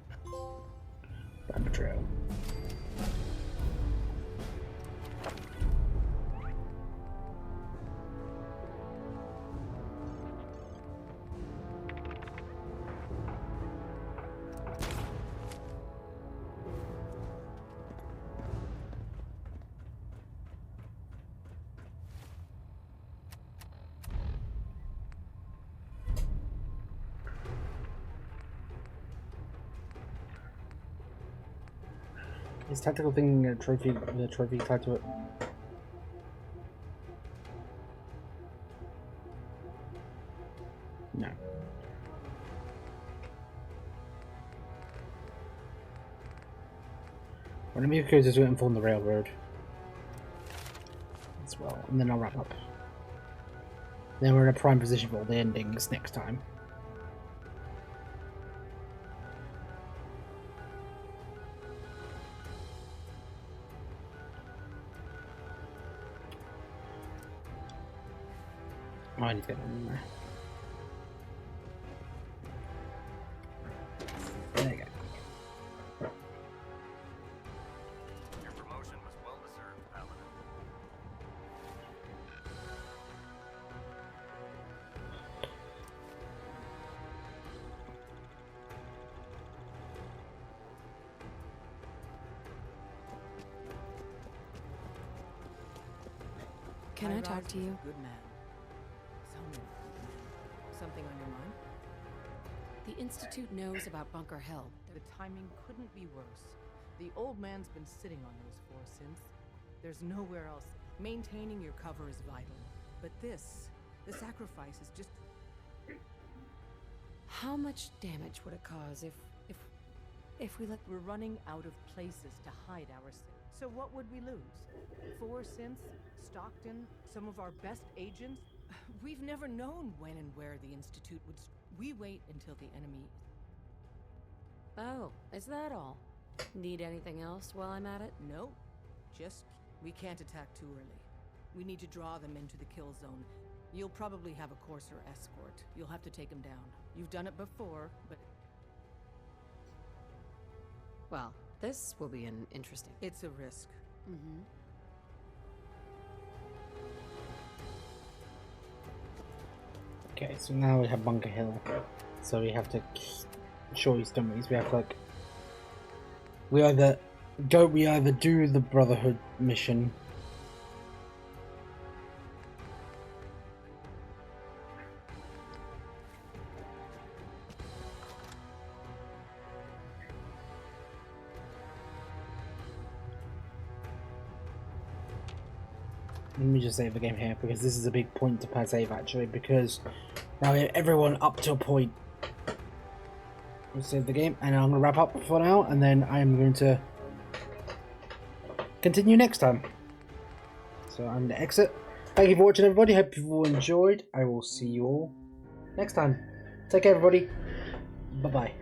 Betrayal. Is tactical thing a trophy? The trophy tied to it. No. One of me goes is waiting for on the railroad as well, and then I'll wrap up. Then we're in a prime position for all the endings next time. Oh, I need to get one in there. There you go. Your promotion was well deserved, Paladin. Can I talk to you? Good man. Something on your mind? The Institute knows about Bunker Hill. The timing couldn't be worse. The old man's been sitting on those 4 synths. There's nowhere else. Maintaining your cover is vital. But the sacrifice is just... How much damage would it cause if we let... We're running out of places to hide our synths. So what would we lose? 4 synths? Stockton? Some of our best agents? We've never known when and where the Institute would... We wait until the enemy... Oh, is that all? Need anything else while I'm at it? No. Just, we can't attack too early. We need to draw them into the kill zone, You'll probably have a courser escort. You'll have to take him down. You've done it before, but... Well, this will be an interesting... It's a risk. Mm-hmm. Okay, so now we have Bunker Hill. So we have to show you some ways. We have like we either do the Brotherhood mission. Let me just save the game here because this is a big point to per save actually, because now we have everyone up to a point. We'll save the game and I'm going to wrap up for now and then I'm going to continue next time. So I'm going to exit. Thank you for watching everybody, hope you all enjoyed. I will see you all next time. Take care everybody. Bye bye.